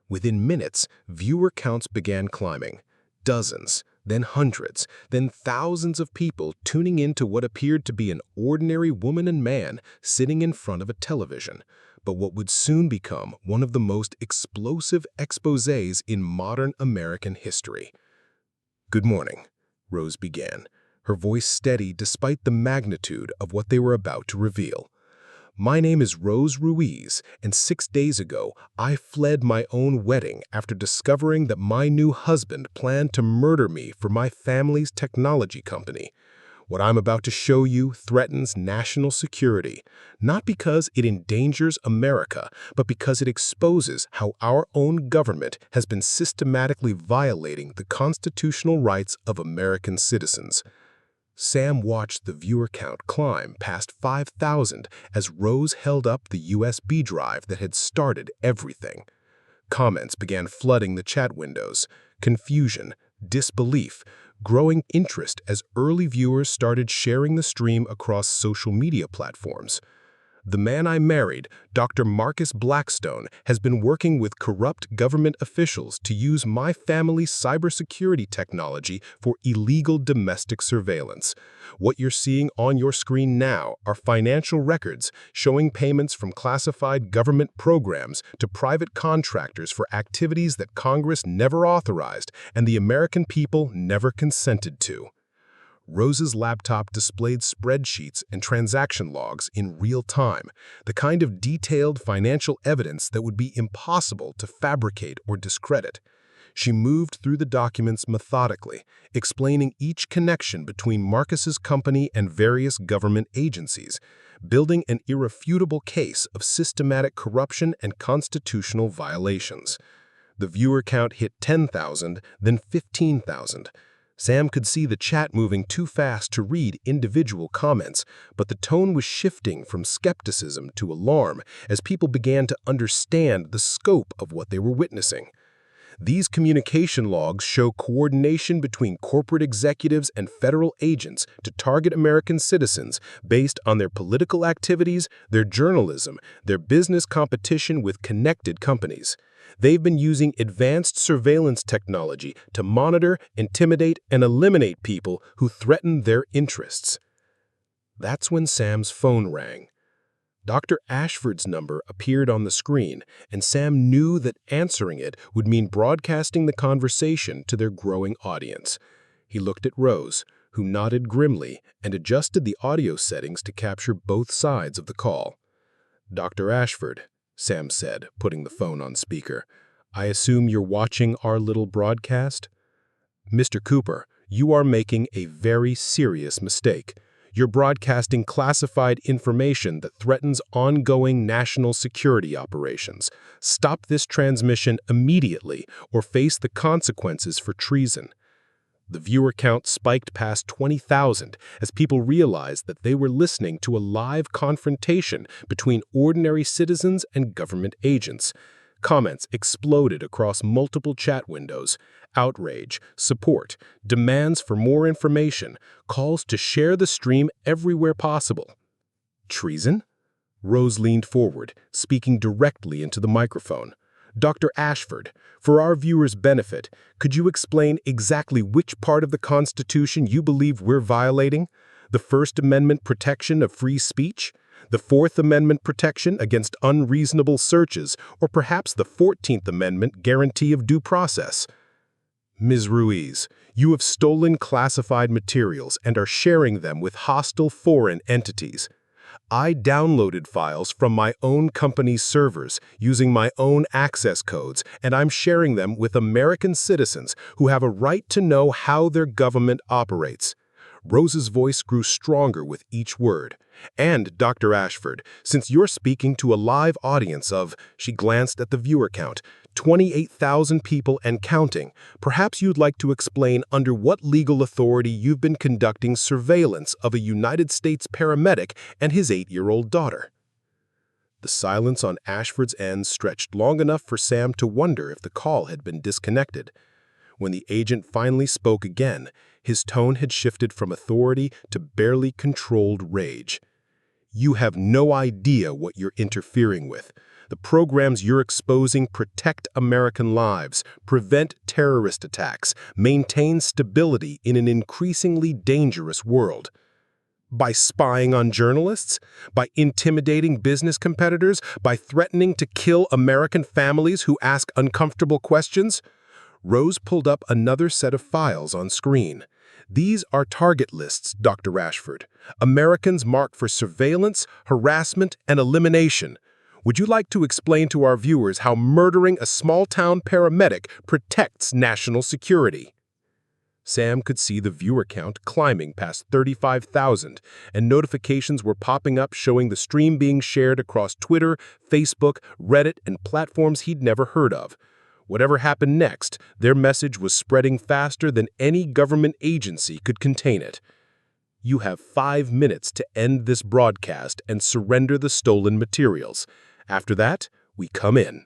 Within minutes, viewer counts began climbing. Dozens, then hundreds, then thousands of people tuning in to what appeared to be an ordinary woman and man sitting in front of a television, but what would soon become one of the most explosive exposés in modern American history. "Good morning," Rose began, her voice steady despite the magnitude of what they were about to reveal. "My name is Rose Ruiz, and 6 days ago, I fled my own wedding after discovering that my new husband planned to murder me for my family's technology company. What I'm about to show you threatens national security, not because it endangers America, but because it exposes how our own government has been systematically violating the constitutional rights of American citizens." Sam watched the viewer count climb past 5,000 as Rose held up the USB drive that had started everything. Comments began flooding the chat windows. Confusion, disbelief, growing interest as early viewers started sharing the stream across social media platforms. "The man I married, Dr. Marcus Blackstone, has been working with corrupt government officials to use my family's cybersecurity technology for illegal domestic surveillance. What you're seeing on your screen now are financial records showing payments from classified government programs to private contractors for activities that Congress never authorized and the American people never consented to." Rose's laptop displayed spreadsheets and transaction logs in real time, the kind of detailed financial evidence that would be impossible to fabricate or discredit. She moved through the documents methodically, explaining each connection between Marcus's company and various government agencies, building an irrefutable case of systematic corruption and constitutional violations. The viewer count hit 10,000, then 15,000. Sam could see the chat moving too fast to read individual comments, but the tone was shifting from skepticism to alarm as people began to understand the scope of what they were witnessing. These communication logs show coordination between corporate executives and federal agents to target American citizens based on their political activities, their journalism, their business competition with connected companies. They've been using advanced surveillance technology to monitor, intimidate, and eliminate people who threaten their interests. That's when Sam's phone rang. Dr. Ashford's number appeared on the screen, and Sam knew that answering it would mean broadcasting the conversation to their growing audience. He looked at Rose, who nodded grimly and adjusted the audio settings to capture both sides of the call. "Dr. Ashford," Sam said, putting the phone on speaker, "I assume you're watching our little broadcast?" "Mr. Cooper, you are making a very serious mistake. You're broadcasting classified information that threatens ongoing national security operations. Stop this transmission immediately or face the consequences for treason." The viewer count spiked past 20,000 as people realized that they were listening to a live confrontation between ordinary citizens and government agents. Comments exploded across multiple chat windows. Outrage, support, demands for more information, calls to share the stream everywhere possible. Treason? Rose leaned forward, speaking directly into the microphone. "Dr. Ashford, for our viewers' benefit, could you explain exactly which part of the Constitution you believe we're violating? The First Amendment protection of free speech? The Fourth Amendment protection against unreasonable searches, or perhaps the 14th Amendment guarantee of due process?" "Ms. Ruiz, you have stolen classified materials and are sharing them with hostile foreign entities. I downloaded files from my own company's servers using my own access codes, and I'm sharing them with American citizens who have a right to know how their government operates." Rose's voice grew stronger with each word. "And, Dr. Ashford, since you're speaking to a live audience of," she glanced at the viewer count, 28,000 people and counting, perhaps you'd like to explain under what legal authority you've been conducting surveillance of a United States paramedic and his 8-year-old daughter. The silence on Ashford's end stretched long enough for Sam to wonder if the call had been disconnected. When the agent finally spoke again, his tone had shifted from authority to barely controlled rage. "You have no idea what you're interfering with. The programs you're exposing protect American lives, prevent terrorist attacks, maintain stability in an increasingly dangerous world. By spying on journalists? By intimidating business competitors? By threatening to kill American families who ask uncomfortable questions?" Rose pulled up another set of files on screen. "These are target lists, Dr. Ashford. Americans marked for surveillance, harassment, and elimination. Would you like to explain to our viewers how murdering a small-town paramedic protects national security?" Sam could see the viewer count climbing past 35,000, and notifications were popping up showing the stream being shared across Twitter, Facebook, Reddit, and platforms he'd never heard of. Whatever happened next, their message was spreading faster than any government agency could contain it. "You have 5 minutes to end this broadcast and surrender the stolen materials. After that, we come in."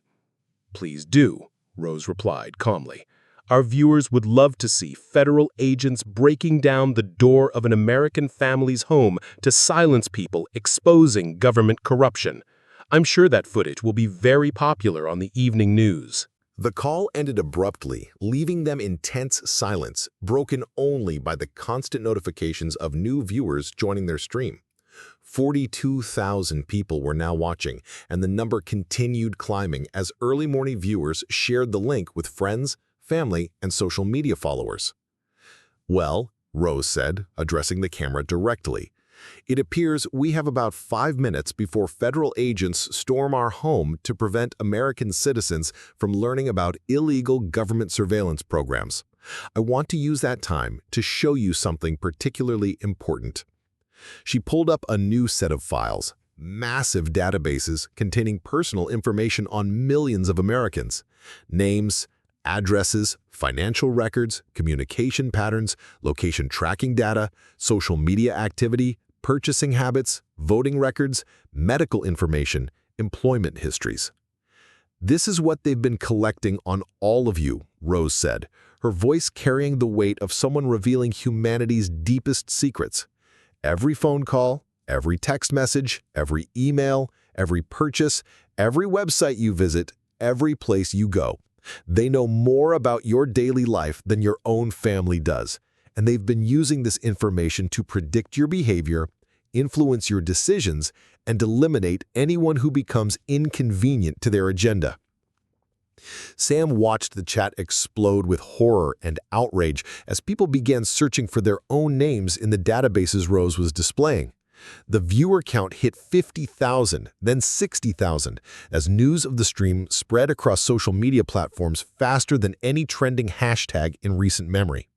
"Please do," Rose replied calmly. "Our viewers would love to see federal agents breaking down the door of an American family's home to silence people exposing government corruption. I'm sure that footage will be very popular on the evening news." The call ended abruptly, leaving them in tense silence, broken only by the constant notifications of new viewers joining their stream. 42,000 people were now watching, and the number continued climbing as early morning viewers shared the link with friends, family, and social media followers. "Well," Rose said, addressing the camera directly, "it appears we have about 5 minutes before federal agents storm our home to prevent American citizens from learning about illegal government surveillance programs. I want to use that time to show you something particularly important." She pulled up a new set of files, massive databases containing personal information on millions of Americans. Names, addresses, financial records, communication patterns, location tracking data, social media activity, purchasing habits, voting records, medical information, employment histories. "This is what they've been collecting on all of you," Rose said, her voice carrying the weight of someone revealing humanity's deepest secrets. "Every phone call, every text message, every email, every purchase, every website you visit, every place you go. They know more about your daily life than your own family does, and they've been using this information to predict your behavior, influence your decisions, and eliminate anyone who becomes inconvenient to their agenda." Sam watched the chat explode with horror and outrage as people began searching for their own names in the databases Rose was displaying. The viewer count hit 50,000, then 60,000, as news of the stream spread across social media platforms faster than any trending hashtag in recent memory.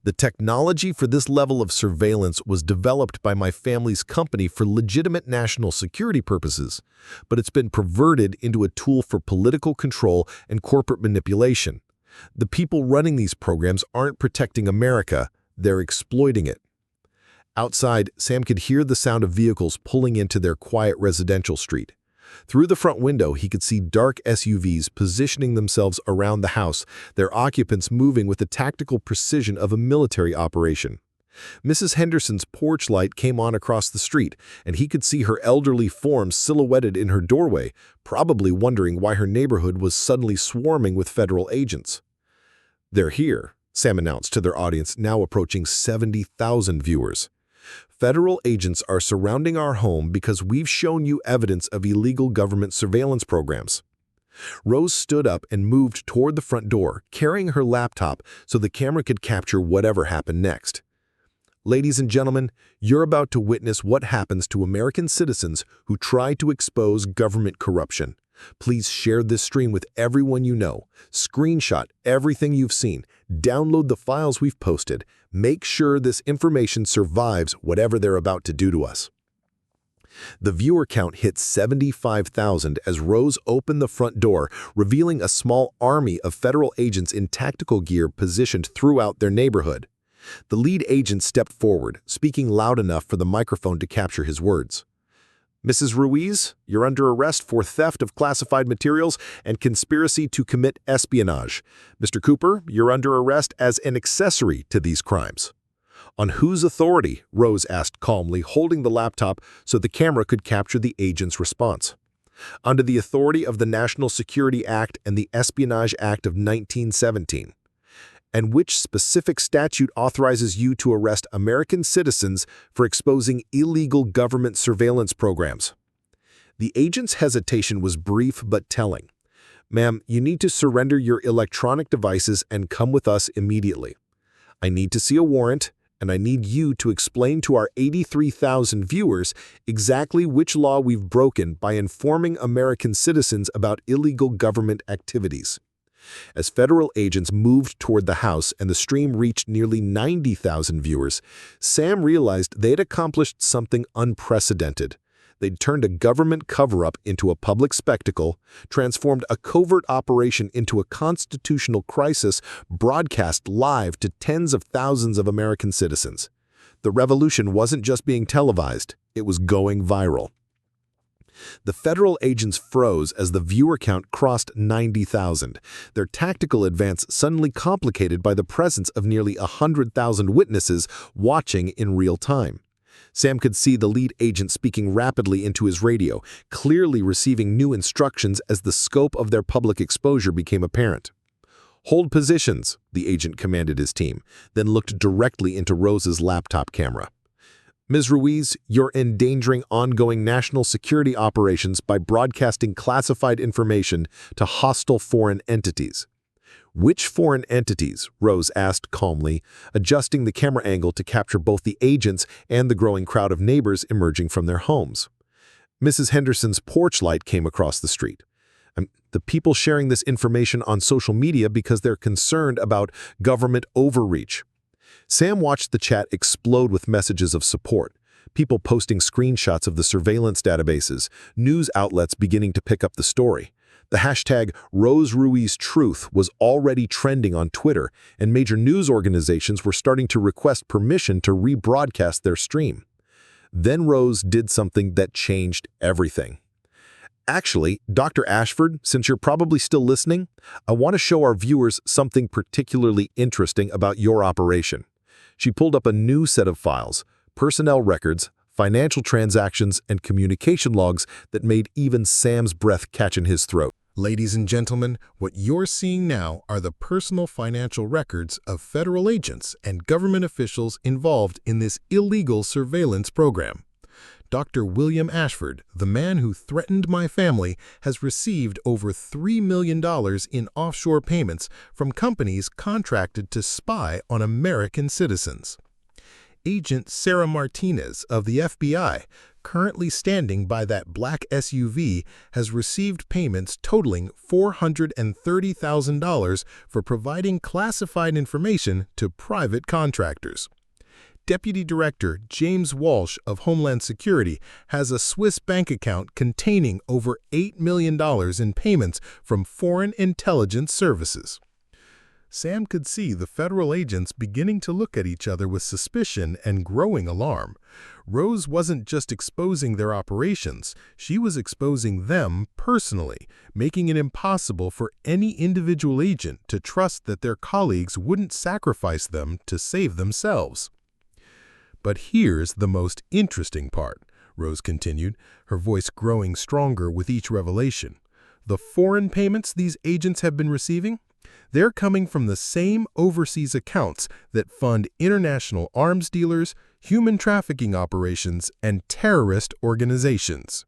"The technology for this level of surveillance was developed by my family's company for legitimate national security purposes, but it's been perverted into a tool for political control and corporate manipulation. The people running these programs aren't protecting America, they're exploiting it." Outside, Sam could hear the sound of vehicles pulling into their quiet residential street. Through the front window, he could see dark SUVs positioning themselves around the house, their occupants moving with the tactical precision of a military operation. Mrs. Henderson's porch light came on across the street, and he could see her elderly form silhouetted in her doorway, probably wondering why her neighborhood was suddenly swarming with federal agents. "They're here," Sam announced to their audience, now approaching 70,000 viewers. "Federal agents are surrounding our home because we've shown you evidence of illegal government surveillance programs." Rose stood up and moved toward the front door, carrying her laptop so the camera could capture whatever happened next. "Ladies and gentlemen, you're about to witness what happens to American citizens who try to expose government corruption. Please share this stream with everyone you know. Screenshot everything you've seen. Download the files we've posted. Make sure this information survives whatever they're about to do to us." The viewer count hit 75,000 as Rose opened the front door, revealing a small army of federal agents in tactical gear positioned throughout their neighborhood. The lead agent stepped forward, speaking loud enough for the microphone to capture his words. "Mrs. Ruiz, you're under arrest for theft of classified materials and conspiracy to commit espionage. Mr. Cooper, you're under arrest as an accessory to these crimes." "On whose authority?" Rose asked calmly, holding the laptop so the camera could capture the agent's response. "Under the authority of the National Security Act and the Espionage Act of 1917. "And which specific statute authorizes you to arrest American citizens for exposing illegal government surveillance programs?" The agent's hesitation was brief but telling. "Ma'am, you need to surrender your electronic devices and come with us immediately. I need to see a warrant, and I need you to explain to our 83,000 viewers exactly which law we've broken by informing American citizens about illegal government activities." As federal agents moved toward the house and the stream reached nearly 90,000 viewers, Sam realized they'd accomplished something unprecedented. They'd turned a government cover-up into a public spectacle, transformed a covert operation into a constitutional crisis broadcast live to tens of thousands of American citizens. The revolution wasn't just being televised, it was going viral. The federal agents froze as the viewer count crossed 90,000, their tactical advance suddenly complicated by the presence of nearly 100,000 witnesses watching in real time. Sam could see the lead agent speaking rapidly into his radio, clearly receiving new instructions as the scope of their public exposure became apparent. "Hold positions," the agent commanded his team, then looked directly into Rose's laptop camera. "Ms. Ruiz, you're endangering ongoing national security operations by broadcasting classified information to hostile foreign entities." "Which foreign entities?" Rose asked calmly, adjusting the camera angle to capture both the agents and the growing crowd of neighbors emerging from their homes. Mrs. Henderson's porch light came across the street. "The people sharing this information on social media because they're concerned about government overreach." Sam watched the chat explode with messages of support. people posting screenshots of the surveillance databases, news outlets beginning to pick up the story. The hashtag Rose Ruiz Truth was already trending on Twitter, and major news organizations were starting to request permission to rebroadcast their stream. Then Rose did something that changed everything. Actually, Dr. Ashford, since you're probably still listening, I want to show our viewers something particularly interesting about your operation. She pulled up a new set of files, personnel records, financial transactions, and communication logs that made even Sam's breath catch in his throat. Ladies and gentlemen, what you're seeing now are the personal financial records of federal agents and government officials involved in this illegal surveillance program. Dr. William Ashford, the man who threatened my family, has received over $3 million in offshore payments from companies contracted to spy on American citizens. Agent Sarah Martinez of the FBI, currently standing by that black SUV, has received payments totaling $430,000 for providing classified information to private contractors. Deputy Director James Walsh of Homeland Security has a Swiss bank account containing over $8 million in payments from foreign intelligence services. Sam could see the federal agents beginning to look at each other with suspicion and growing alarm. Rose wasn't just exposing their operations, she was exposing them personally, making it impossible for any individual agent to trust that their colleagues wouldn't sacrifice them to save themselves. But here's the most interesting part, Rose continued, her voice growing stronger with each revelation. The foreign payments these agents have been receiving? They're coming from the same overseas accounts that fund international arms dealers, human trafficking operations, and terrorist organizations.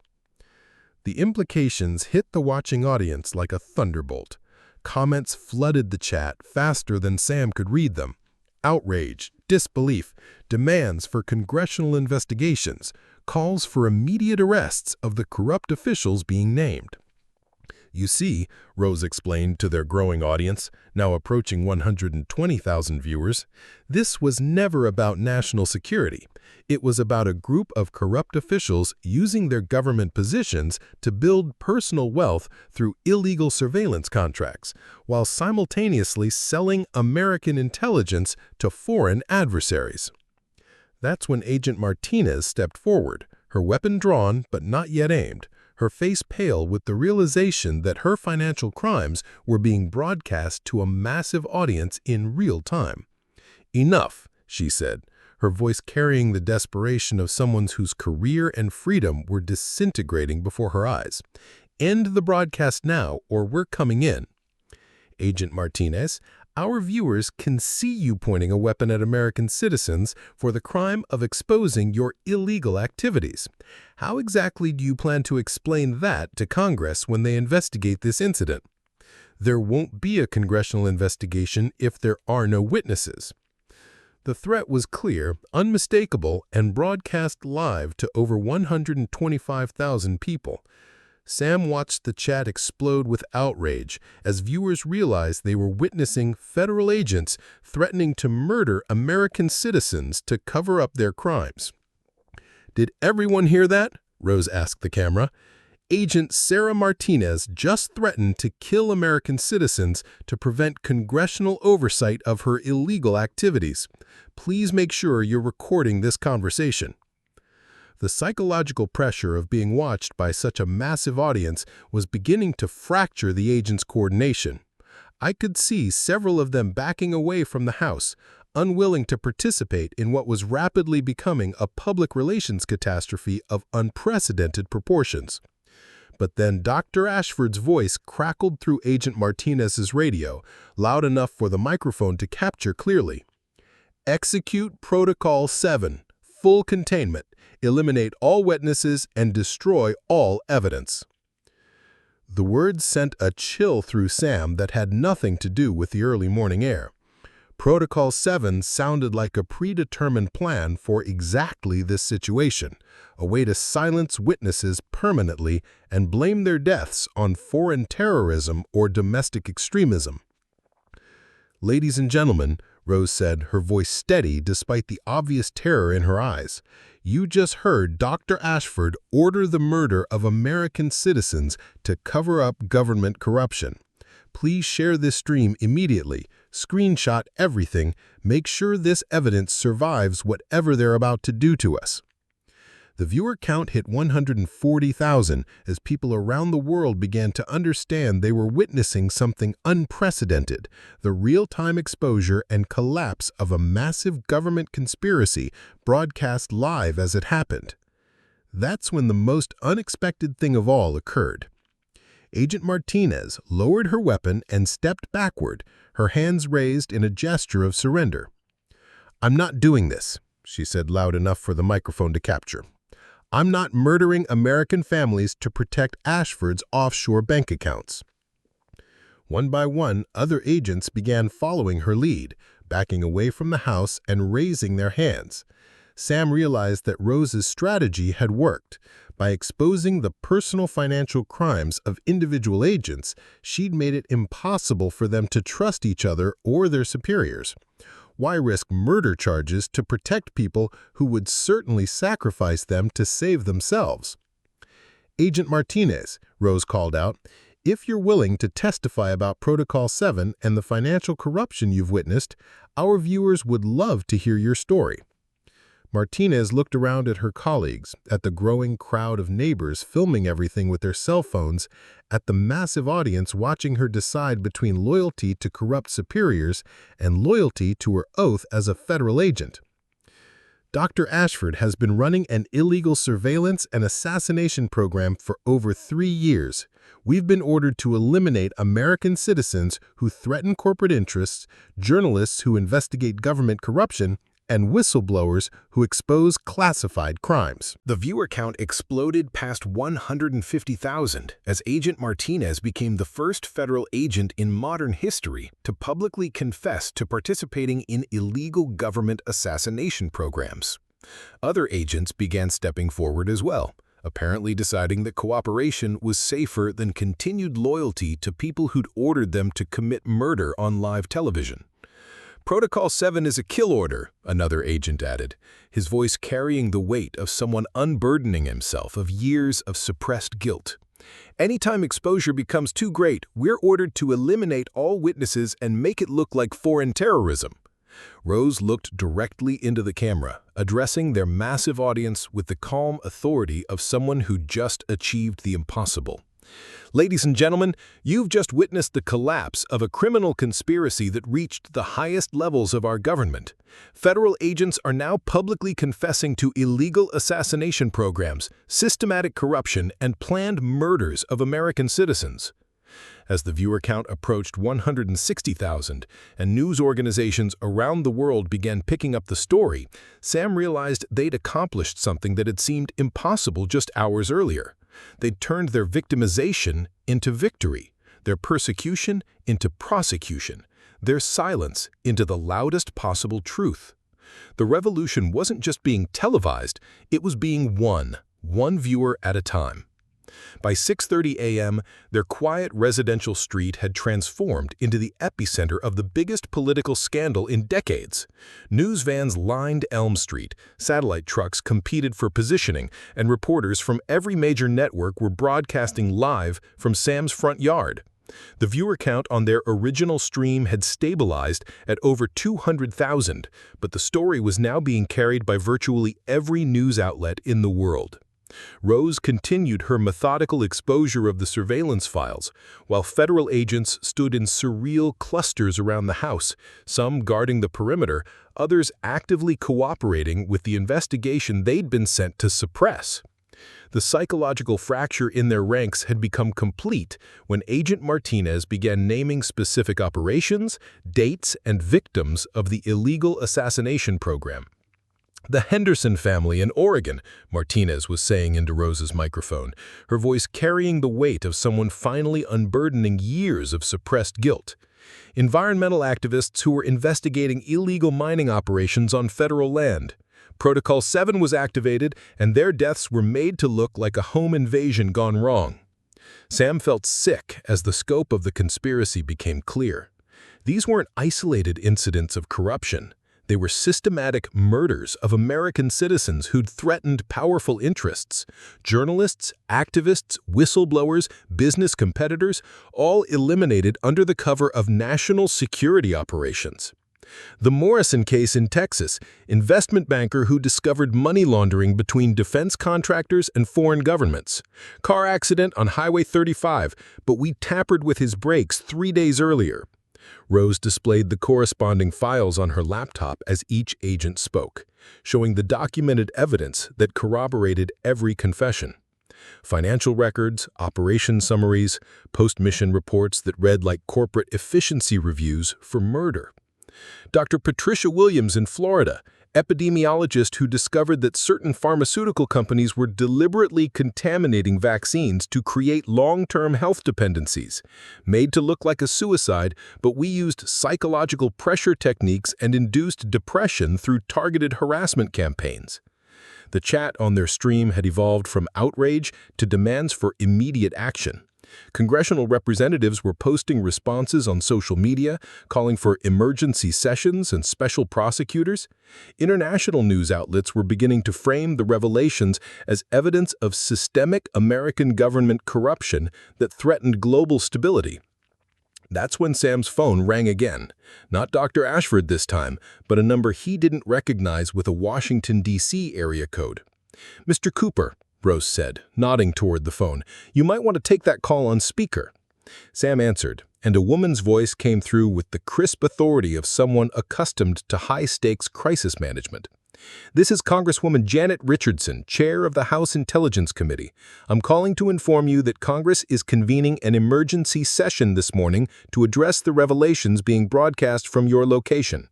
The implications hit the watching audience like a thunderbolt. Comments flooded the chat faster than Sam could read them. Outrage, disbelief, demands for congressional investigations, calls for immediate arrests of the corrupt officials being named. You see, Rose explained to their growing audience, now approaching 120,000 viewers, this was never about national security. It was about a group of corrupt officials using their government positions to build personal wealth through illegal surveillance contracts, while simultaneously selling American intelligence to foreign adversaries. That's when Agent Martinez stepped forward, her weapon drawn but not yet aimed, her face pale with the realization that her financial crimes were being broadcast to a massive audience in real time. "Enough," she said, her voice carrying the desperation of someone whose career and freedom were disintegrating before her eyes. "End the broadcast now, or we're coming in." "Agent Martinez, our viewers can see you pointing a weapon at American citizens for the crime of exposing your illegal activities. How exactly do you plan to explain that to Congress when they investigate this incident?" "There won't be a congressional investigation if there are no witnesses." The threat was clear, unmistakable, and broadcast live to over 125,000 people. Sam watched the chat explode with outrage as viewers realized they were witnessing federal agents threatening to murder American citizens to cover up their crimes. "Did everyone hear that?" Rose asked the camera. "Agent Sarah Martinez just threatened to kill American citizens to prevent congressional oversight of her illegal activities. Please make sure you're recording this conversation." The psychological pressure of being watched by such a massive audience was beginning to fracture the agents' coordination. I could see several of them backing away from the house, unwilling to participate in what was rapidly becoming a public relations catastrophe of unprecedented proportions. But then Dr. Ashford's voice crackled through Agent Martinez's radio, loud enough for the microphone to capture clearly. "Execute Protocol 7, full containment. Eliminate all witnesses and destroy all evidence." The words sent a chill through Sam that had nothing to do with the early morning air. Protocol 7 sounded like a predetermined plan for exactly this situation, a way to silence witnesses permanently and blame their deaths on foreign terrorism or domestic extremism. Ladies and gentlemen, Rose said, her voice steady despite the obvious terror in her eyes. "You just heard Dr. Ashford order the murder of American citizens to cover up government corruption. Please share this stream immediately, screenshot everything, make sure this evidence survives whatever they're about to do to us." The viewer count hit 140,000 as people around the world began to understand they were witnessing something unprecedented, the real-time exposure and collapse of a massive government conspiracy broadcast live as it happened. That's when the most unexpected thing of all occurred. Agent Martinez lowered her weapon and stepped backward, her hands raised in a gesture of surrender. "I'm not doing this," she said loud enough for the microphone to capture. "I'm not murdering American families to protect Ashford's offshore bank accounts." One by one, other agents began following her lead, backing away from the house and raising their hands. Sam realized that Rose's strategy had worked. By exposing the personal financial crimes of individual agents, she'd made it impossible for them to trust each other or their superiors. Why risk murder charges to protect people who would certainly sacrifice them to save themselves? "Agent Martinez," Rose called out, "if you're willing to testify about Protocol 7 and the financial corruption you've witnessed, our viewers would love to hear your story." Martinez looked around at her colleagues, at the growing crowd of neighbors filming everything with their cell phones, at the massive audience watching her decide between loyalty to corrupt superiors and loyalty to her oath as a federal agent. "Dr. Ashford has been running an illegal surveillance and assassination program for over 3 years. We've been ordered to eliminate American citizens who threaten corporate interests, journalists who investigate government corruption, and whistleblowers who expose classified crimes." The viewer count exploded past 150,000 as Agent Martinez became the first federal agent in modern history to publicly confess to participating in illegal government assassination programs. Other agents began stepping forward as well, apparently deciding that cooperation was safer than continued loyalty to people who'd ordered them to commit murder on live television. "Protocol 7 is a kill order," another agent added, his voice carrying the weight of someone unburdening himself of years of suppressed guilt. "Anytime exposure becomes too great, we're ordered to eliminate all witnesses and make it look like foreign terrorism." Rose looked directly into the camera, addressing their massive audience with the calm authority of someone who just achieved the impossible. "Ladies and gentlemen, you've just witnessed the collapse of a criminal conspiracy that reached the highest levels of our government. Federal agents are now publicly confessing to illegal assassination programs, systematic corruption, and planned murders of American citizens." As the viewer count approached 160,000 and news organizations around the world began picking up the story, Sam realized they'd accomplished something that had seemed impossible just hours earlier. They'd turned their victimization into victory, their persecution into prosecution, their silence into the loudest possible truth. The revolution wasn't just being televised, it was being won, one viewer at a time. By 6:30 a.m., their quiet residential street had transformed into the epicenter of the biggest political scandal in decades. News vans lined Elm Street, satellite trucks competed for positioning, and reporters from every major network were broadcasting live from Sam's front yard. The viewer count on their original stream had stabilized at over 200,000, but the story was now being carried by virtually every news outlet in the world. Rose continued her methodical exposure of the surveillance files, while federal agents stood in surreal clusters around the house, some guarding the perimeter, others actively cooperating with the investigation they'd been sent to suppress. The psychological fracture in their ranks had become complete when Agent Martinez began naming specific operations, dates, and victims of the illegal assassination program. "The Henderson family in Oregon," Martinez was saying into Rose's microphone, her voice carrying the weight of someone finally unburdening years of suppressed guilt. "Environmental activists who were investigating illegal mining operations on federal land. Protocol 7 was activated, and their deaths were made to look like a home invasion gone wrong." Sam felt sick as the scope of the conspiracy became clear. These weren't isolated incidents of corruption. They were systematic murders of American citizens who'd threatened powerful interests. Journalists, activists, whistleblowers, business competitors, all eliminated under the cover of national security operations. The Morrison case in Texas, investment banker who discovered money laundering between defense contractors and foreign governments. Car accident on Highway 35, but we tampered with his brakes 3 days earlier. Rose displayed the corresponding files on her laptop as each agent spoke, showing the documented evidence that corroborated every confession. Financial records, operation summaries, post-mission reports that read like corporate efficiency reviews for murder. Dr. Patricia Williams in Florida, epidemiologist who discovered that certain pharmaceutical companies were deliberately contaminating vaccines to create long-term health dependencies, made to look like a suicide, but we used psychological pressure techniques and induced depression through targeted harassment campaigns. The chat on their stream had evolved from outrage to demands for immediate action. Congressional representatives were posting responses on social media, calling for emergency sessions and special prosecutors. International news outlets were beginning to frame the revelations as evidence of systemic American government corruption that threatened global stability. That's when Sam's phone rang again. Not Dr. Ashford this time, but a number he didn't recognize with a Washington, D.C. area code. "Mr. Cooper," Rose said, nodding toward the phone, "you might want to take that call on speaker." Sam answered, and a woman's voice came through with the crisp authority of someone accustomed to high-stakes crisis management. "This is Congresswoman Janet Richardson, chair of the House Intelligence Committee. I'm calling to inform you that Congress is convening an emergency session this morning to address the revelations being broadcast from your location."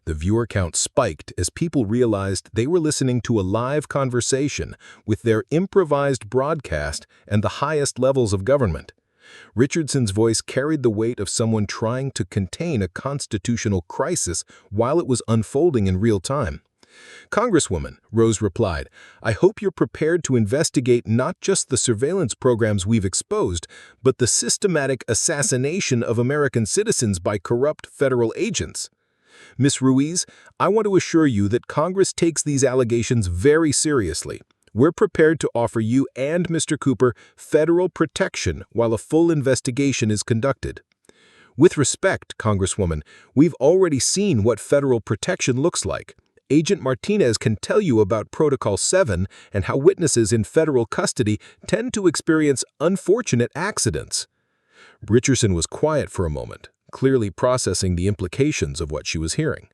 The viewer count spiked as people realized they were listening to a live conversation with their improvised broadcast and the highest levels of government. Richardson's voice carried the weight of someone trying to contain a constitutional crisis while it was unfolding in real time. "Congresswoman," Rose replied, "I hope you're prepared to investigate not just the surveillance programs we've exposed, but the systematic assassination of American citizens by corrupt federal agents. Ms. Ruiz, I want to assure you that Congress takes these allegations very seriously. We're prepared to offer you and Mr. Cooper federal protection while a full investigation is conducted." "With respect, Congresswoman, we've already seen what federal protection looks like. Agent Martinez can tell you about Protocol 7 and how witnesses in federal custody tend to experience unfortunate accidents." Richardson was quiet for a moment, clearly processing the implications of what she was hearing.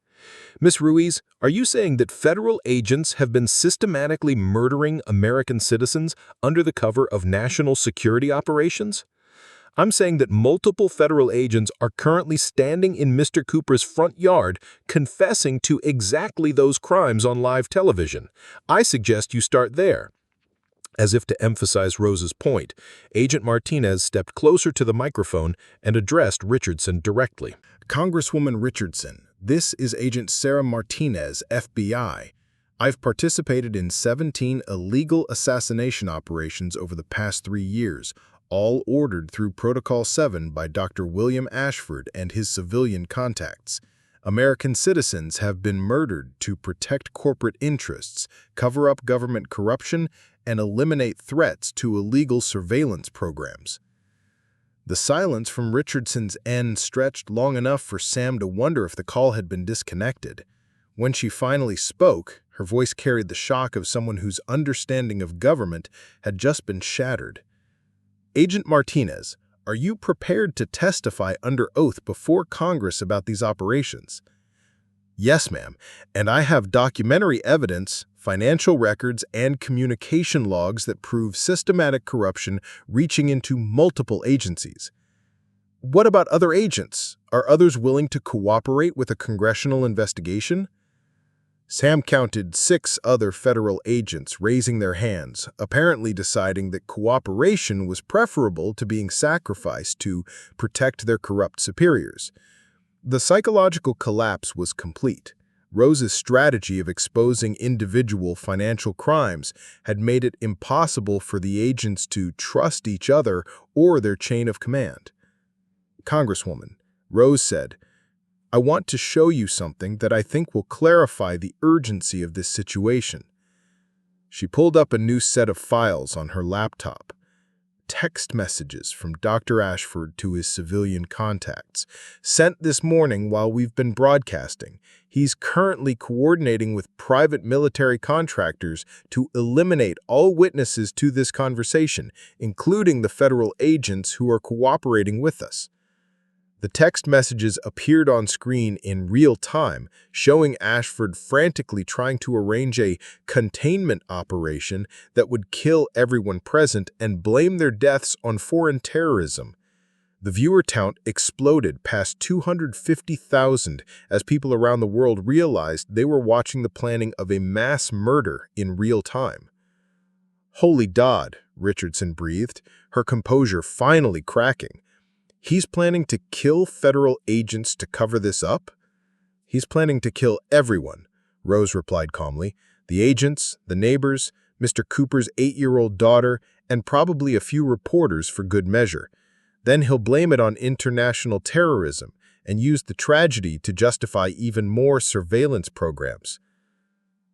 "Ms. Ruiz, are you saying that federal agents have been systematically murdering American citizens under the cover of national security operations?" "I'm saying that multiple federal agents are currently standing in Mr. Cooper's front yard confessing to exactly those crimes on live television. I suggest you start there." As if to emphasize Rose's point, Agent Martinez stepped closer to the microphone and addressed Richardson directly. "Congresswoman Richardson, this is Agent Sarah Martinez, FBI. I've participated in 17 illegal assassination operations over the past 3 years, all ordered through Protocol 7 by Dr. William Ashford and his civilian contacts. American citizens have been murdered to protect corporate interests, cover up government corruption, and eliminate threats to illegal surveillance programs." The silence from Richardson's end stretched long enough for Sam to wonder if the call had been disconnected. When she finally spoke, her voice carried the shock of someone whose understanding of government had just been shattered. "Agent Martinez, are you prepared to testify under oath before Congress about these operations?" "Yes, ma'am, and I have documentary evidence, financial records, and communication logs that prove systematic corruption reaching into multiple agencies." "What about other agents? Are others willing to cooperate with a congressional investigation?" Sam counted 6 other federal agents raising their hands, apparently deciding that cooperation was preferable to being sacrificed to protect their corrupt superiors. The psychological collapse was complete. Rose's strategy of exposing individual financial crimes had made it impossible for the agents to trust each other or their chain of command. "Congresswoman," Rose said, I want to show you something that I think will clarify the urgency of this situation." She pulled up a new set of files on her laptop. Text messages from Dr. Ashford to his civilian contacts, sent this morning while we've been broadcasting. He's currently coordinating with private military contractors to eliminate all witnesses to this conversation, including the federal agents who are cooperating with us. The text messages appeared on screen in real time, showing Ashford frantically trying to arrange a containment operation that would kill everyone present and blame their deaths on foreign terrorism. The viewer count exploded past 250,000 as people around the world realized they were watching the planning of a mass murder in real time. "Holy Dodd," Richardson breathed, her composure finally cracking. "He's planning to kill federal agents to cover this up?" "He's planning to kill everyone," Rose replied calmly. "The agents, the neighbors, Mr. Cooper's 8-year-old daughter, and probably a few reporters for good measure. Then he'll blame it on international terrorism and use the tragedy to justify even more surveillance programs."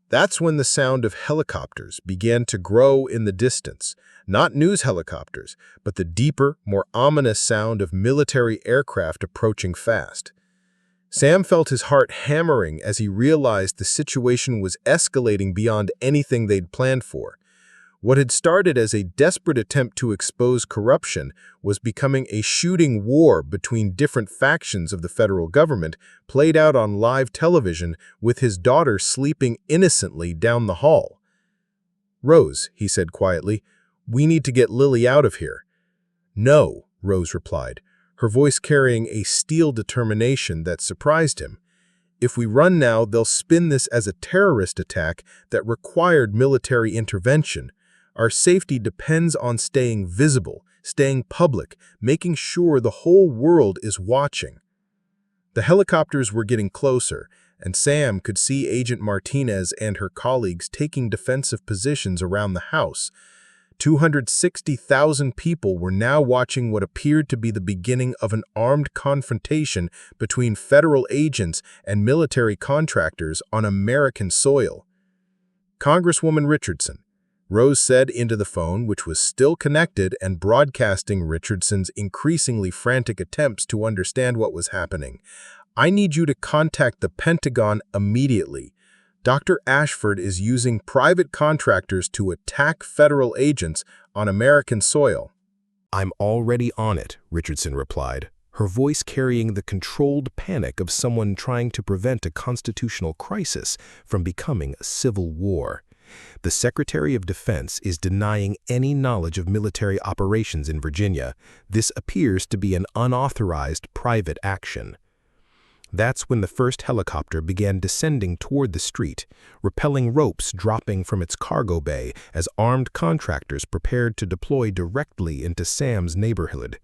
That's when the sound of helicopters began to grow in the distance. Not news helicopters, but the deeper, more ominous sound of military aircraft approaching fast. Sam felt his heart hammering as he realized the situation was escalating beyond anything they'd planned for. What had started as a desperate attempt to expose corruption was becoming a shooting war between different factions of the federal government, played out on live television with his daughter sleeping innocently down the hall. "Rose," he said quietly, "we need to get Lily out of here." "No," Rose replied, her voice carrying a steel determination that surprised him. "If we run now, they'll spin this as a terrorist attack that required military intervention. Our safety depends on staying visible, staying public, making sure the whole world is watching." The helicopters were getting closer, and Sam could see Agent Martinez and her colleagues taking defensive positions around the house. 260,000 people were now watching what appeared to be the beginning of an armed confrontation between federal agents and military contractors on American soil. "Congresswoman Richardson," Rose said into the phone, which was still connected and broadcasting Richardson's increasingly frantic attempts to understand what was happening, "I need you to contact the Pentagon immediately. Dr. Ashford is using private contractors to attack federal agents on American soil." "I'm already on it," Richardson replied, her voice carrying the controlled panic of someone trying to prevent a constitutional crisis from becoming a civil war. "The Secretary of Defense is denying any knowledge of military operations in Virginia. This appears to be an unauthorized private action." That's when the first helicopter began descending toward the street, rappelling ropes dropping from its cargo bay as armed contractors prepared to deploy directly into Sam's neighborhood.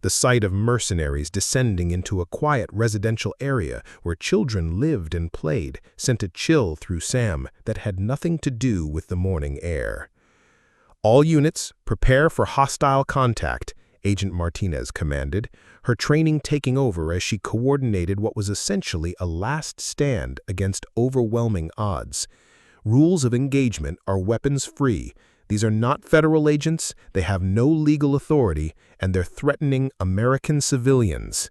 The sight of mercenaries descending into a quiet residential area where children lived and played sent a chill through Sam that had nothing to do with the morning air. "All units, prepare for hostile contact," Agent Martinez commanded, her training taking over as she coordinated what was essentially a last stand against overwhelming odds. "Rules of engagement are weapons-free. These are not federal agents, they have no legal authority, and they're threatening American civilians."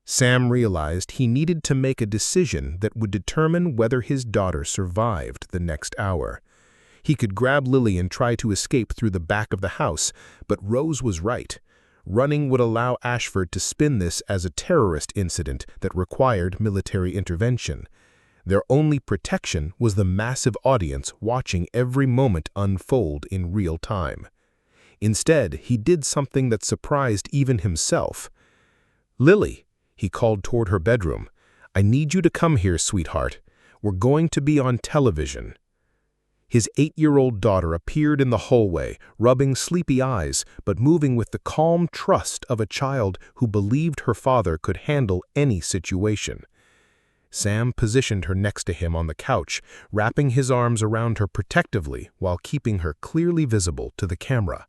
Sam realized he needed to make a decision that would determine whether his daughter survived the next hour. He could grab Lily and try to escape through the back of the house, but Rose was right. Running would allow Ashford to spin this as a terrorist incident that required military intervention. Their only protection was the massive audience watching every moment unfold in real time. Instead, he did something that surprised even himself. "Lily," he called toward her bedroom, "I need you to come here, sweetheart. We're going to be on television." His 8-year-old daughter appeared in the hallway, rubbing sleepy eyes, but moving with the calm trust of a child who believed her father could handle any situation. Sam positioned her next to him on the couch, wrapping his arms around her protectively while keeping her clearly visible to the camera.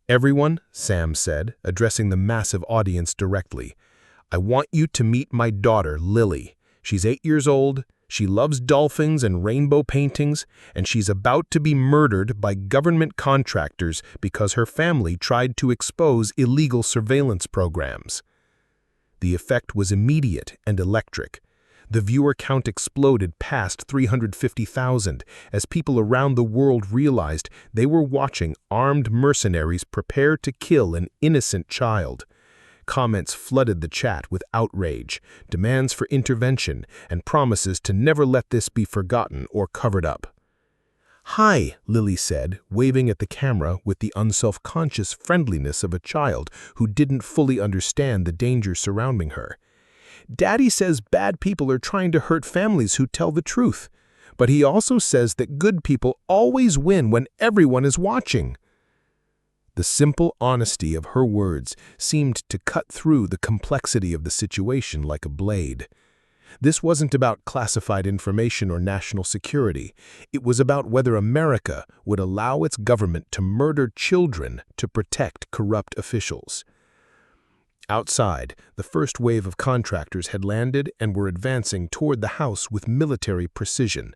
"Everyone," Sam said, addressing the massive audience directly, I want you to meet my daughter, Lily. She's 8 years old, she loves dolphins and rainbow paintings, and she's about to be murdered by government contractors because her family tried to expose illegal surveillance programs." The effect was immediate and electric. The viewer count exploded past 350,000 as people around the world realized they were watching armed mercenaries prepare to kill an innocent child. Comments flooded the chat with outrage, demands for intervention, and promises to never let this be forgotten or covered up. "Hi," Lily said, waving at the camera with the unself-conscious friendliness of a child who didn't fully understand the danger surrounding her. "Daddy says bad people are trying to hurt families who tell the truth, but he also says that good people always win when everyone is watching." The simple honesty of her words seemed to cut through the complexity of the situation like a blade. This wasn't about classified information or national security. It was about whether America would allow its government to murder children to protect corrupt officials. Outside, the first wave of contractors had landed and were advancing toward the house with military precision.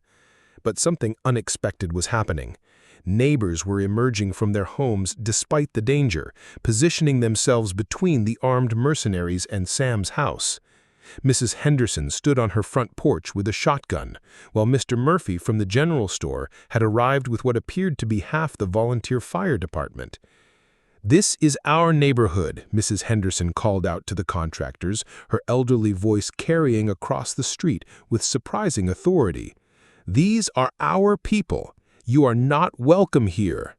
But something unexpected was happening. Neighbors were emerging from their homes despite the danger, positioning themselves between the armed mercenaries and Sam's house. Mrs. Henderson stood on her front porch with a shotgun, while Mr. Murphy from the general store had arrived with what appeared to be half the volunteer fire department. "This is our neighborhood," Mrs. Henderson called out to the contractors, her elderly voice carrying across the street with surprising authority. "These are our people. You are not welcome here."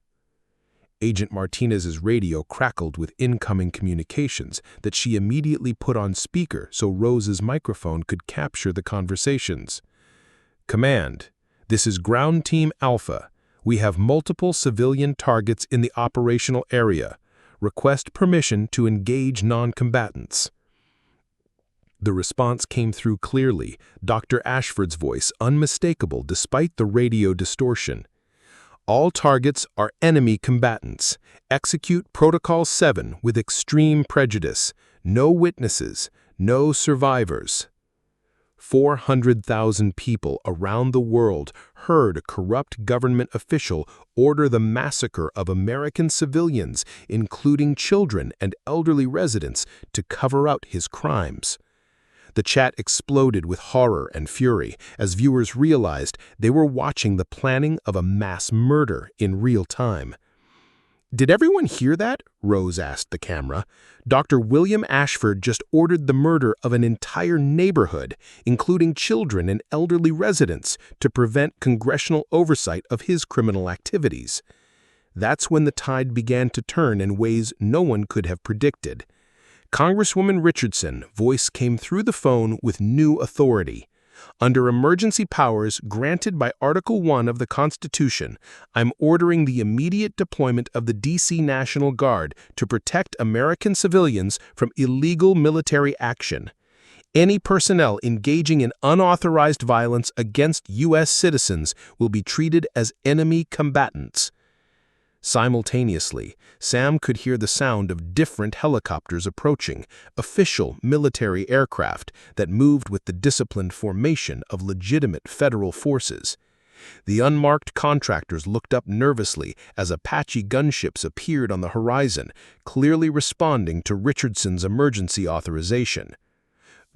Agent Martinez's radio crackled with incoming communications that she immediately put on speaker so Rose's microphone could capture the conversations. "Command, this is Ground Team Alpha. We have multiple civilian targets in the operational area. Request permission to engage non-combatants." The response came through clearly, Dr. Ashford's voice unmistakable despite the radio distortion. "All targets are enemy combatants. Execute Protocol 7 with extreme prejudice. No witnesses, no survivors." 400,000 people around the world heard a corrupt government official order the massacre of American civilians, including children and elderly residents, to cover up his crimes. The chat exploded with horror and fury as viewers realized they were watching the planning of a mass murder in real time. "Did everyone hear that?" Rose asked the camera. "Dr. William Ashford just ordered the murder of an entire neighborhood, including children and elderly residents, to prevent congressional oversight of his criminal activities." That's when the tide began to turn in ways no one could have predicted. Congresswoman Richardson voice came through the phone with new authority. "Under emergency powers granted by Article 1 of the Constitution, I'm ordering the immediate deployment of the D.C. National Guard to protect American civilians from illegal military action. Any personnel engaging in unauthorized violence against U.S. citizens will be treated as enemy combatants." Simultaneously, Sam could hear the sound of different helicopters approaching, official military aircraft that moved with the disciplined formation of legitimate federal forces. The unmarked contractors looked up nervously as Apache gunships appeared on the horizon, clearly responding to Richardson's emergency authorization.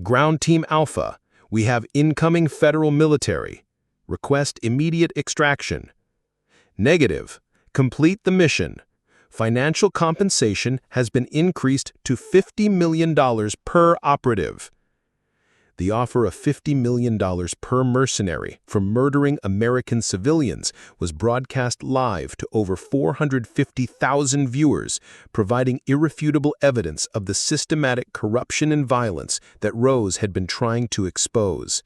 "Ground Team Alpha, we have incoming federal military. Request immediate extraction." "Negative. Complete the mission. Financial compensation has been increased to $50 million per operative." The offer of $50 million per mercenary for murdering American civilians was broadcast live to over 450,000 viewers, providing irrefutable evidence of the systematic corruption and violence that Rose had been trying to expose.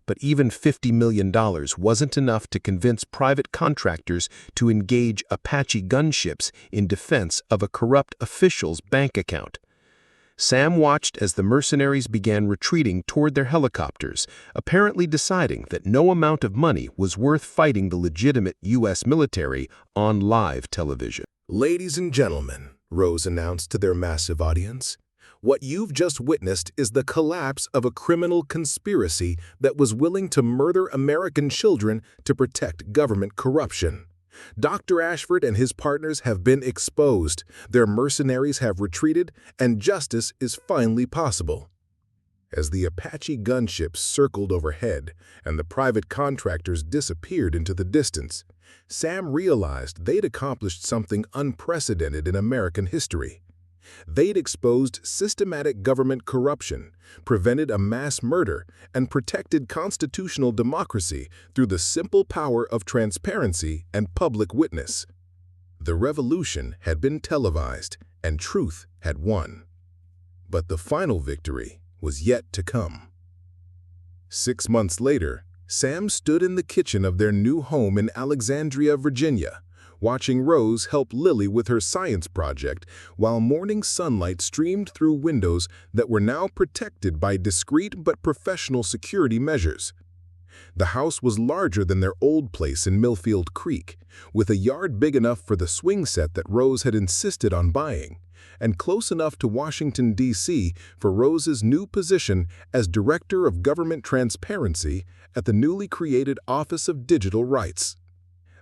But even $50 million wasn't enough to convince private contractors to engage Apache gunships in defense of a corrupt official's bank account. Sam watched as the mercenaries began retreating toward their helicopters, apparently deciding that no amount of money was worth fighting the legitimate U.S. military on live television. "Ladies and gentlemen," Rose announced to their massive audience, What you've just witnessed is the collapse of a criminal conspiracy that was willing to murder American children to protect government corruption. Dr. Ashford and his partners have been exposed, their mercenaries have retreated, and justice is finally possible. As the Apache gunships circled overhead and the private contractors disappeared into the distance, Sam realized they'd accomplished something unprecedented in American history. They'd exposed systematic government corruption, prevented a mass murder, and protected constitutional democracy through the simple power of transparency and public witness. The revolution had been televised, and truth had won. But the final victory was yet to come. 6 months later, Sam stood in the kitchen of their new home in Alexandria, Virginia, watching Rose help Lily with her science project while morning sunlight streamed through windows that were now protected by discreet but professional security measures. The house was larger than their old place in Millfield Creek, with a yard big enough for the swing set that Rose had insisted on buying, and close enough to Washington, D.C. for Rose's new position as Director of Government Transparency at the newly created Office of Digital Rights.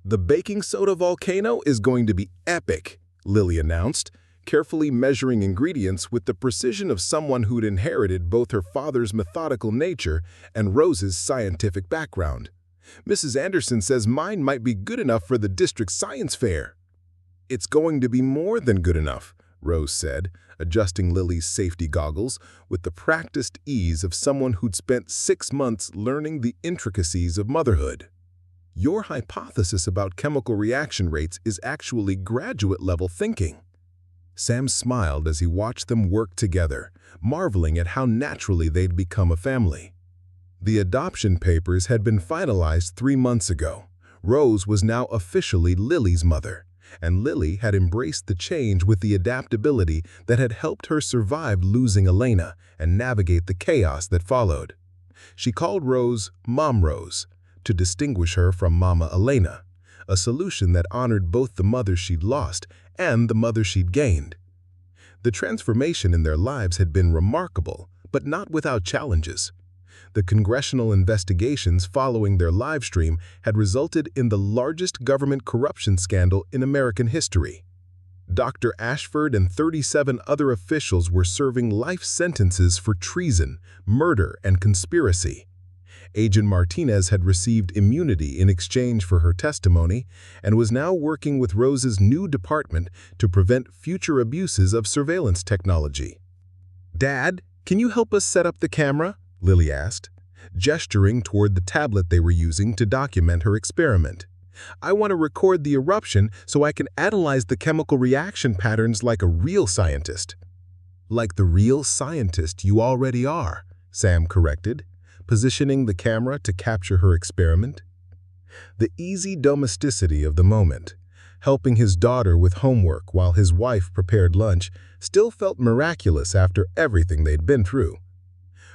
"The baking soda volcano is going to be epic," Lily announced, carefully measuring ingredients with the precision of someone who'd inherited both her father's methodical nature and Rose's scientific background. "Mrs. Anderson says mine might be good enough for the district science fair." "It's going to be more than good enough," Rose said, adjusting Lily's safety goggles with the practiced ease of someone who'd spent 6 months learning the intricacies of motherhood. "Your hypothesis about chemical reaction rates is actually graduate-level thinking." Sam smiled as he watched them work together, marveling at how naturally they'd become a family. The adoption papers had been finalized 3 months ago. Rose was now officially Lily's mother, and Lily had embraced the change with the adaptability that had helped her survive losing Elena and navigate the chaos that followed. She called Rose Mom Rose to distinguish her from Mama Elena, a solution that honored both the mother she'd lost and the mother she'd gained. The transformation in their lives had been remarkable, but not without challenges. The congressional investigations following their live stream had resulted in the largest government corruption scandal in American history. Dr. Ashford and 37 other officials were serving life sentences for treason, murder, and conspiracy. Agent Martinez had received immunity in exchange for her testimony and was now working with Rose's new department to prevent future abuses of surveillance technology. "Dad, can you help us set up the camera?" Lily asked, gesturing toward the tablet they were using to document her experiment. "I want to record the eruption so I can analyze the chemical reaction patterns like a real scientist." "Like the real scientist you already are," Sam corrected, positioning the camera to capture her experiment. The easy domesticity of the moment, helping his daughter with homework while his wife prepared lunch, still felt miraculous after everything they'd been through.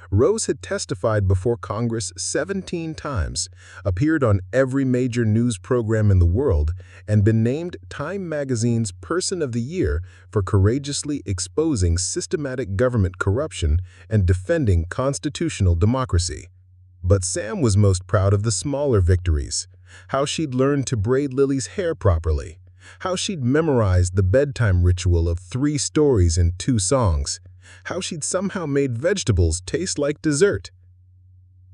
Rose had testified before Congress 17 times, appeared on every major news program in the world, and been named Time magazine's Person of the Year for courageously exposing systematic government corruption and defending constitutional democracy. But Sam was most proud of the smaller victories, how she'd learned to braid Lily's hair properly, how she'd memorized the bedtime ritual of 3 stories and 2 songs, how she'd somehow made vegetables taste like dessert.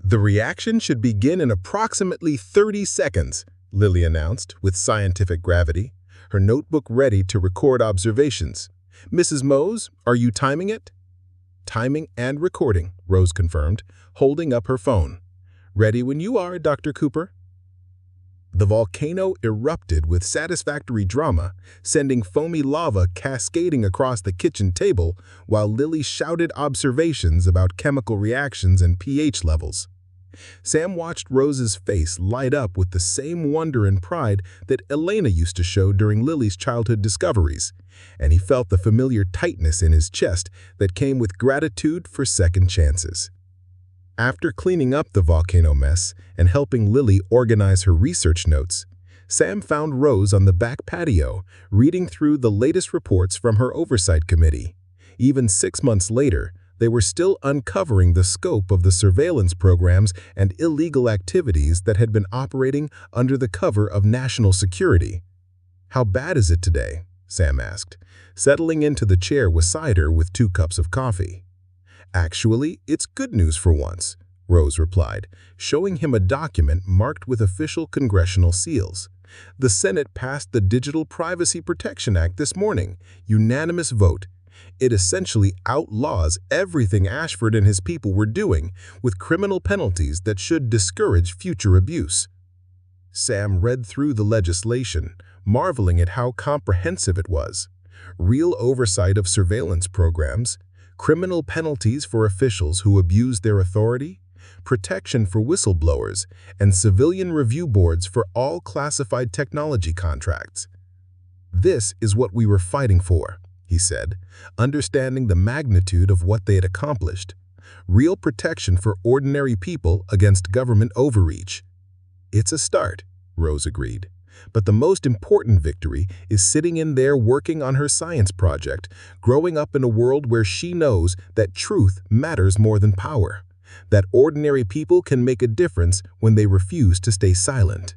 "The reaction should begin in approximately 30 seconds, Lily announced with scientific gravity, her notebook ready to record observations. "Mrs. Mose, are you timing it?" "Timing and recording," Rose confirmed, holding up her phone. "Ready when you are, Dr. Cooper." The volcano erupted with satisfactory drama, sending foamy lava cascading across the kitchen table while Lily shouted observations about chemical reactions and pH levels. Sam watched Rose's face light up with the same wonder and pride that Elena used to show during Lily's childhood discoveries, and he felt the familiar tightness in his chest that came with gratitude for second chances. After cleaning up the volcano mess and helping Lily organize her research notes, Sam found Rose on the back patio, reading through the latest reports from her oversight committee. Even 6 months later, they were still uncovering the scope of the surveillance programs and illegal activities that had been operating under the cover of national security. "How bad is it today?" Sam asked, settling into the chair beside her with 2 cups of coffee. "Actually, it's good news for once," Rose replied, showing him a document marked with official congressional seals. "The Senate passed the Digital Privacy Protection Act this morning, unanimous vote. It essentially outlaws everything Ashford and his people were doing, with criminal penalties that should discourage future abuse." Sam read through the legislation, marveling at how comprehensive it was. Real oversight of surveillance programs, criminal penalties for officials who abuse their authority, protection for whistleblowers, and civilian review boards for all classified technology contracts. "This is what we were fighting for," he said, understanding the magnitude of what they had accomplished. Real protection for ordinary people against government overreach. "It's a start," Rose agreed. "But the most important victory is sitting in there working on her science project, growing up in a world where she knows that truth matters more than power, that ordinary people can make a difference when they refuse to stay silent."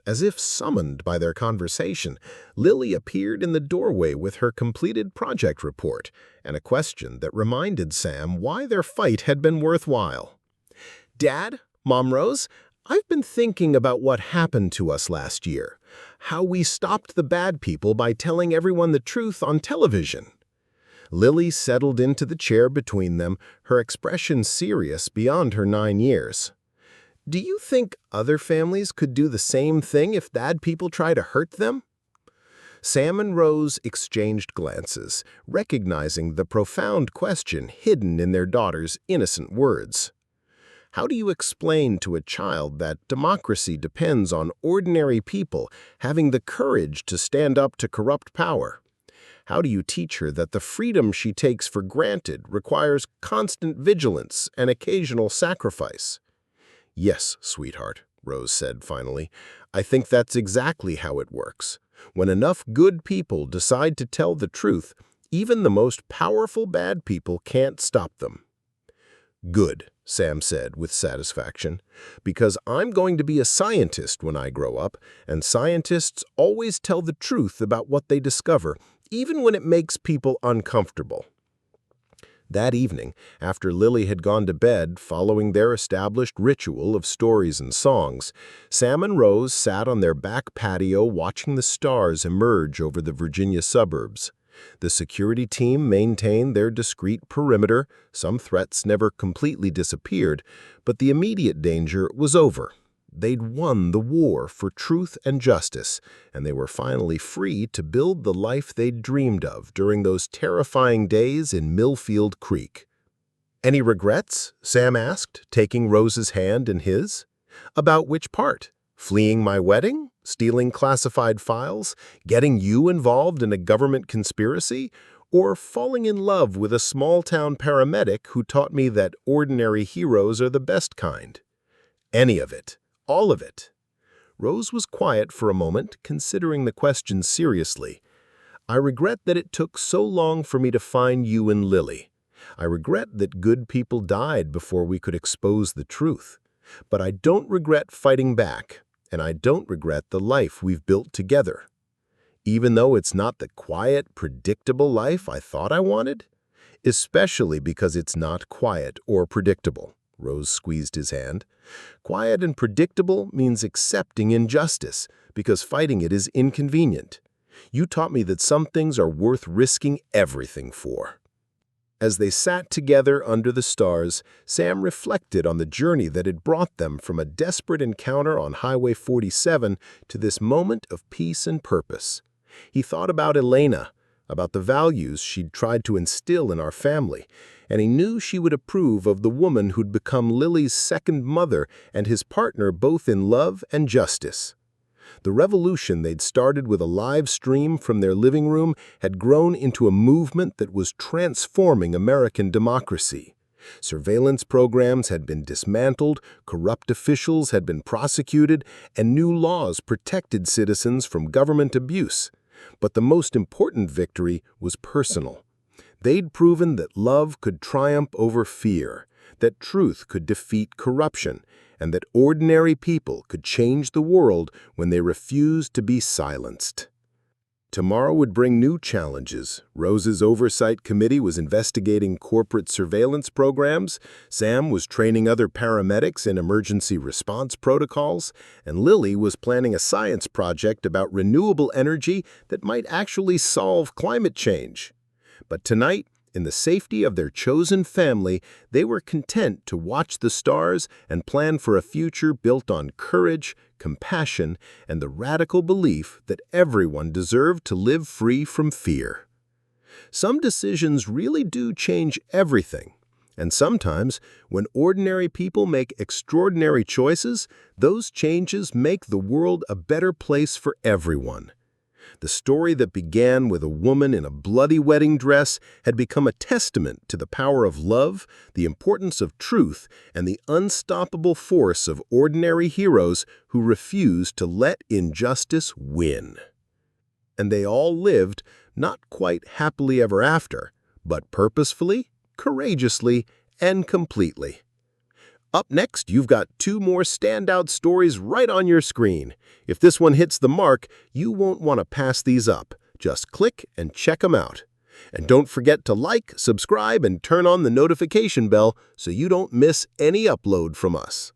As if summoned by their conversation, Lily appeared in the doorway with her completed project report and a question that reminded Sam why their fight had been worthwhile. "Dad, Mom Rose, I've been thinking about what happened to us last year, how we stopped the bad people by telling everyone the truth on television." Lily settled into the chair between them, her expression serious beyond her 9 years. "Do you think other families could do the same thing if bad people try to hurt them?" Sam and Rose exchanged glances, recognizing the profound question hidden in their daughter's innocent words. How do you explain to a child that democracy depends on ordinary people having the courage to stand up to corrupt power? How do you teach her that the freedom she takes for granted requires constant vigilance and occasional sacrifice? "Yes, sweetheart," Rose said finally. "I think that's exactly how it works. When enough good people decide to tell the truth, even the most powerful bad people can't stop them." "Good," Sam said with satisfaction, "because I'm going to be a scientist when I grow up, and scientists always tell the truth about what they discover, even when it makes people uncomfortable." That evening, after Lily had gone to bed following their established ritual of stories and songs, Sam and Rose sat on their back patio watching the stars emerge over the Virginia suburbs. The security team maintained their discreet perimeter, some threats never completely disappeared, but the immediate danger was over. They'd won the war for truth and justice, and they were finally free to build the life they'd dreamed of during those terrifying days in Millfield Creek. "Any regrets?" Sam asked, taking Rose's hand in his. "About which part? Fleeing my wedding? Stealing classified files? Getting you involved in a government conspiracy? Or falling in love with a small-town paramedic who taught me that ordinary heroes are the best kind?" "Any of it. All of it." Rose was quiet for a moment, considering the question seriously. "I regret that it took so long for me to find you and Lily. I regret that good people died before we could expose the truth. But I don't regret fighting back, and I don't regret the life we've built together. Even though it's not the quiet, predictable life I thought I wanted, especially because it's not quiet or predictable." Rose squeezed his hand. "Quiet and predictable means accepting injustice, because fighting it is inconvenient. You taught me that some things are worth risking everything for." As they sat together under the stars, Sam reflected on the journey that had brought them from a desperate encounter on Highway 47 to this moment of peace and purpose. He thought about Elena, about the values she'd tried to instill in our family, and he knew she would approve of the woman who'd become Lily's second mother and his partner both in love and justice. The revolution they'd started with a live stream from their living room had grown into a movement that was transforming American democracy. Surveillance programs had been dismantled, corrupt officials had been prosecuted, and new laws protected citizens from government abuse. But the most important victory was personal. They'd proven that love could triumph over fear, that truth could defeat corruption, and that ordinary people could change the world when they refused to be silenced. Tomorrow would bring new challenges. Rose's oversight committee was investigating corporate surveillance programs, Sam was training other paramedics in emergency response protocols, and Lily was planning a science project about renewable energy that might actually solve climate change. But tonight, in the safety of their chosen family, they were content to watch the stars and plan for a future built on courage, compassion, and the radical belief that everyone deserved to live free from fear. Some decisions really do change everything, and sometimes, when ordinary people make extraordinary choices, those changes make the world a better place for everyone. The story that began with a woman in a bloody wedding dress had become a testament to the power of love, the importance of truth, and the unstoppable force of ordinary heroes who refused to let injustice win. And they all lived, not quite happily ever after, but purposefully, courageously, and completely. Up next, you've got 2 more standout stories right on your screen. If this one hits the mark, you won't want to pass these up. Just click and check them out. And don't forget to like, subscribe, and turn on the notification bell so you don't miss any upload from us.